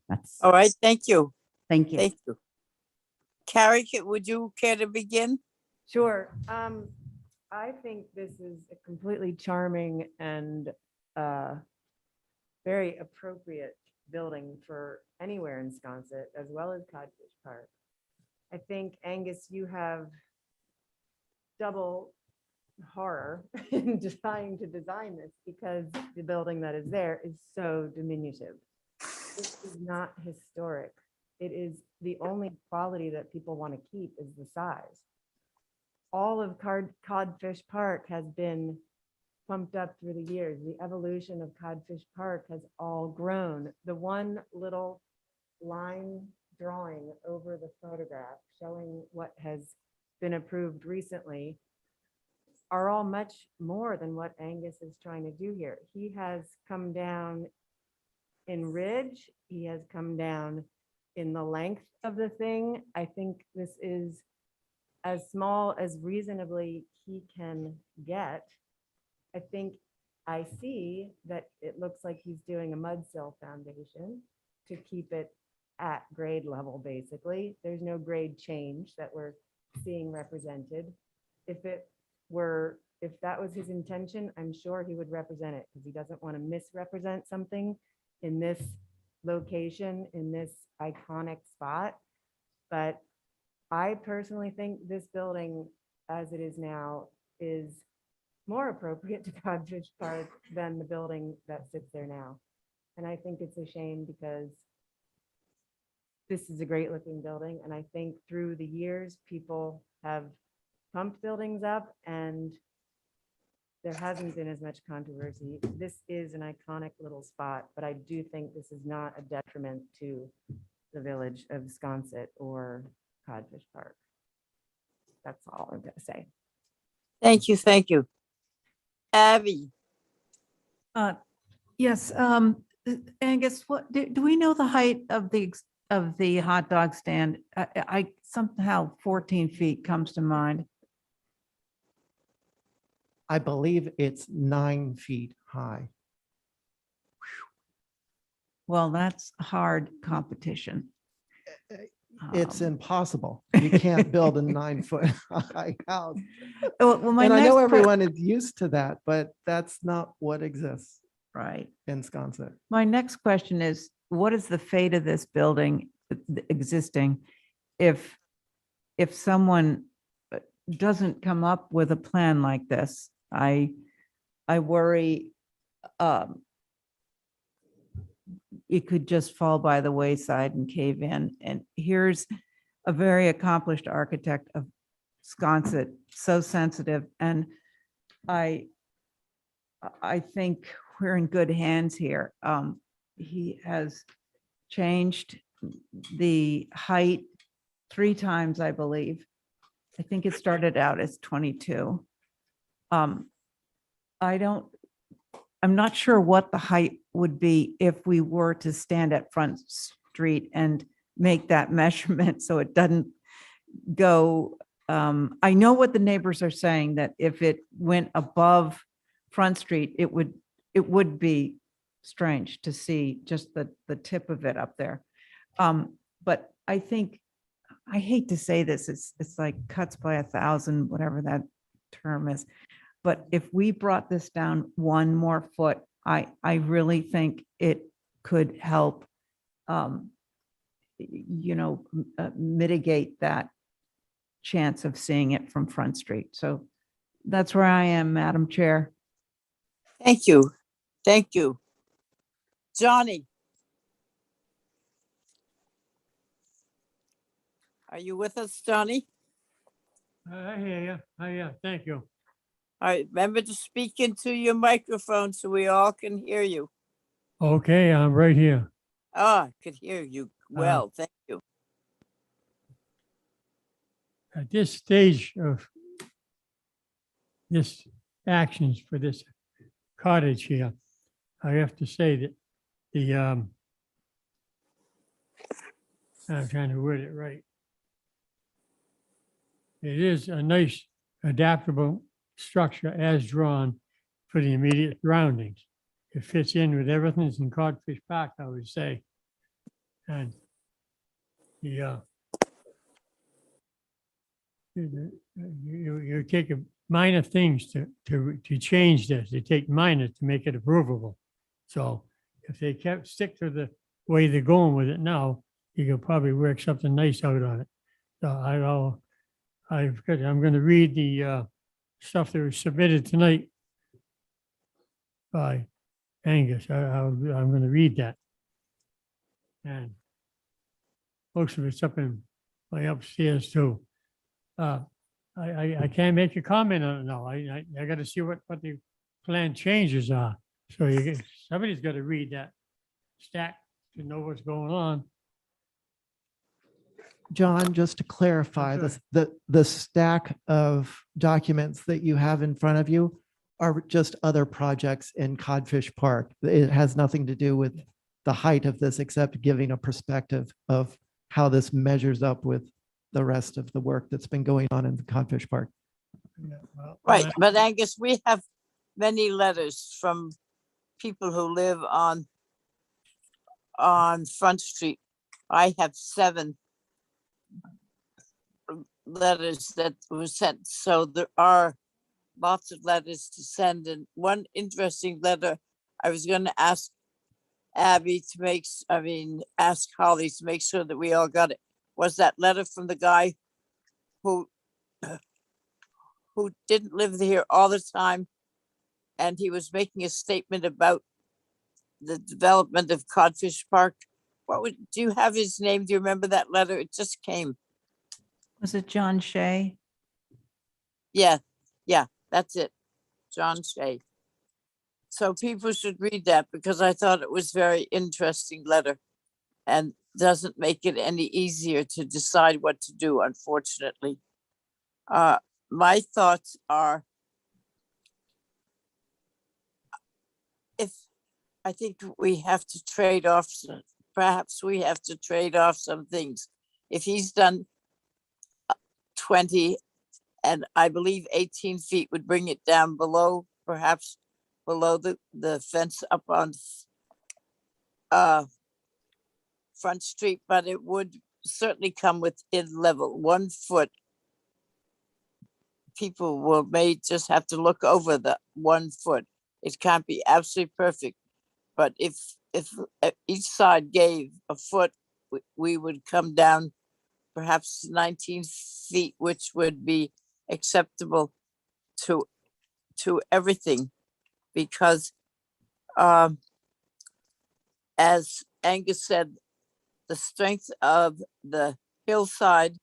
That's All right, thank you. Thank you. Thank you. Carrie, would you care to begin? Sure. I think this is a completely charming and very appropriate building for anywhere in Sconset, as well as Codfish Park. I think, Angus, you have double horror in trying to design this, because the building that is there is so diminutive. This is not historic. It is the only quality that people want to keep is the size. All of Codfish Park has been pumped up through the years. The evolution of Codfish Park has all grown. The one little line drawing over the photograph showing what has been approved recently are all much more than what Angus is trying to do here. He has come down in ridge. He has come down in the length of the thing. I think this is as small as reasonably he can get. I think I see that it looks like he's doing a mud sill foundation to keep it at grade level, basically. There's no grade change that we're seeing represented. If that was his intention, I'm sure he would represent it, because he doesn't want to misrepresent something in this location, in this iconic spot. But I personally think this building as it is now is more appropriate to Codfish Park than the building that sits there now. And I think it's a shame because this is a great looking building. And I think through the years, people have pumped buildings up and there hasn't been as much controversy. This is an iconic little spot, but I do think this is not a detriment to the village of Sconset or Codfish Park. That's all I'm gonna say. Thank you, thank you. Abby, Yes, Angus, what, do we know the height of the hot dog stand? I somehow 14 feet comes to mind. I believe it's 9 feet high. Well, that's hard competition. It's Um, impossible. You can't build a 9-foot high house. Well, my And I know next que- everyone is used to that, but that's not what exists Right. in Sconset. My next question is, what is the fate of this building existing if someone doesn't come up with a plan like this? I worry it could just fall by the wayside and cave in. And here's a very accomplished architect of Sconset, so sensitive. And I think we're in good hands here. He has changed the height 3 times, I believe. I think it started out as 22. I'm not sure what the height would be if we were to stand at Front Street and make that measurement so it doesn't go. I know what the neighbors are saying, that if it went above Front Street, it would be strange to see just the tip of it up there. But I think, I hate to say this, it's like cuts by 1,000, whatever that term is. But if we brought this down 1 more foot, I really think it could help, mitigate that chance of seeing it from Front Street. So that's where I am, Madam Chair. thank you, thank you. Johnny. Are you with us, Johnny? I hear you. Thank you. All right, remember to speak into your microphone so we all can hear you. Okay, I'm right here. I could hear you well, thank you. At this stage of this actions for this cottage here, I have to say that I'm trying to word it right. It is a nice adaptable structure as drawn for the immediate surroundings. It fits in with everything that's in Codfish Park, I would say. And you take minor things to change this. You take minor to make it approvable. So if they stick to the way they're going with it now, you can probably work something nice out on it. So I'm going to read the stuff that was submitted tonight by Angus. I'm going to read that. And most of it's up in my upstairs too. I can't make a comment on it now. I got to see what the plan changes are. So somebody's got to read that stack to know what's going on. John, just to clarify, Okay. the stack of documents that you have in front of you are just other projects in Codfish Park. It has nothing to do with the height of this, except giving a perspective of how this measures up with the rest of the work that's been going on in the Codfish Park. Yeah, well, Right, but Angus, we have many letters from people who live on Front Street. I have 7 letters that were sent, so there are lots of letters to send. And one interesting letter, I was going to ask Abby to ask Holly to make sure that we all got it, was that letter from the guy who who didn't live here all the time. And he was making a statement about the development of Codfish Park. Do you have his name? Do you remember that letter? It just came. Was it John Shea? Yeah, that's it. John Shea. So people should read that because I thought it was very interesting letter and doesn't make it any easier to decide what to do, unfortunately. My thoughts are, I think we have to trade off, perhaps we have to trade off some things. If he's done 20, and I believe 18 feet would bring it down below, perhaps below the fence up on Front Street, but it would certainly come within level 1 foot. People may just have to look over the 1 foot. It can't be absolutely perfect, but if each side gave a foot, we would come down perhaps 19 feet, which would be acceptable to everything, because as Angus said, the strength of the hillside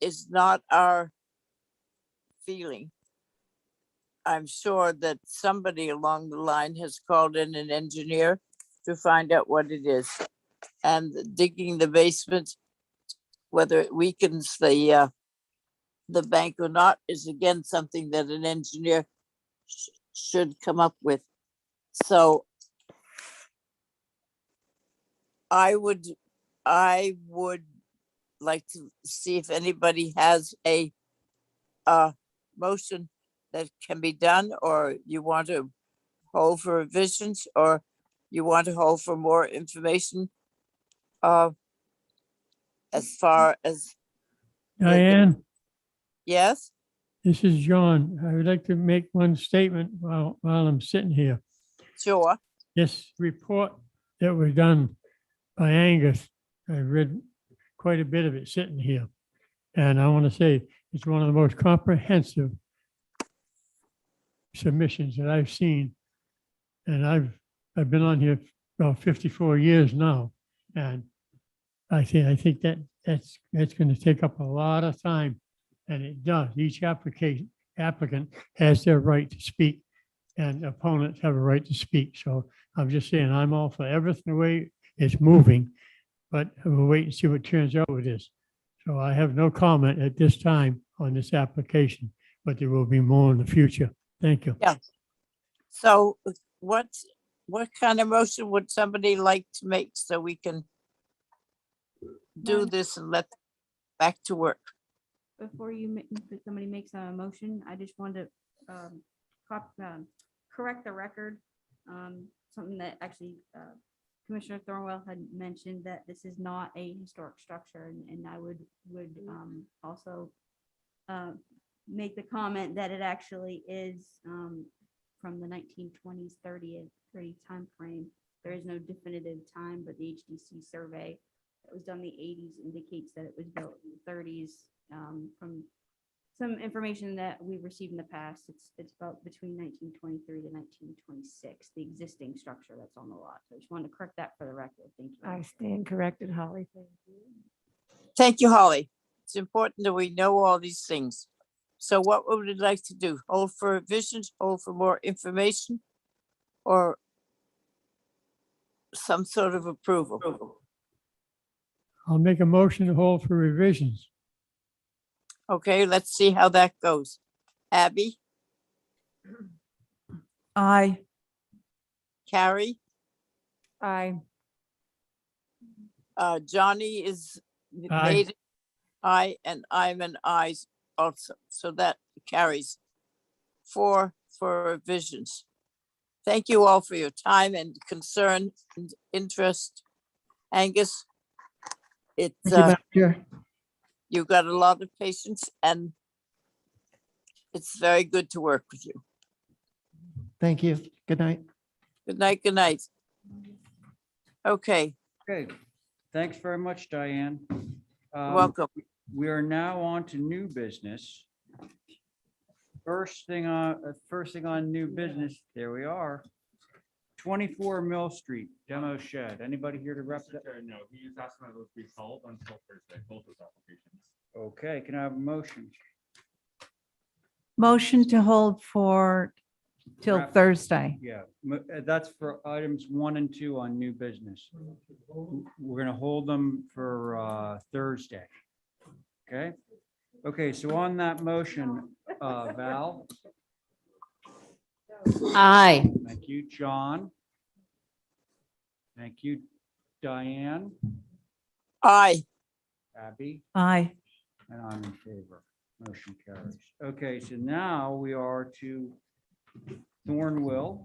is not our feeling. I'm sure that somebody along the line has called in an engineer to find out what it is. And digging the basement, whether it weakens the bank or not, is again something that an engineer should come up with. So I would like to see if anybody has a motion that can be done, or you want to hold for revisions, or you want to hold for more information as far as. Diane, Yes, this is John. I would like to make one statement while I'm sitting here. sure. This report that was done by Angus, I read quite a bit of it sitting here. And I want to say it's one of the most comprehensive submissions that I've seen. And I've been on here about 54 years now. And I think that's going to take up a lot of time. And it does. Each applicant has their right to speak, and opponents have a right to speak. So I'm just saying, I'm all for everything the way it's moving, but we'll wait and see what turns out with this. So I have no comment at this time on this application, but there will be more in the future. Thank you. Yeah. So what kind of motion would somebody like to make so we can do this and let back to work? Before somebody makes a motion, I just wanted to correct the record. Something that actually Commissioner Thornwell had mentioned, that this is not a historic structure, and I would also make the comment that it actually is from the 1920s, 30 time frame. There is no definitive time, but the HDC survey that was done in the 80s indicates that it was built in the 30s. From some information that we received in the past, it's about between 1923 to 1926, the existing structure that's on the lot. So I just wanted to correct that for the record. Thank you. I stand corrected, Holly. Thank you. Thank you, Holly. It's important that we know all these things. So what would we like to do? Hold for revisions, hold for more information, or some sort of approval? I'll make a motion to hold for revisions. Okay, let's see how that goes. Abby, Aye. Carrie, Aye. Johnny is Aye. made aye, and I'm an aye also. So that carries 4 for revisions. Thank you all for your time and concern and interest. Angus, it's Thank you, Madam Chair. you've got a lot of patience, and it's very good to work with you. Thank you. Good night. Good night, good night. Okay, Okay, thanks very much, Diane. welcome. We are now on to new business. first thing on new business, there we are. 24 Mill Street, demo shed. Anybody here to rep that? No, he's asking those be solved until Thursday, both those applications. Okay, can I have a motion? Motion to hold for till Wrap- Thursday. Yeah, that's for items 1 and 2 on new business. We're gonna hold them for Thursday. Okay? Okay, so on that motion, Val, Aye. thank you, John. Thank you, Diane, Aye. Abby, Aye. and I'm in favor. Motion carries. Okay, so now we are to Thornwell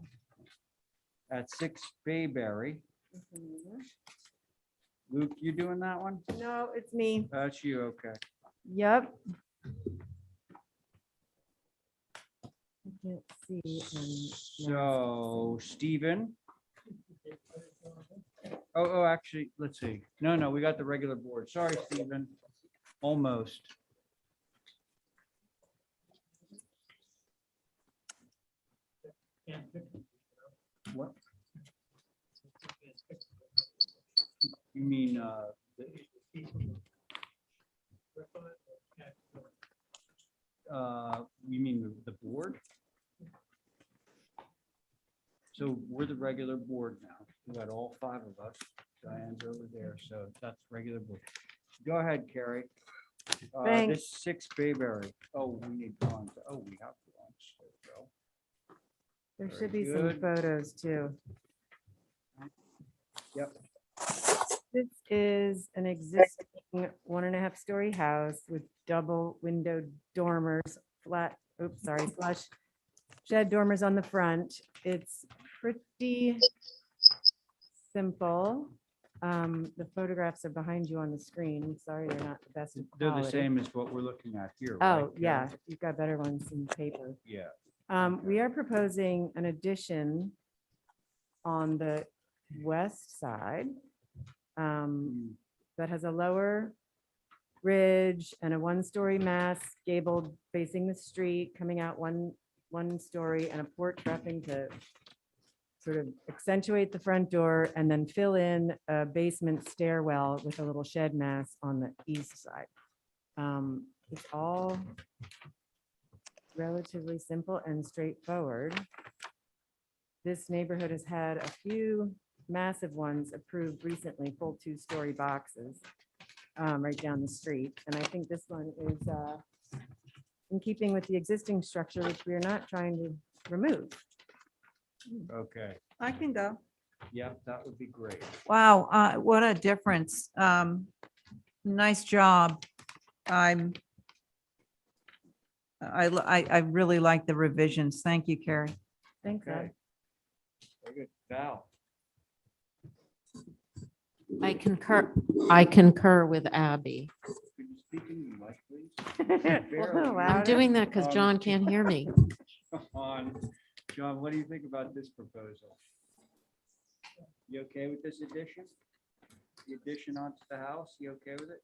at 6 Bayberry. Luke, you doing that one? No, it's me. That's you, okay. Yep. I can't see. So, Stephen. Oh, actually, let's see. No, we got the regular board. Sorry, Stephen. Almost. What? You mean, you mean the board? So we're the regular board now. We got all 5 of us. Diane's over there, so that's regular board. Go ahead, Carrie. Thanks. This 6 Bayberry. Oh, we need drawings. Oh, we have drawings. There we go. There Very should be some good. photos too. Yep. This is an existing 1.5 story house with double window dormers, flush shed dormers on the front. It's pretty simple. The photographs are behind you on the screen. Sorry, they're not the best of They're the quality. same as what we're looking at here, right? Oh, yeah, Karen? you've got better ones in paper. Yeah. We are proposing an addition on the west side that has a lower ridge and a 1-story mass gabled facing the street, coming out one story, and a porch wrapping to sort of accentuate the front door and then fill in a basement stairwell with a little shed mass on the east side. It's all relatively simple and straightforward. This neighborhood has had a few massive ones approved recently, full 2-story boxes right down the street. And I think this one is in keeping with the existing structure, which we are not trying to remove. Okay. I can go. Yeah, that would be great. Wow, what a difference. Nice job. I really like the revisions. Thank you, Carrie. Thanks, Okay. Ed. Very good. Val. I concur with Abby. Could you speak in your mic, please? I'm doing that because John can't hear me. John, what do you think about this proposal? You okay with this addition? The addition onto the house, you okay with it?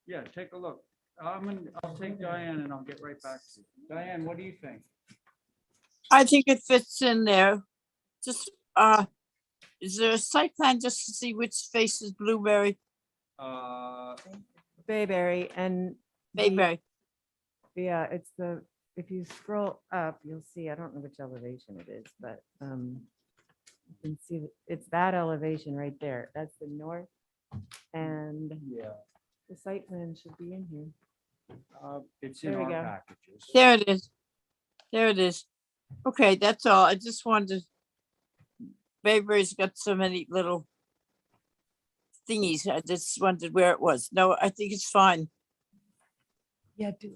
Yeah, take a look. I'll take Diane and I'll get right back to you. Diane, what do you think? I think it fits in there. Just, is there a site plan just to see which faces Blueberry? Bayberry and. Bayberry. Yeah, it's if you scroll up, you'll see, I don't know which elevation it is, but you can see it's that elevation right there. That's the north. And yeah, the site plan should be in here. It's in There we our go. packages. There it is. There it is. Okay, that's all. I just wanted to. Bayberry's got so many little thingies. I just wondered where it was. No, I think it's fine. Yeah, do.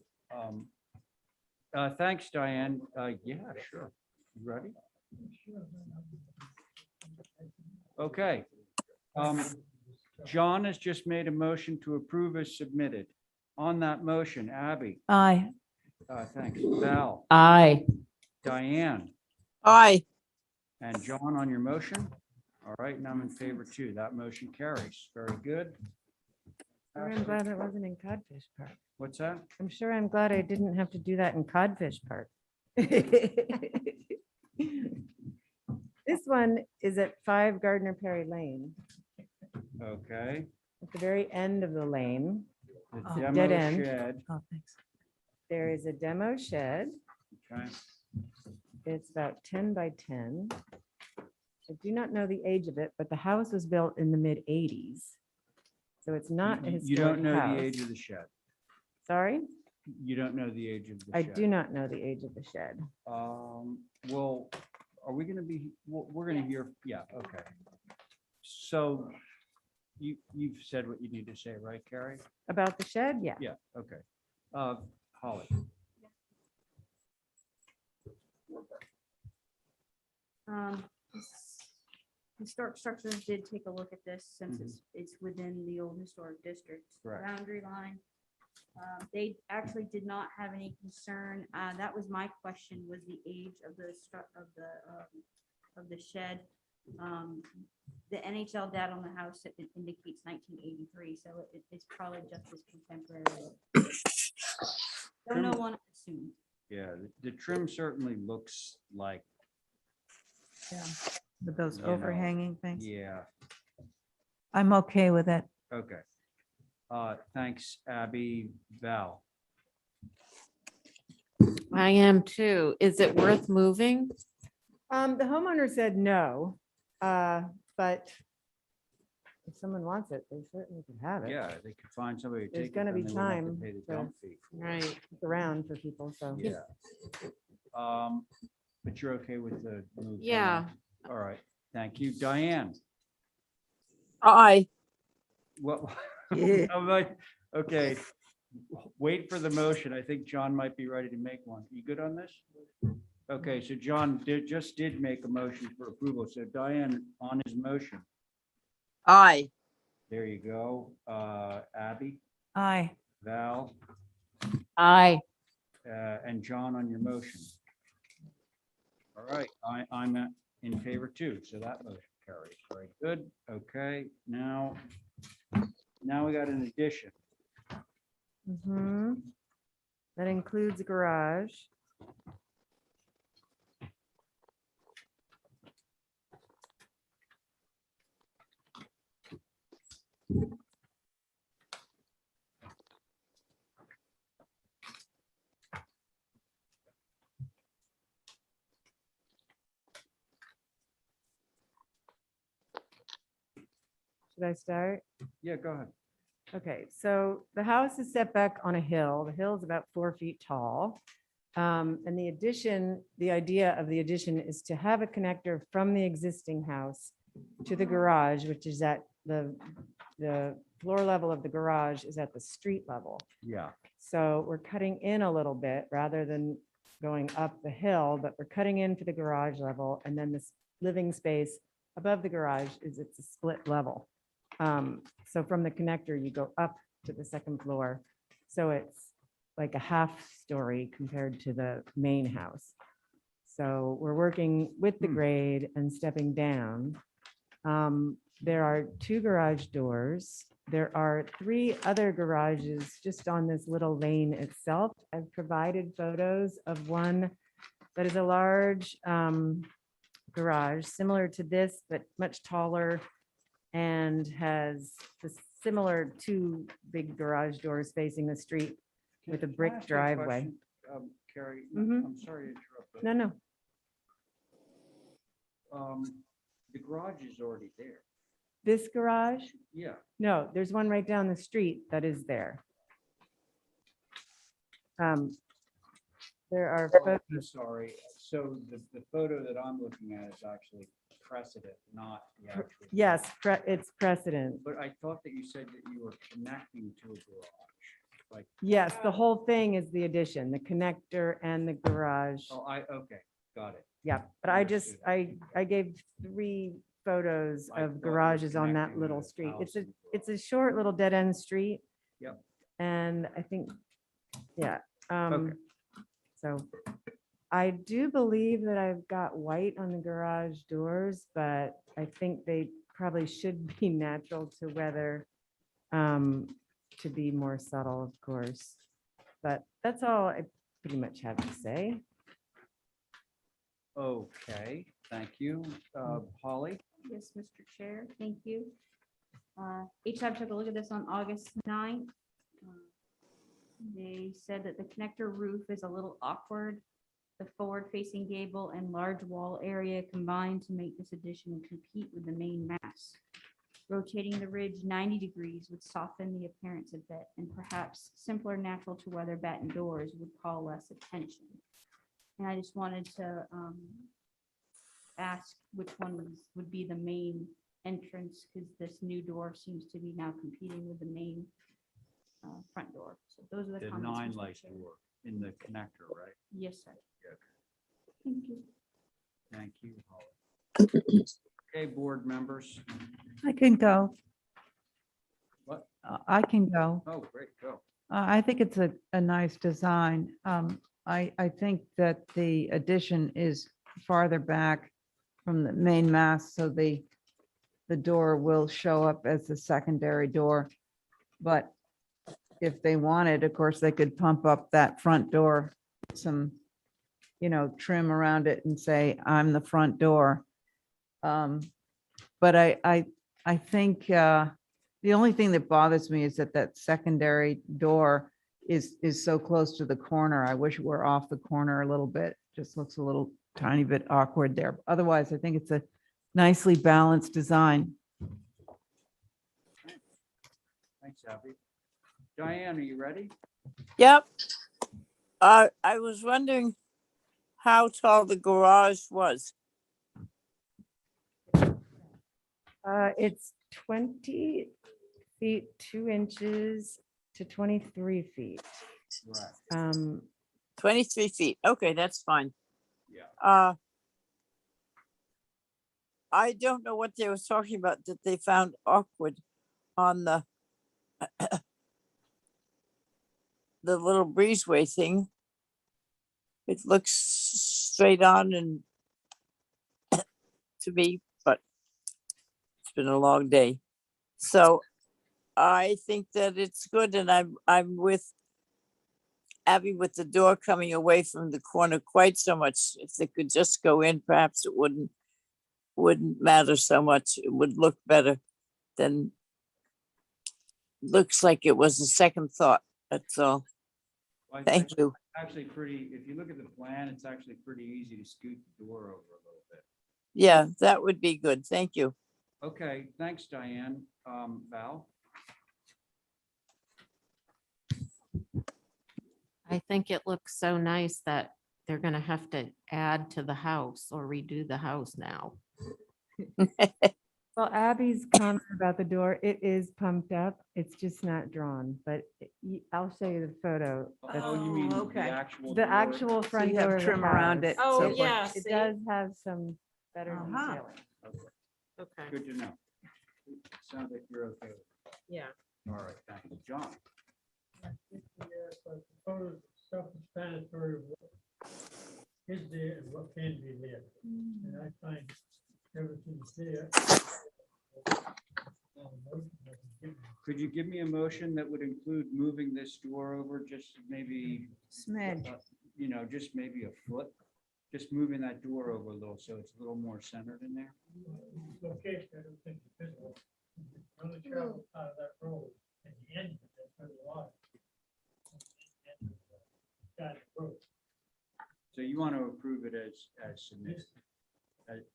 Thanks, Diane. Yeah, sure. You ready? Okay. John has just made a motion to approve as submitted. On that motion, Abby. Aye. Thanks. Val. Aye. Diane. Aye. And John on your motion. All right, and I'm in favor too. That motion carries. Very good. Sure, I'm glad that wasn't in Codfish Park. What's that? I'm sure I'm glad I didn't have to do that in Codfish Park. This one is at 5 Gardner Perry Lane, Okay. at the very end of the lane. The It's a demo dead end. shed. Oh, thanks. There is a demo shed. Okay. It's about 10 by 10. I do not know the age of it, but the house was built in the mid-80s. So it's not a You don't historic know the house. age of the shed. Sorry? You don't know the age of the I shed. do not know the age of the shed. Well, are we gonna be, we're gonna hear, yeah, okay. So you've said what you need to say, right, Carrie? About the shed? Yeah. Yeah, okay. Holly. Historic structures did take a look at this since it's within the old historic district Correct. boundary line. They actually did not have any concern. That was my question, was the age of the shed. The NHL data on the house indicates 1983, so it's probably just as contemporary. So no one assumed. Yeah, the trim certainly looks like. Yeah. With those you know, overhanging things. Yeah, I'm okay with it. okay. Thanks, Abby. Val. I am too. Is it worth moving? The homeowner said no, but if someone wants it, they certainly can have it. Yeah, they could find somebody to There's take it. gonna then be they wouldn't have to time pay the to- dump fee. Right. It's around for people, so. Yeah. But you're okay with the move? Yeah. All right, thank you. Diane. Aye. What? Yeah. I'm like, okay, wait for the motion. I think John might be ready to make one. You good on this? Okay, so John just did make a motion for approval. So Diane, on his motion, Aye. there you go. Abby, Aye. Val, Aye. and John on your motion. All right, I'm in favor too, so that motion carries. Very good. Okay, now we got an addition. That includes a garage. Should I start? Yeah, go ahead. Okay, so the house is set back on a hill. The hill is about 4 feet tall. And the addition, the idea of the addition is to have a connector from the existing house to the garage, which is at the floor level of the garage is at the street level. Yeah. So we're cutting in a little bit rather than going up the hill, but we're cutting in for the garage level. And then this living space above the garage is it's a split level. So from the connector, you go up to the second floor. So it's like a half story compared to the main house. So we're working with the grade and stepping down. There are 2 garage doors. There are 3 other garages just on this little lane itself. I've provided photos of one that is a large garage, similar to this, but much taller and has the similar 2 big garage doors facing the street with a Can I brick ask you a driveway. question, Carrie, Mhm. I'm sorry to interrupt. but, No. The garage is already there. This garage? Yeah. No, there's one right down the street that is there. There are I'm photos. sorry. So the photo that I'm looking at is actually precedent, not the actual. Yes, it's precedent. But I thought that you said that you were connecting to a garage, like. Yes, the whole thing is the addition, the connector and the garage. Oh, okay, got it. Yeah, but I just, I gave 3 photos I thought you of were garages on that connecting little the street. house and the It's a short little dead end street. Yep. And I think, yeah. Okay. So I do believe that I've got white on the garage doors, but I think they probably should be natural to weather to be more subtle, of course. But that's all I pretty much have to say. Okay, thank you. Holly? Yes, Mr. Chair, thank you. HTAB took a look at this on August 9th. They said that the connector roof is a little awkward. The forward-facing gable and large wall area combined to make this addition compete with the main mass. Rotating the ridge 90 degrees would soften the appearance a bit, and perhaps simpler natural to weather batten doors would call less attention. And I just wanted to ask which one would be the main entrance, because this new door seems to be now competing with the main front door. So those are the The comments. 9 Mr. light Chair. door in the connector, right? Yes, sir. Yeah. Thank you. Thank you, Holly. Okay, board members. I can go. What? I can go. Oh, great, go. I think it's a nice design. I think that the addition is farther back from the main mass, so the door will show up as a secondary door. But if they wanted, of course, they could pump up that front door, some, trim around it and say, I'm the front door. But I think the only thing that bothers me is that secondary door is so close to the corner. I wish it were off the corner a little bit. Just looks a little tiny bit awkward there. Otherwise, I think it's a nicely balanced design. Thanks, Abby. Diane, are you ready? Yep. I was wondering how tall the garage was. It's 20 feet, 2 inches to 23 feet. Right. 23 feet. Okay, that's fine. Yeah. I don't know what they were talking about that they found awkward on the the little breezeway thing. It looks straight on and to me, but it's been a long day. So I think that it's good, and I'm with Abby with the door coming away from the corner quite so much. If they could just go in, perhaps it wouldn't matter so much. It would look better than looks like it was a second thought. That's all. Well, Thank you. Actually pretty, if you look at the plan, it's actually pretty easy to scoot the door over a little bit. Yeah, that would be good. Thank you. Okay, thanks, Diane. Val? I think it looks so nice that they're gonna have to add to the house or redo the house now. Well, Abby's comment about the door, it is pumped up. It's just not drawn, but I'll show you the photo. Oh, you mean the okay. actual The door? actual So front you door. have of the trim around house. it. Oh, so forth. yeah. It see? does have some better Uh-huh. detailing. Okay, Okay, good to know. Sounds like you're okay. with it. yeah. All right, thank you. John? Proposed self-explanatory of what is there and what can be there. And I find everything's there. Could you give me a motion that would include moving this door over just maybe, Smidge. just maybe a foot? Just moving that door over a little so it's a little more centered in there? Location, I don't think it's visible. Only travel out of that road at the end, that's where the lot. So you want to approve it as submitted?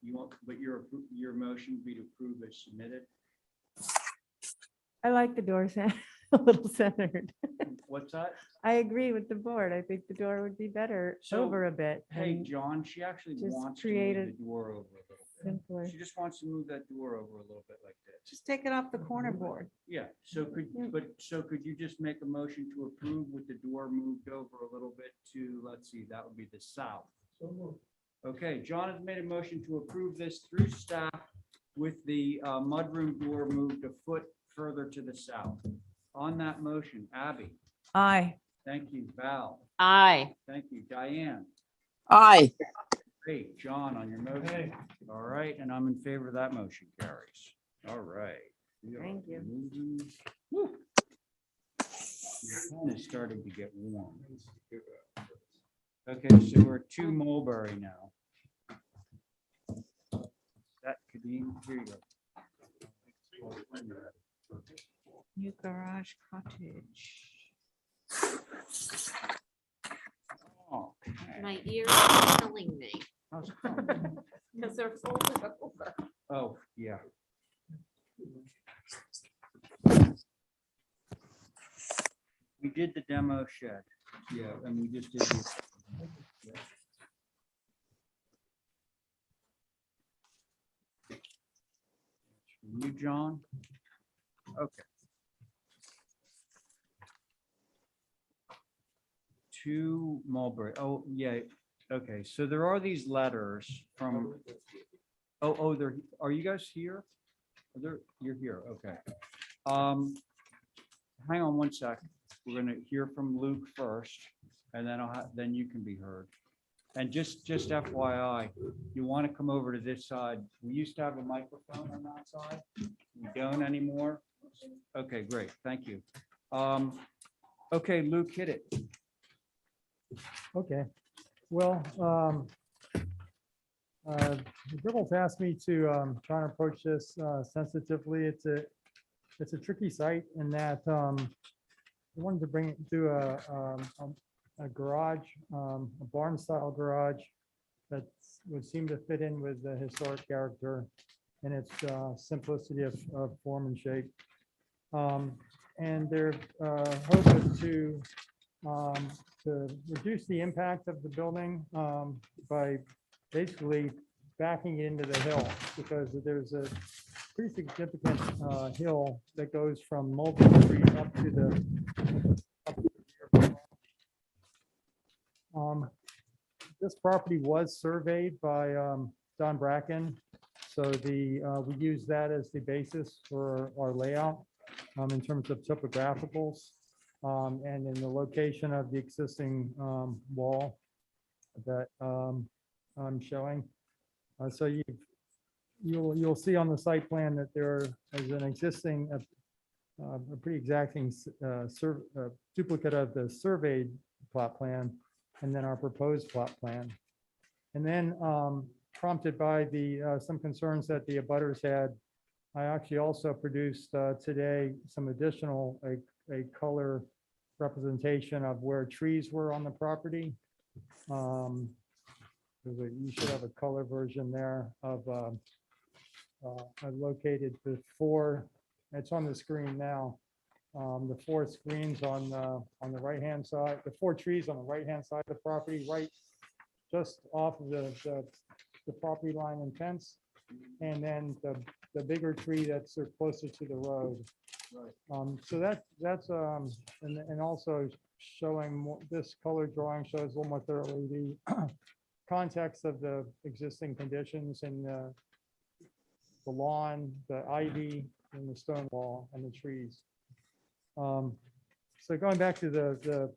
You want, but your motion be to approve as submitted? I like the door a little centered. What's that? I agree with the board. I think the door would be better So, over a bit. Hey, and John, she actually just wants to create move a the door over a little bit. simpler. She just wants to move that door over a little bit like this. Just take it off the corner board. Yeah, so could you just make a motion to approve with the door moved over a little bit to, let's see, that would be the south. So moved. Okay, John has made a motion to approve this through staff with the mudroom door moved a foot further to the south. On that motion, Abby? Aye. Thank you, Val. Aye. Thank you, Diane. Aye. Great, John, on your motion. All right, and I'm in favor of that motion, carries. All right. We are Thank you. moving- Woo. The pen is starting to get warm. Okay, so we're at 2 Mulberry now. That could be, here you go. New garage cottage. Okay. My ears are telling me. How's it going? Because they're folded over. Oh, yeah. We did the demo shed. Yeah, and we just did. You, John? Okay. 2 Mulberry. Oh, yeah. Okay, so there are these letters from, are you guys here? You're here, okay. Hang on one sec. We're gonna hear from Luke first, and then then you can be heard. And just FYI, you want to come over to this side. We used to have a microphone on that side. We don't anymore. Okay, great. Thank you. Okay, Luke, hit it. Okay, well, the Gribbles asked me to try and approach this sensitively. It's a tricky site in that I wanted to bring it to a garage, a barn style garage that would seem to fit in with the historic character and its simplicity of form and shape. And their hope is to reduce the impact of the building by basically backing it into the hill, because there's a pretty significant hill that goes from Mulberry Street up to the this property was surveyed by Don Bracken, so we use that as the basis for our layout in terms of topographicals and in the location of the existing wall that I'm showing. So you'll see on the site plan that there is an existing a pretty exacting duplicate of the surveyed plot plan, and then our proposed plot plan. And then prompted by some concerns that the abutters had, I actually also produced today some additional a color representation of where trees were on the property. You should have a color version there of I located the 4, it's on the screen now. The 4 screens on the right-hand side, the 4 trees on the right-hand side of the property, right just off of the property line and fence. And then the bigger tree that's sort of closer to the road. So that's and also showing more, this color drawing shows a little more thoroughly the context of the existing conditions and the lawn, the ivy, and the stone wall and the trees. So going back to the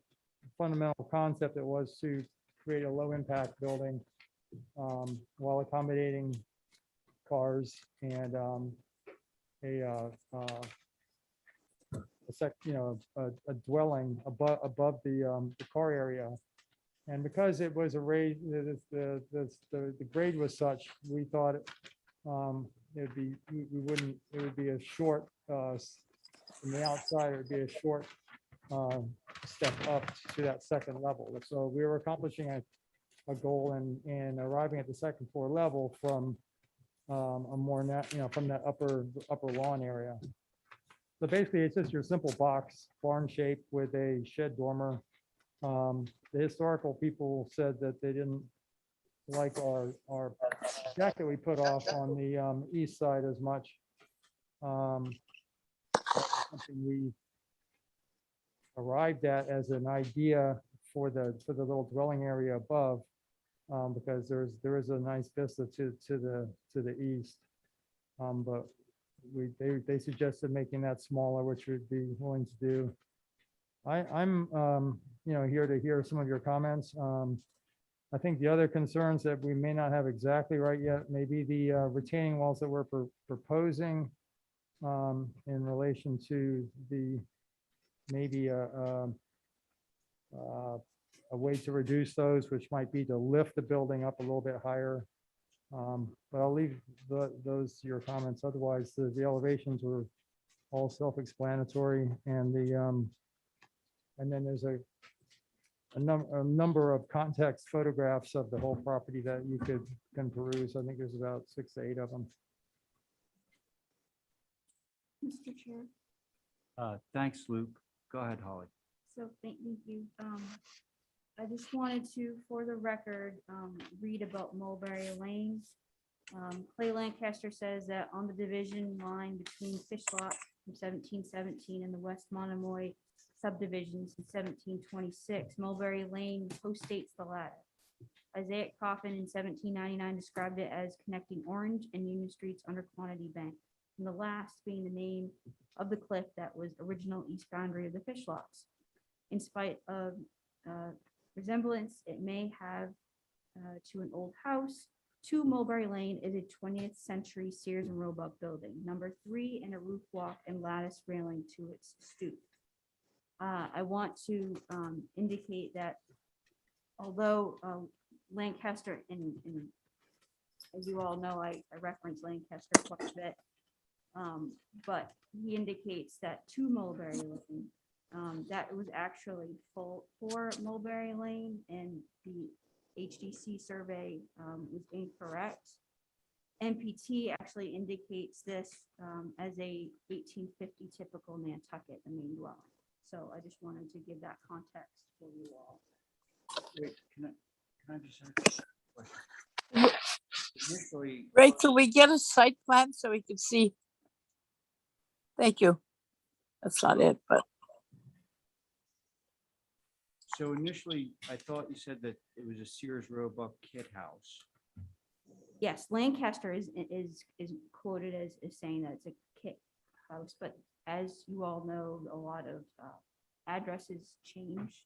fundamental concept, it was to create a low impact building while accommodating cars and a dwelling above the car area. And because it was a raised, the grade was such, we thought it'd be, it would be a short, from the outside, it would be a short step up to that second level. So we were accomplishing a goal in arriving at the second floor level from a more, from that upper lawn area. So basically, it's just your simple box, barn shape with a shed dormer. The historical people said that they didn't like our deck that we put off on the east side as much. Something we arrived at as an idea for the little dwelling area above, because there is a nice vista to the east. But they suggested making that smaller, which we'd be willing to do. I'm here to hear some of your comments. I think the other concerns that we may not have exactly right yet, maybe the retaining walls that we're proposing in relation to the maybe a way to reduce those, which might be to lift the building up a little bit higher. But I'll leave those to your comments. Otherwise, the elevations were all self-explanatory, and then there's a number of context photographs of the whole property that you can peruse. I think there's about 6 to 8 of them. Mr. Chair, Thanks, Luke. Go ahead, Holly. so thank you. I just wanted to, for the record, read about Mulberry Lane. Clay Lancaster says that on the division line between fish lots from 1717 and the West Monomoy subdivisions in 1726, Mulberry Lane postdates the latter. Isaiah Coffin in 1799 described it as connecting Orange and Union Streets under Quantity Bank, and the last being the name of the cliff that was original east boundary of the fish lots. In spite of resemblance it may have to an old house, 2 Mulberry Lane is a 20th century Sears and Roebuck building, number 3, and a roof walk and lattice railing to its stoop. I want to indicate that although Lancaster, and as you all know, I reference Lancaster quite a bit, but he indicates that 2 Mulberry Lane, that it was actually 4 Mulberry Lane, and the HDC survey was incorrect. MPT actually indicates this as a 1850 typical Nantucket, the main dwelling. So I just wanted to give that context for you all. Wait, can I just ask a question? Initially, Ray, could we get a site plan so we could see? Thank you. That's not it, but so initially, I thought you said that it was a Sears Roebuck kit house. Yes, Lancaster is quoted as saying that it's a kit house, but as you all know, a lot of addresses changed,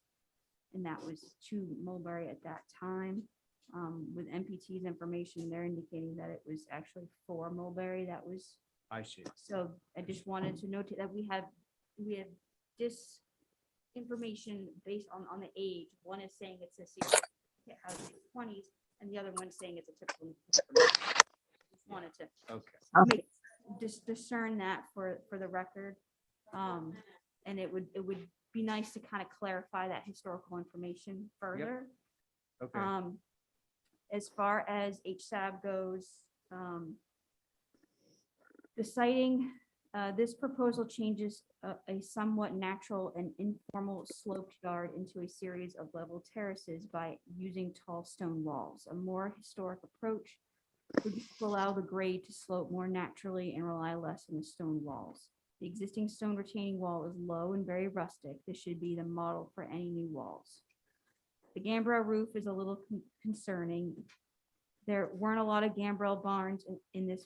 and that was to Mulberry at that time. With MPT's information, they're indicating that it was actually 4 Mulberry. That was, I see. so I just wanted to note that we have this information based on the age. One is saying it's a Sears kit house in the 20s, and the other one saying it's a typical. Just wanted to discern that for the record, and it would be nice to kind of clarify that historical information further. Okay. As far as HSAB goes, the siting, this proposal changes a somewhat natural and informal sloped yard into a series of level terraces by using tall stone walls. A more historic approach would allow the grade to slope more naturally and rely less on the stone walls. The existing stone retaining wall is low and very rustic. This should be the model for any new walls. The gambrel roof is a little concerning. There weren't a lot of gambrel barns in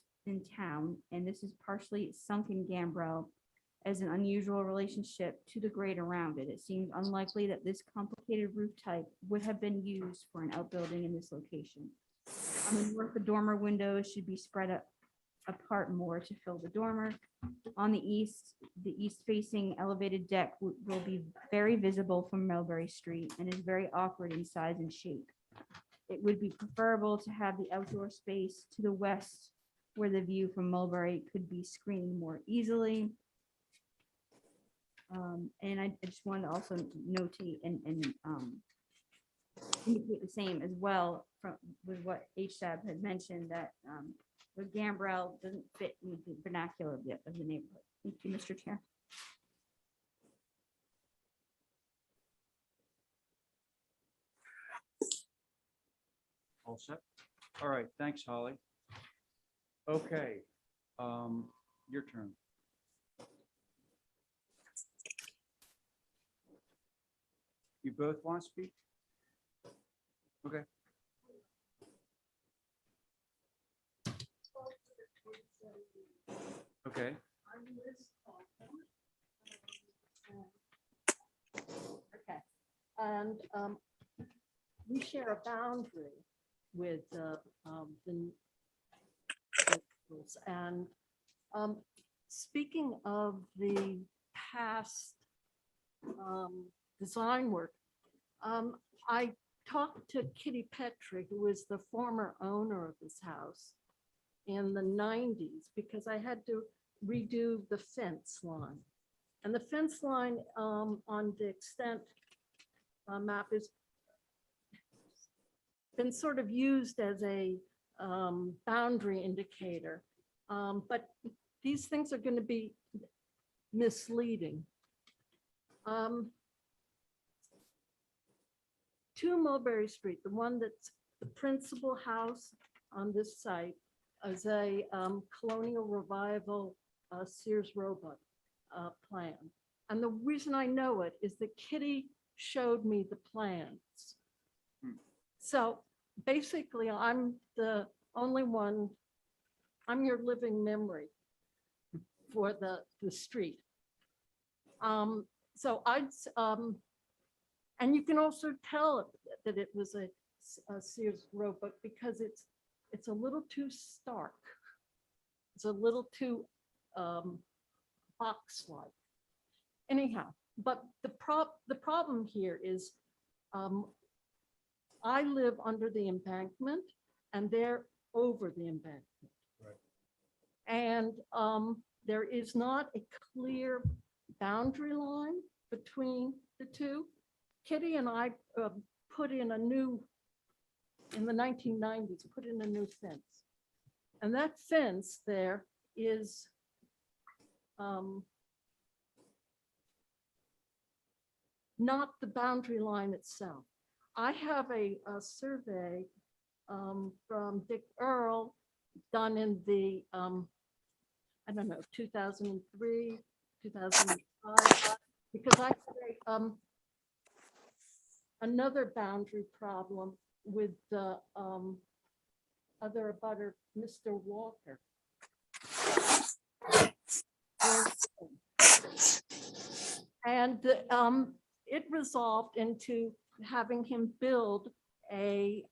town, and this is partially sunken gambrel as an unusual relationship to the grade around it. It seems unlikely that this complicated roof type would have been used for an outbuilding in this location. On the north, the dormer windows should be spread apart more to fill the dormer. On the east facing elevated deck will be very visible from Mulberry Street and is very awkward in size and shape. It would be preferable to have the outdoor space to the west where the view from Mulberry could be screened more easily. And I just wanted to also notate and indicate the same as well with what HSAB had mentioned, that the gambrel doesn't fit in the vernacular of the neighborhood. Thank you, Mr. Chair. All set? All right, thanks, Holly. Okay, your turn. You both want to speak? Okay. Okay. Okay, and we share a boundary with the locals. And speaking of the past design work. I talked to Kitty Petrie, who is the former owner of this house in the 90s, because I had to redo the fence line. And the fence line on the extent map is been sort of used as a boundary indicator. But these things are going to be misleading. 2 Mulberry Street, the one that's the principal house on this site, is a colonial revival Sears Roebuck plan. And the reason I know it is that Kitty showed me the plans. So basically, I'm the only one, I'm your living memory for the street. So and you can also tell that it was a Sears Roebuck because it's a little too stark. It's a little too box-like. Anyhow, but the problem here is I live under the embankment and they're over the embankment. And there is not a clear boundary line between the two. Kitty and I put in a new, in the 1990s, put in a new fence. And that fence there is not the boundary line itself. I have a survey from Dick Earl done in the, I don't know, 2003, 2005, because I create another boundary problem with the other abutter, Mr. Walker. And it resolved into having him build a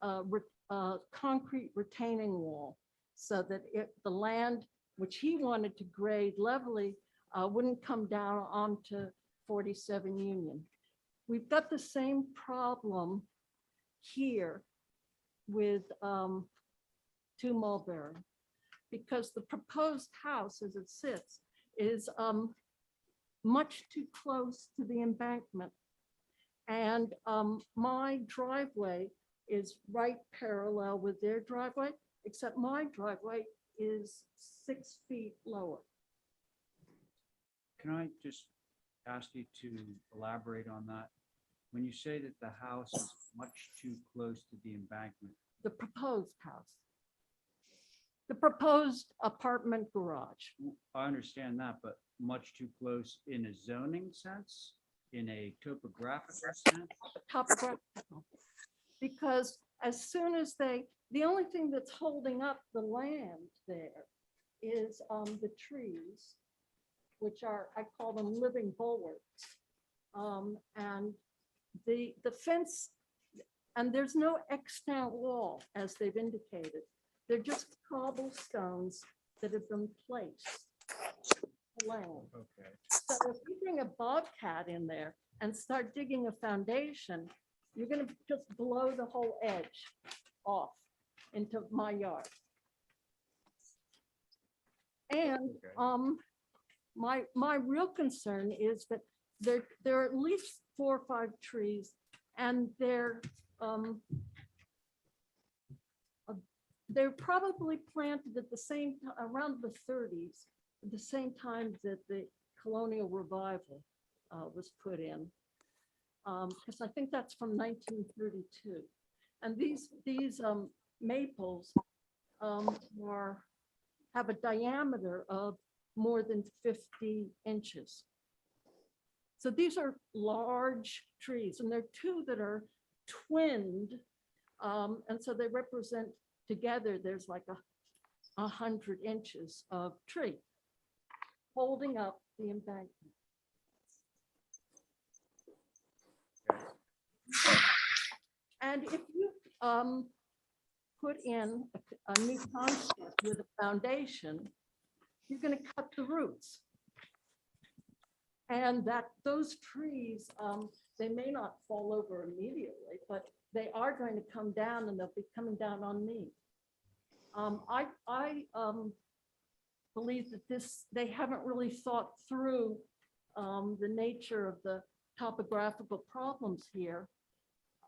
concrete retaining wall so that the land which he wanted to grade levelly wouldn't come down onto 47 Union. We've got the same problem here with 2 Mulberry, because the proposed house as it sits is much too close to the embankment. And my driveway is right parallel with their driveway, except my driveway is 6 feet lower. Can I just ask you to elaborate on that? When you say that the house is much too close to the embankment, The proposed house. The proposed apartment garage. I understand that, but much too close in a zoning sense, in a topographical sense? Topographical. Because as soon as the only thing that's holding up the land there is the trees, which are, I call them living bulwarks. And the fence, and there's no extant wall as they've indicated. They're just cobblestones that have been placed. Land. Okay. So if you bring a bobcat in there and start digging a foundation, you're going to just blow the whole edge off into my yard. And my real concern is that there are at least 4 or 5 trees, and they're probably planted at the same around the 30s, at the same time that the colonial revival was put in, because I think that's from 1932. And these maples have a diameter of more than 50 inches. So these are large trees, and there are 2 that are twinned, and so they represent together. There's like 100 inches of tree holding up the embankment. And if you put in a new construct with a foundation, you're going to cut the roots. And that those trees, they may not fall over immediately, but they are going to come down and they'll be coming down on me. I believe that they haven't really thought through the nature of the topographical problems here.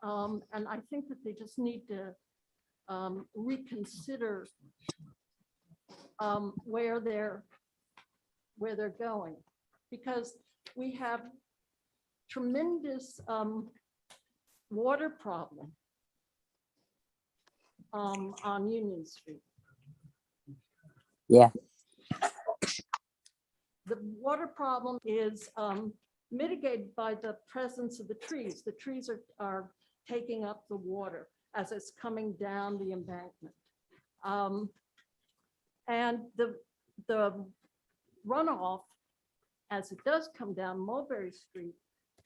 And I think that they just need to reconsider where they're going, because we have tremendous water problem on Union Street. Yeah. The water problem is mitigated by the presence of the trees. The trees are taking up the water as it's coming down the embankment. And the runoff, as it does come down Mulberry Street,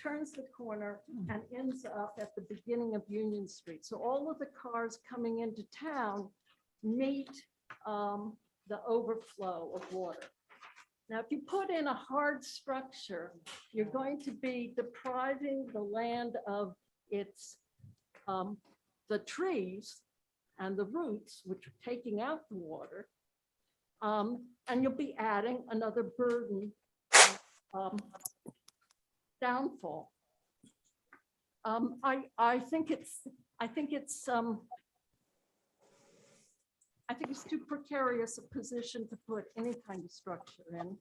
turns the corner and ends up at the beginning of Union Street. So all of the cars coming into town meet the overflow of water. Now, if you put in a hard structure, you're going to be depriving the land of its, the trees and the roots, which are taking out the water. And you'll be adding another burden, downfall. I think it's too precarious a position to put any kind of structure in.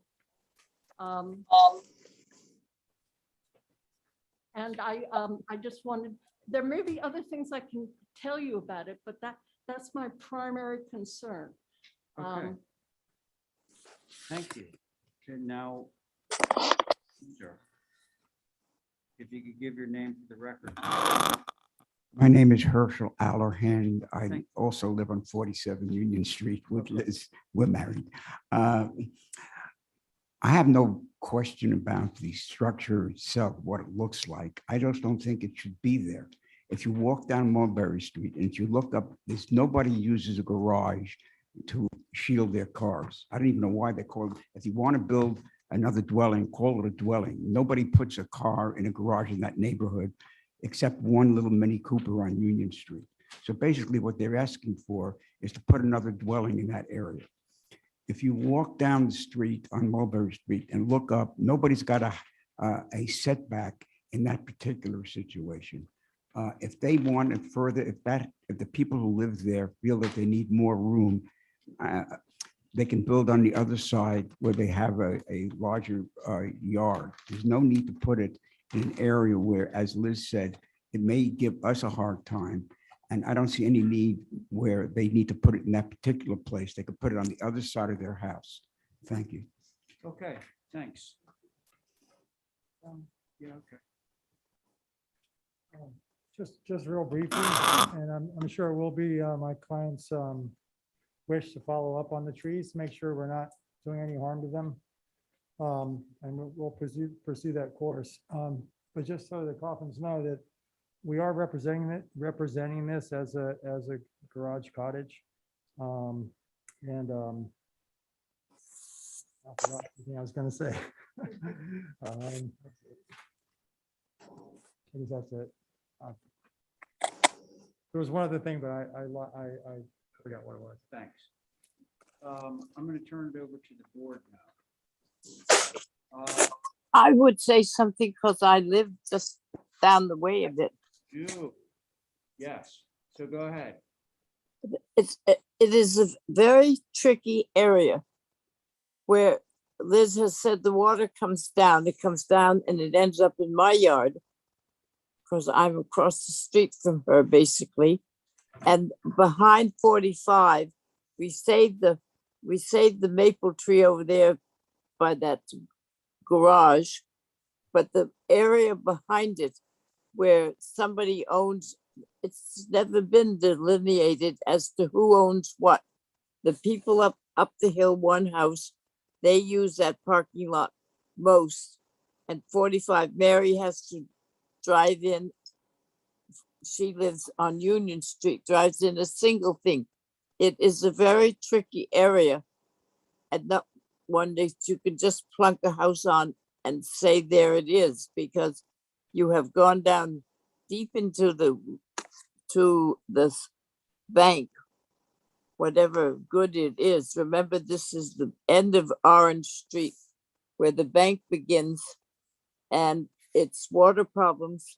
And I just wanted, there may be other things I can tell you about it, but that's my primary concern. Okay. Thank you. Okay, now, sir, if you could give your name for the record. My name is Herschel Allerhand. I Thank- also live on 47 Union Street with Liz. We're married. I have no question about the structure itself, what it looks like. I just don't think it should be there. If you walk down Mulberry Street and if you look up, there's nobody uses a garage to shield their cars. I don't even know why they call it. If you want to build another dwelling, call it a dwelling. Nobody puts a car in a garage in that neighborhood except one little Mini Cooper on Union Street. So basically what they're asking for is to put another dwelling in that area. If you walk down the street on Mulberry Street and look up, nobody's got a setback in that particular situation. If they want it further, if the people who live there feel that they need more room, they can build on the other side where they have a larger yard. There's no need to put it in an area where, as Liz said, it may give us a hard time. And I don't see any need where they need to put it in that particular place. They could put it on the other side of their house. Thank you. Okay, thanks. Yeah, okay. Just real briefly, and I'm sure it will be my client's wish to follow up on the trees, make sure we're not doing any harm to them. And we'll pursue that course. But just so the Coffins know that we are representing this as a garage cottage. And I forgot everything I was going to say. I guess that's it. There was one other thing, but I forgot what it was. Thanks. I'm going to turn it over to the board now. I would say something because I live just down the way of it. Yes, so go ahead. It is a very tricky area where Liz has said the water comes down, and it ends up in my yard because I'm across the street from her basically. And behind 45, we saved the maple tree over there by that garage, but the area behind it where somebody owns, it's never been delineated as to who owns what. The people up the hill, one house, they use that parking lot most. And 45, Mary has to drive in. She lives on Union Street, drives in a single thing. It is a very tricky area and not one that you can just plunk a house on and say there it is, because you have gone down deep into to this bank, whatever good it is. Remember, this is the end of Orange Street where the bank begins, and its water problems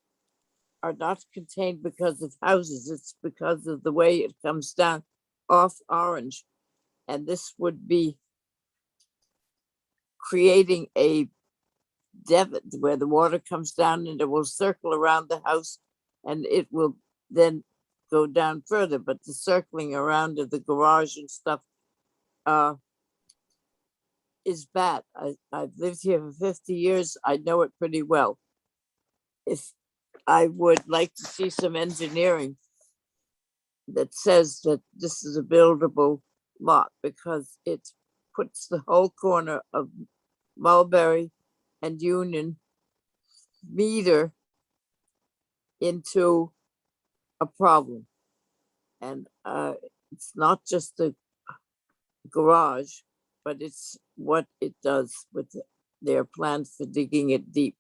are not contained because of houses. It's because of the way it comes down off Orange. And this would be creating a divot where the water comes down and it will circle around the house, and it will then go down further. But the circling around of the garage and stuff is bad. I've lived here for 50 years. I know it pretty well. If I would like to see some engineering that says that this is a buildable lot, because it puts the whole corner of Mulberry and Union meter into a problem. And it's not just the garage, but it's what it does with their plans for digging it deep.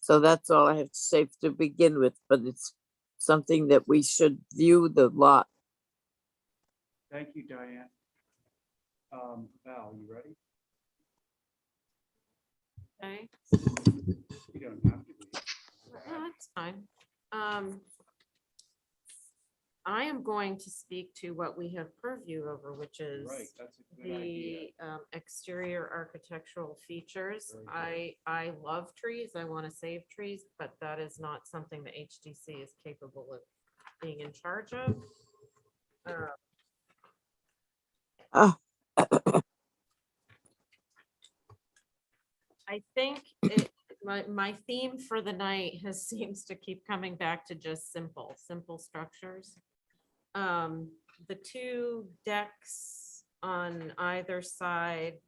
So that's all I have to say to begin with, but it's something that we should view the lot. Thank you, Diane. Val, you ready? Okay. You don't have to be. That's fine. I am going to speak to what we have purview over, which is Right, that's a good idea. the exterior architectural features. Very I love trees. I want to save trees, but that is not something the HDC is capable of being in charge of. I think my theme for the night seems to keep coming back to just simple structures. The two decks on either side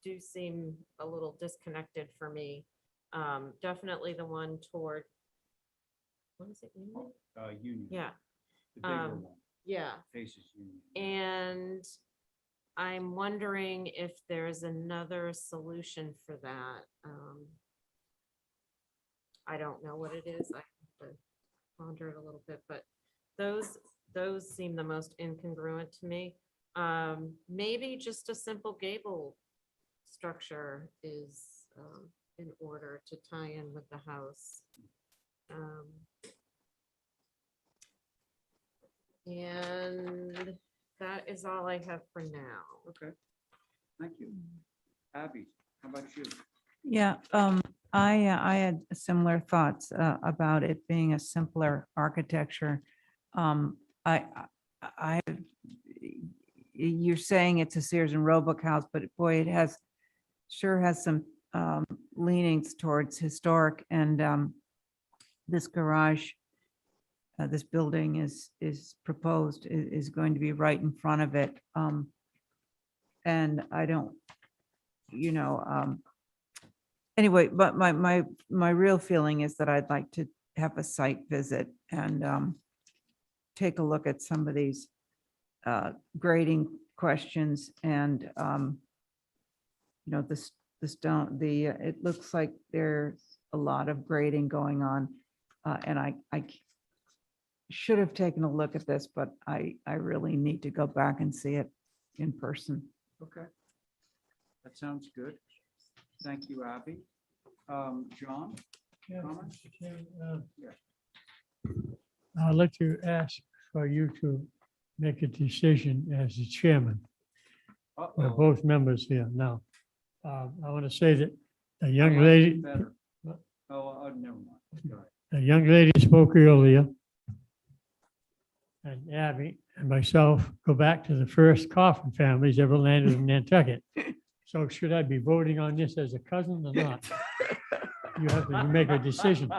do seem a little disconnected for me. Definitely the one toward, what is it? Union? Union. Yeah. The bigger one. Yeah. Faces Union. And I'm wondering if there's another solution for that. I don't know what it is. I have to ponder it a little bit, but those seem the most incongruent to me. Maybe just a simple gable structure is in order to tie in with the house. And that is all I have for now. Okay, thank you. Abby, how about you? Yeah, I had similar thoughts about it being a simpler architecture. You're saying it's a Sears and Roebuck house, but boy, it sure has some leanings towards historic, and this garage, this building is proposed, is going to be right in front of it. And I don't, anyway, but my real feeling is that I'd like to have a site visit and take a look at some of these grading questions and the stone, it looks like there's a lot of grading going on. And I should have taken a look at this, but I really need to go back and see it in person. Okay. That sounds good. Thank you, Abby. John? Yeah, Comments? Mr. Chairman, Yeah. I'd like to ask for you to make a decision as the chairman. We're both members here now. I want to say that a young lady, Better. Oh, never mind. Go ahead. a young lady spoke earlier. And Abby and myself go back to the first Coffin families ever landed in Nantucket. So should I be voting on this as a cousin or not? You have to make a decision.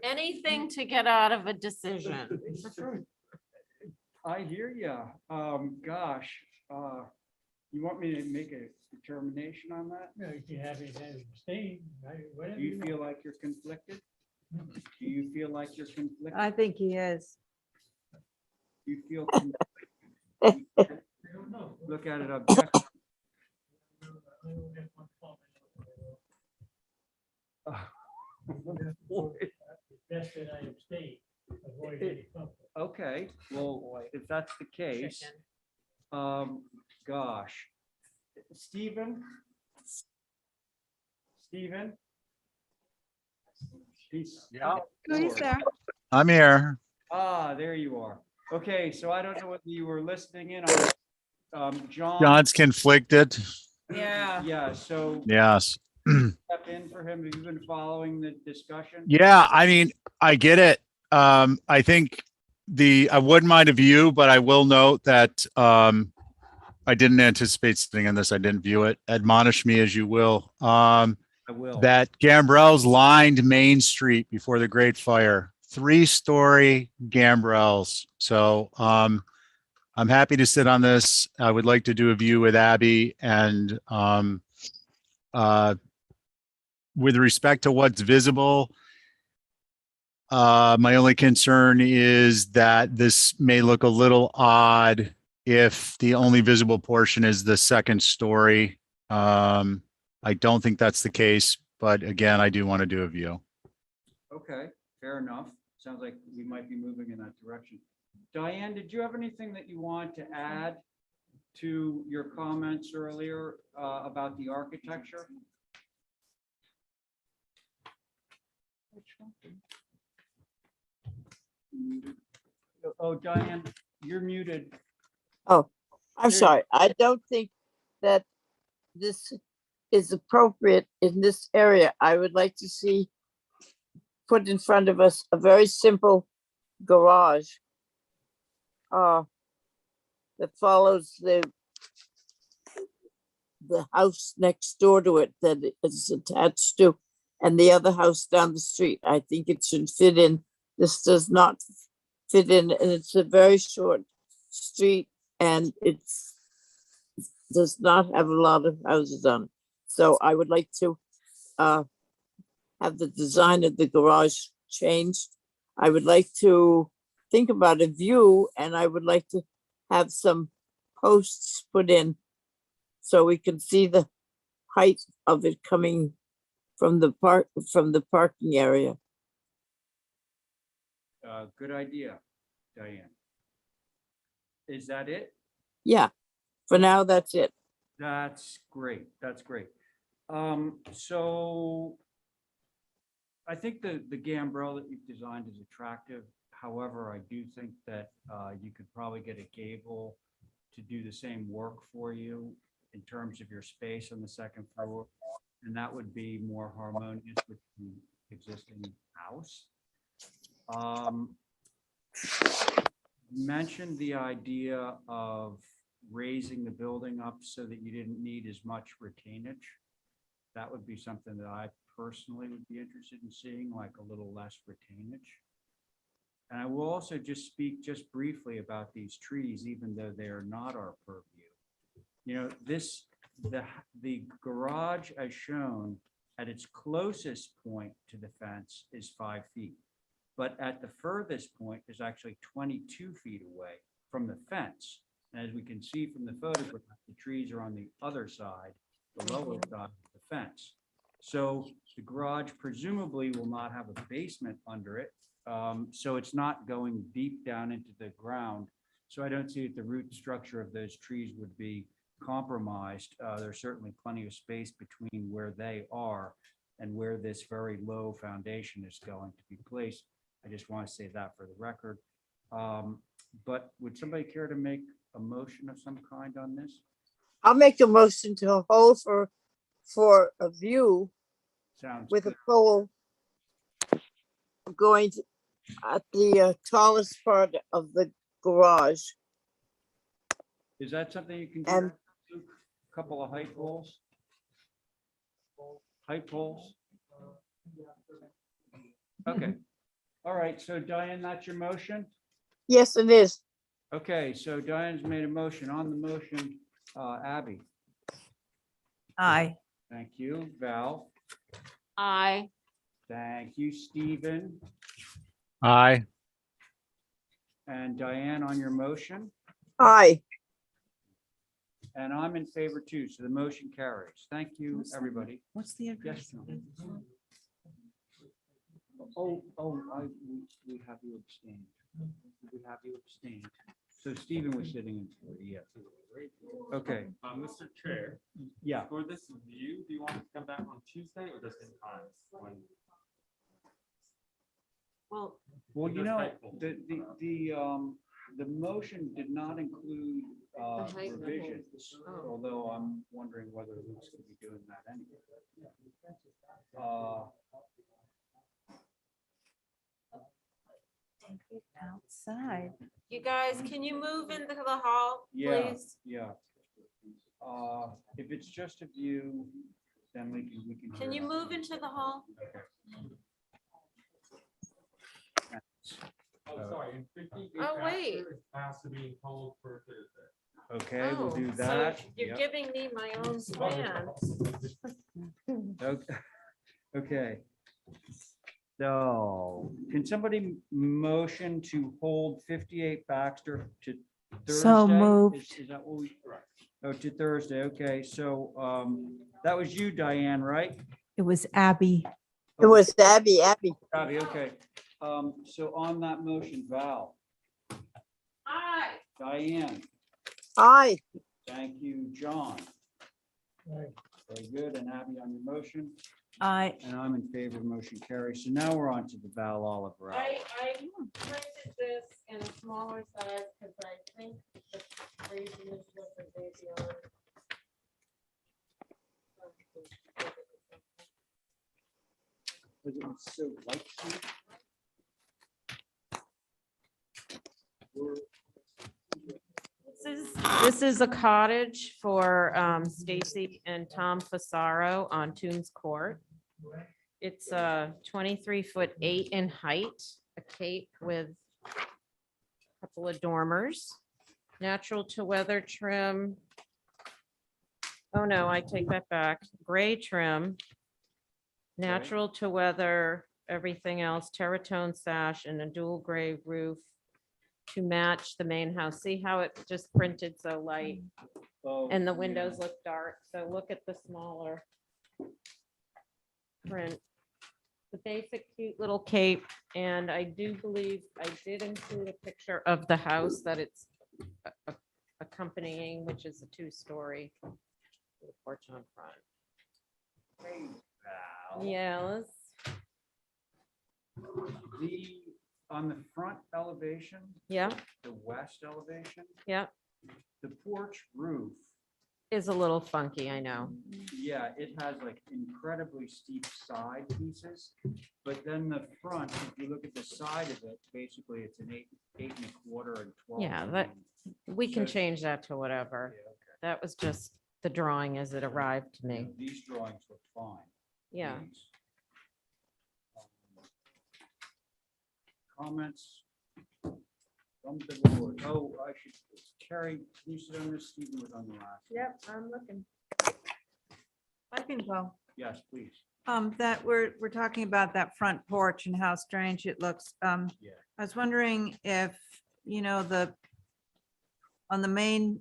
Anything to get out of a decision. I hear you. Gosh, you want me to make a determination on that? No, if you have it as abstain, whatever. Do you feel like you're conflicted? Do you feel like you're conflicted? I think he is. Do you feel conflicted? Look at it objectively. I only have one comment. Best that I abstain, avoid any conflict. Okay, well, if that's the case, gosh. Stephen? Stephen? Yeah. He's there. I'm here. Ah, there you are. Okay, so I don't know whether you were listening in on, John. John's conflicted. Yeah. Yeah, so Yes. step in for him. Have you been following the discussion? Yeah, I mean, I get it. I think I wouldn't mind a view, but I will note that I didn't anticipate sitting on this. I didn't view it. Admonish me as you will. I will. That Gambrels lined Main Street before the Great Fire. 3-story Gambrels. So I'm happy to sit on this. I would like to do a view with Abby, and with respect to what's visible, my only concern is that this may look a little odd if the only visible portion is the second story. I don't think that's the case, but again, I do want to do a view. Okay, fair enough. Sounds like we might be moving in that direction. Diane, did you have anything that you want to add to your comments earlier about the architecture? Oh, Diane, you're muted. Oh, I'm There- sorry. I don't think that this is appropriate in this area. I would like to see put in front of us a very simple garage that follows the house next door to it that it is attached to, and the other house down the street. I think it should fit in. This does not fit in, and it's a very short street, and does not have a lot of houses on it. So I would like to have the design of the garage changed. I would like to think about a view, and I would like to have some posts put in so we can see the height of it coming from the parking area. Good idea, Diane. Is that it? Yeah, for now, that's it. That's great. That's great. So I think the gambrel that you've designed is attractive. However, I do think that you could probably get a gable to do the same work for you in terms of your space on the second floor. And that would be more harmonious with the existing house. You mentioned the idea of raising the building up so that you didn't need as much retainage. That would be something that I personally would be interested in seeing, like a little less retainage. And I will also just speak just briefly about these trees, even though they are not our purview. You know, the garage as shown at its closest point to the fence is 5 feet. But at the furthest point is actually 22 feet away from the fence. And as we can see from the photograph, the trees are on the other side, the lower side of the fence. So the garage presumably will not have a basement under it. So it's not going deep down into the ground. So I don't see that the root structure of those trees would be compromised. There's certainly plenty of space between where they are and where this very low foundation is going to be placed. I just want to say that for the record. But would somebody care to make a motion of some kind on this? I'll make a motion to hold for a view Sounds with good. a pole going at the tallest part of the garage. Is that something you can do? And A couple of height poles? Height poles? Okay. All right. So Diane, that's your motion? yes, it is. Okay. So Diane's made a motion. On the motion, Abby. Aye. Thank you. Val. Aye. Thank you, Stephen. Aye. And Diane on your motion. Aye. And I'm in favor too, so the motion carries. Thank you, What's the- everybody. What's the Yes, address? John. We have you abstained. We have you abstained. So Stephen was sitting in for it, yeah. Okay, Mr. Chair, yeah. for this view, do you want it to come back on Tuesday or just in time? Well, Well, you Just know, typo. the motion did not include The height and the whole- revisions, Oh. although I'm wondering whether Luke's gonna be doing that anyway. Outside. you guys, can you move into the hall, Yeah, please? yeah. If it's just a view, then we can. Can hear you it. move into the hall? Oh, sorry. and 50 Oh, days wait. after, it Has to be told for Thursday. Okay, we'll do Oh, so that. You're Yep. giving me my own plan. Okay. Okay. So can somebody motion to hold 58 Baxter to Thursday? So moved. Is that what we? Oh, to Thursday. Okay, so that was you, Diane, right? It was Abby. It was Abby. Abby, okay. So on that motion, Val, Hi. Diane, Aye. thank you, John. Very good. And Abby on your motion. And I'm in favor of motion carry. So now we're on to the Val Oliver. I printed this in a smaller size because I think the craziness was a bit beyond. Because it was so light. sheet. This is a cottage for Stacy and Tom Fasaro on Toombs Court. It's 23 foot 8 in height, a cape with a couple of dormers, natural to weather trim. Oh, no, I take that back. Gray trim, natural to weather, everything else, terratone sash and a dual gray roof to match the main house. See how it just printed so light Oh, and the windows look dark. So look at the smaller print. The basic cute little cape. And I do believe I did include a picture of the house that it's accompanying, which is a 2-story with a porch on front. Hey, Val. Yeah, let's. On the front elevation. Yeah. The west elevation, Yeah, the porch roof, is a little funky, I know. yeah, it has like incredibly steep side pieces. But then the front, if you look at the side of it, basically it's an 8.25 and 12. Yeah, that, we can So- change that to whatever. Yeah, okay. That was just the drawing as it arrived to me. These drawings look fine. Yeah. These. Comments? From the board. Oh, I should, Carrie, can you sit on this? Stephen was on the last. Yep, I'm looking. I can go. Yes, please. That we're talking about that front porch and how strange it looks. Yeah. I was wondering if, on the main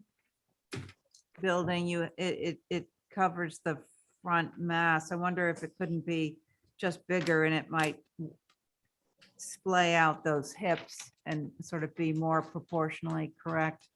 building, it covers the front mass. I wonder if it couldn't be just bigger and it might splay out those hips and sort of be more proportionally correct.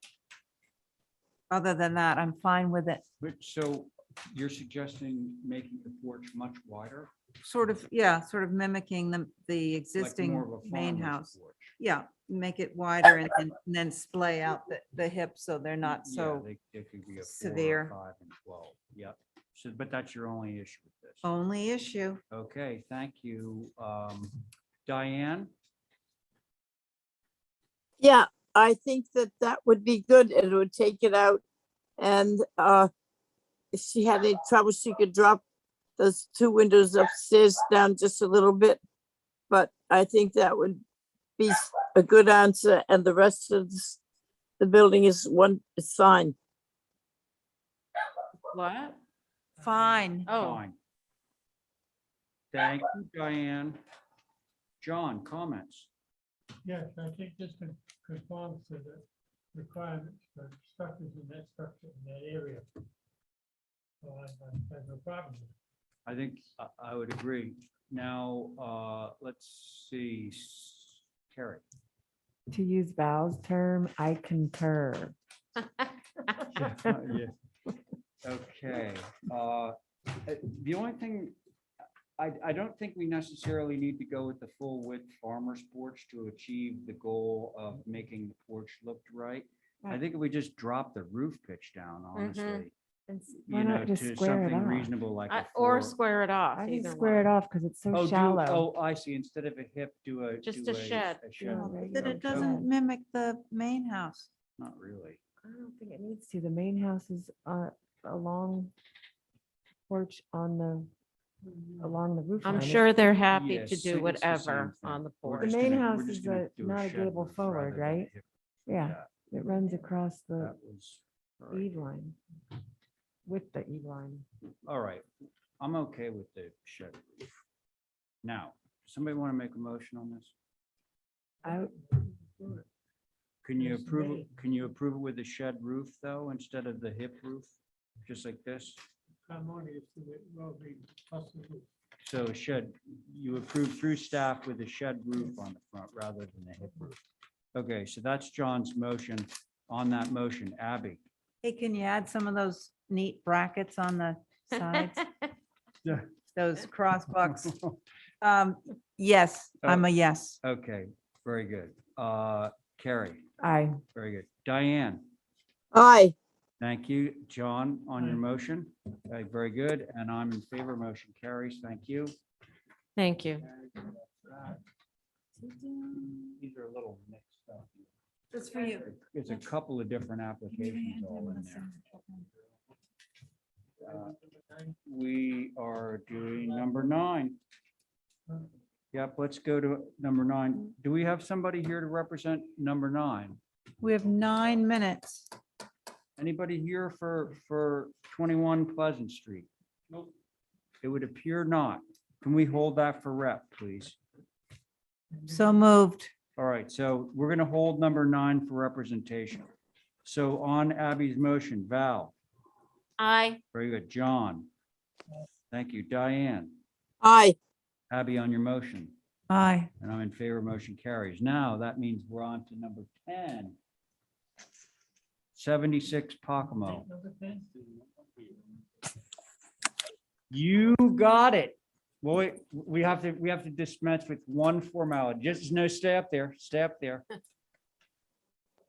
Other than that, I'm fine with it. So you're suggesting making the porch much wider? Sort of, yeah, sort of mimicking the existing more of a main farmer's house. porch. Yeah, make it wider and then splay out the hips so they're not Yeah, so they could be a 4, severe. 5, and 12. Yep. So, but that's your only issue with this. Only issue. Okay, thank you. Diane? Yeah, I think that would be good. It would take it out. And if she had any trouble, she could drop those 2 windows upstairs down just a little bit. But I think that would be a good answer. And the rest of the building is fine. What? Fine. Oh, Fine. Thank you, Diane. John, comments? Yes, I think just to conform to the requirements for structures in that structure in that area. So I have no problem with it. I think I would agree. Now, let's see, Carrie. To use Val's term, I concur. Yeah. Okay, the only thing, I don't think we necessarily need to go with the full width farmer's porch to achieve the goal of making the porch look right. I think if we just drop the roof pitch down, honestly, Why you know, not just to square it something off? reasonable like a Or 4. square it off. I think either square it one. off because it's so Oh, shallow. oh, I see. Instead of a hip, do a. Just do a shed. Yeah, roof. there you That go. it doesn't mimic the main house. Not really. I don't think it needs to. The main house is a long porch on the, along the roof. I'm line. sure they're happy Yeah, to it's the do same whatever thing. on the We're porch. The just main gonna- we're house just is gonna do not a shed gable roof forward, rather than a right? hip. Yeah, it runs across the That was, all right. eave line. With the eave line. All right, I'm okay with the shed roof. Now, somebody want to make a motion on this? I, Can you approve, can you approve it with the shed roof though, instead of the hip roof? Just like this? Harmonious to the, well, the possible. So a shed, you approve through staff with a shed roof on the front rather than a hip roof. Okay, so that's John's motion. On that motion, Abby. Hey, can you add some of those neat brackets on the sides? Yeah. Those crossbucks. Yes, I'm a yes. Okay, very good. Carrie, I, very good. Diane, Aye. thank you. John, on your motion, okay, very good. And I'm in favor, motion carries. Thank you. Thank you. These are a little mixed up. That's for you. There's a couple of different applications all in there. We are doing number 9. Yep, let's go to number 9. Do we have somebody here to represent number 9? We have 9 minutes. Anybody here for 21 Pleasant Street? Nope. It would appear not. Can we hold that for rep, please? So moved. All right, so we're going to hold number 9 for representation. So on Abby's motion, Val, Aye. very good. John, thank you. Diane, Aye. Abby on your motion, Aye. and I'm in favor, motion carries. Now, that means we're on to number 10. 76 Pocomo. You got it. Boy, we have to dispense with one formality. Just no, stay up there, stay up there.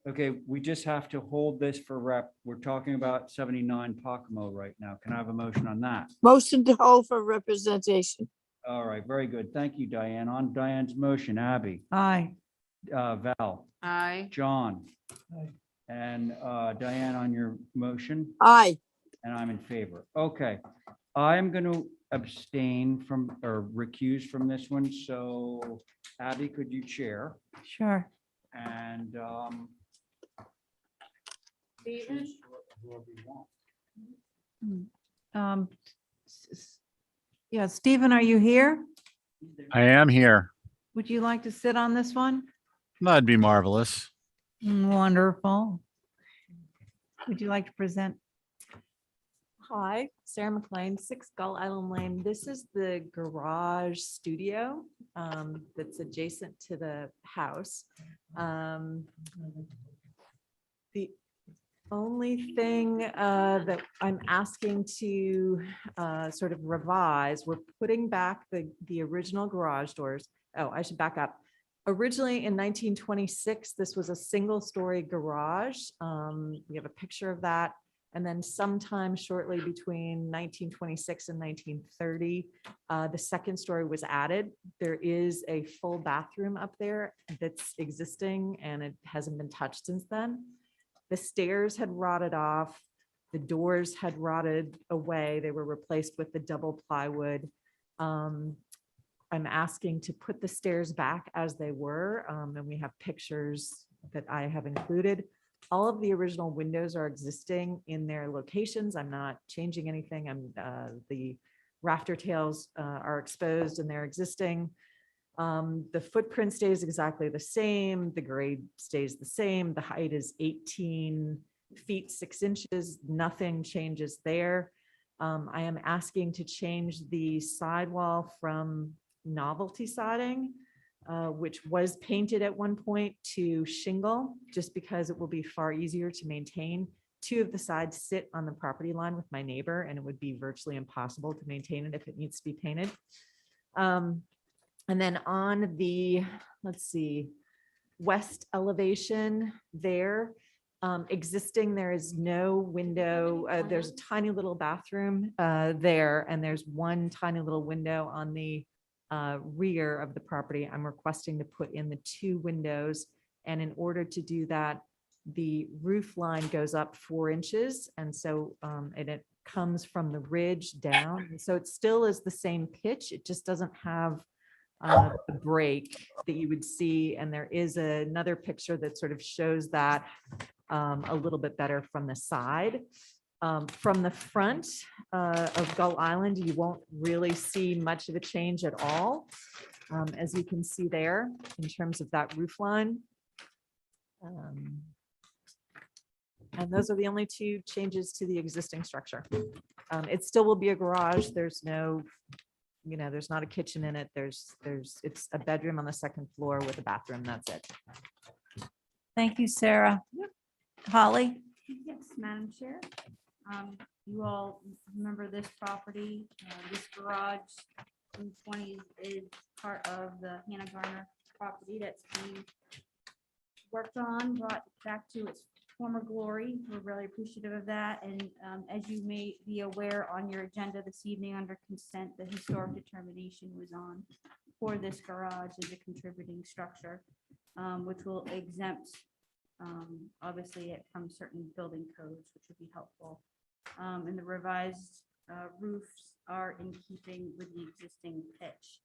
Okay, we just have to hold this for rep. We're talking about 79 Pocomo right now. Can I have a motion on that? Motion to hold for representation. All right, very good. Thank you, Diane. On Diane's motion, Abby, Aye. Val, Aye. John, and Diane on your motion. Aye. And I'm in favor. Okay. I'm going to abstain from or recuse from this one. So Abby, could you chair? Sure. And Stephen? whoever you want. Yeah, Stephen, are you here? I am here. Would you like to sit on this one? That'd be marvelous. Wonderful. Would you like to present? Hi, Sarah McLean, 6 Gull Island Lane. This is the garage studio that's adjacent to the house. The only thing that I'm asking to sort of revise, we're putting back the original garage doors. Oh, I should back up. Originally in 1926, this was a single-story garage. We have a picture of that. And then sometime shortly between 1926 and 1930, the second story was added. There is a full bathroom up there that's existing and it hasn't been touched since then. The stairs had rotted off. The doors had rotted away. They were replaced with the double plywood. I'm asking to put the stairs back as they were, and we have pictures that I have included. All of the original windows are existing in their locations. I'm not changing anything. The rafter tails are exposed and they're existing. The footprint stays exactly the same, the grade stays the same, the height is 18 feet 6 inches, nothing changes there. I am asking to change the sidewall from novelty siding, which was painted at one point, to shingle, just because it will be far easier to maintain. 2 of the sides sit on the property line with my neighbor, and it would be virtually impossible to maintain it if it needs to be painted. And then on the, let's see, west elevation there, existing, there is no window. There's a tiny little bathroom there, and there's one tiny little window on the rear of the property. I'm requesting to put in the 2 windows. And in order to do that, the roof line goes up 4 inches. And so and it comes from the ridge down. And so it still is the same pitch. It just doesn't have the break that you would see. And there is another picture that sort of shows that a little bit better from the side. From the front of Gull Island, you won't really see much of a change at all, as you can see there in terms of that roof line. And those are the only 2 changes to the existing structure. It still will be a garage. There's no, there's not a kitchen in it. It's a bedroom on the 2nd floor with a bathroom. That's it. Thank you, Sarah. Holly? Yes, Madam Chair. You all remember this property, this garage in 20 is part of the Hannah Garner property that's being worked on, brought back to its former glory. We're really appreciative of that. And as you may be aware, on your agenda this evening under consent, the historic determination was on for this garage as a contributing structure, which will exempt obviously it from certain building codes, which would be helpful. And the revised roofs are in keeping with the existing pitch.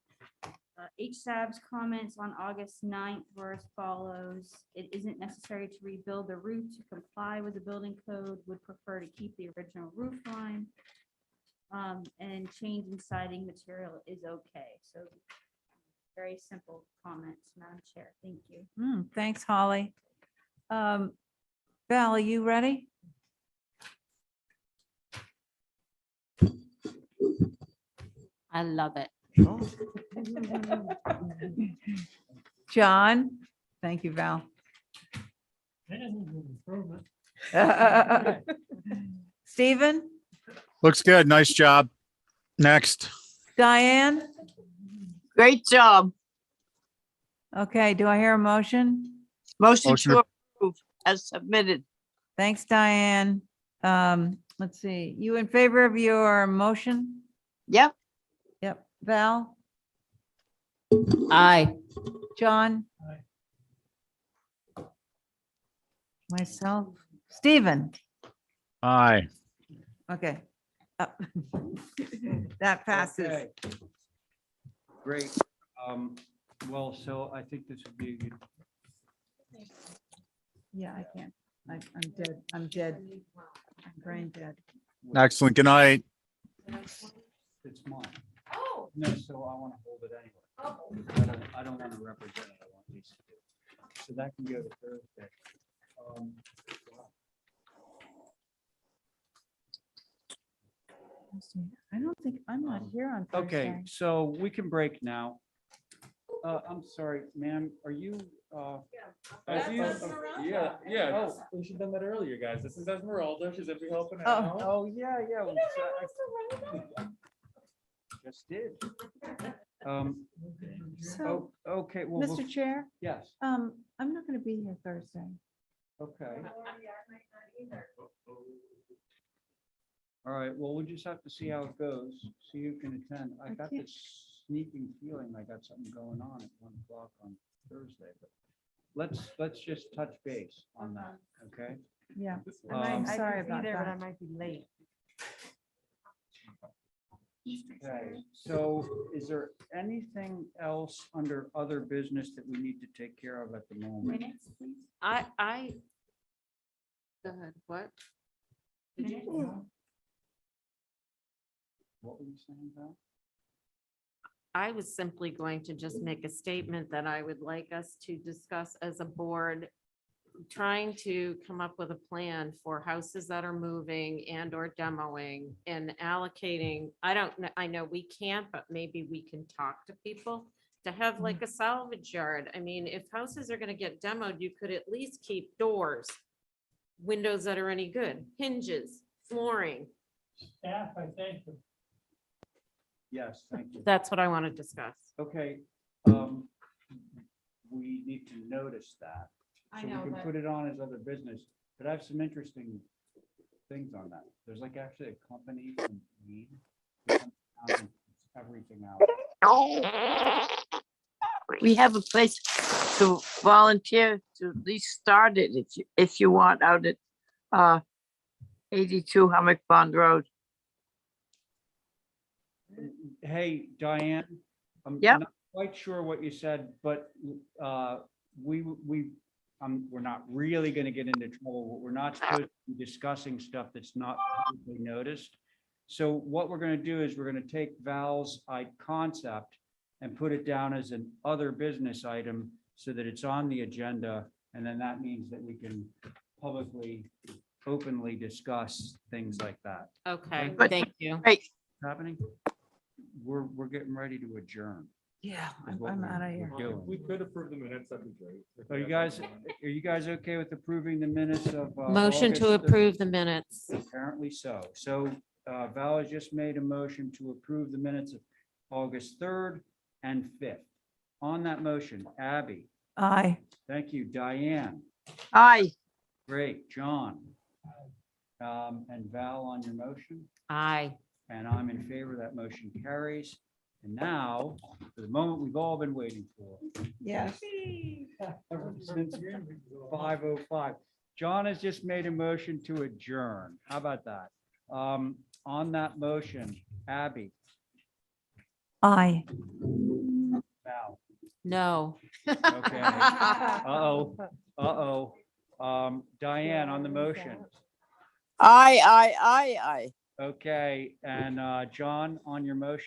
HSAB's comments on August 9th were as follows. It isn't necessary to rebuild the roof to comply with the building code, would prefer to keep the original roof line. And change in siding material is okay. So very simple comments, Madam Chair. Thank you. Thanks, Holly. Val, are you ready? I love it. John? Thank you, Val. Stephen? Looks good. Nice job. Next. Diane? Great job. Okay, do I hear a motion? Motion to approve as submitted. Thanks, Diane. Let's see, you in favor of your motion? Yep. Yep. Val? Aye. John? Myself? Stephen? Aye. Okay. That passes. Okay. Great. Well, so I think this would be a good. Yeah, I can't. I'm dead. I'm dead. I'm brain dead. Excellent. Good night. It's mine. Oh. No, so I want to hold it anyway. I don't want to represent it. I want these to do. So that can go to Thursday. I don't think, I'm not here on Thursday. Okay, so we can break now. I'm sorry, ma'am, are you? Yeah, Oh. we should have done that earlier, guys. This is Esmeralda. She's gonna be helping Oh, out. oh, yeah, yeah. Just did. So, Okay, well. Mr. Chair, Yes, I'm not going to be here Thursday. okay. All right, well, we'll just have to see how it goes, see who can attend. I got can't- this sneaking feeling I got something going on at 1 o'clock on Thursday, but let's just touch base on that, okay? Yeah, Um, I'm sorry about But I that. might be late. Okay, so is there anything else under other business that we need to take care of at the moment? Minutes, please. I. Go ahead, what? Did you- Minutes. What were you saying about? I was simply going to just make a statement that I would like us to discuss as a board, trying to come up with a plan for houses that are moving and or demoing and allocating. I don't know, I know we can't, but maybe we can talk to people to have like a salvage yard. I mean, if houses are gonna get demoed, you could at least keep doors, windows that are any good, hinges, flooring. Staff, I thank you. Yes, thank you. That's what I want to discuss. Okay, we need to notice that. I So we know, can but- put it on as other business, but I have some interesting things on that. There's like actually a company from Maine that comes down and puts everything out. We have a place to volunteer to at least start it if you want out at 82 Hummock Pond Road. Hey, Diane, I'm Yep. not quite sure what you said, but we're not really gonna get into trouble. We're not supposed to be discussing stuff that's not publicly noticed. So what we're gonna do is we're gonna take Val's concept and put it down as an other business item so that it's on the agenda. And then that means that we can publicly, openly discuss things like that. Okay, But- thank you. Right. Happening? We're getting ready to adjourn. Yeah, is what I'm we're- out of here. we're doing. We could approve the minutes, that'd be great. Are you guys okay with approving the minutes of? Motion to August? approve the minutes. Apparently so. So Val has just made a motion to approve the minutes of August 3rd and 5th. On that motion, Abby, Aye. thank you. Diane, Aye. great. John. And Val on your motion, Aye. and I'm in favor. That motion carries. And now, for the moment we've all been waiting for. Yes. Ever since 5:05. John has just made a motion to adjourn. How about that? On that motion, Abby, Aye. Val, No. okay. Diane on the motion. Aye. Okay, and John on your motion?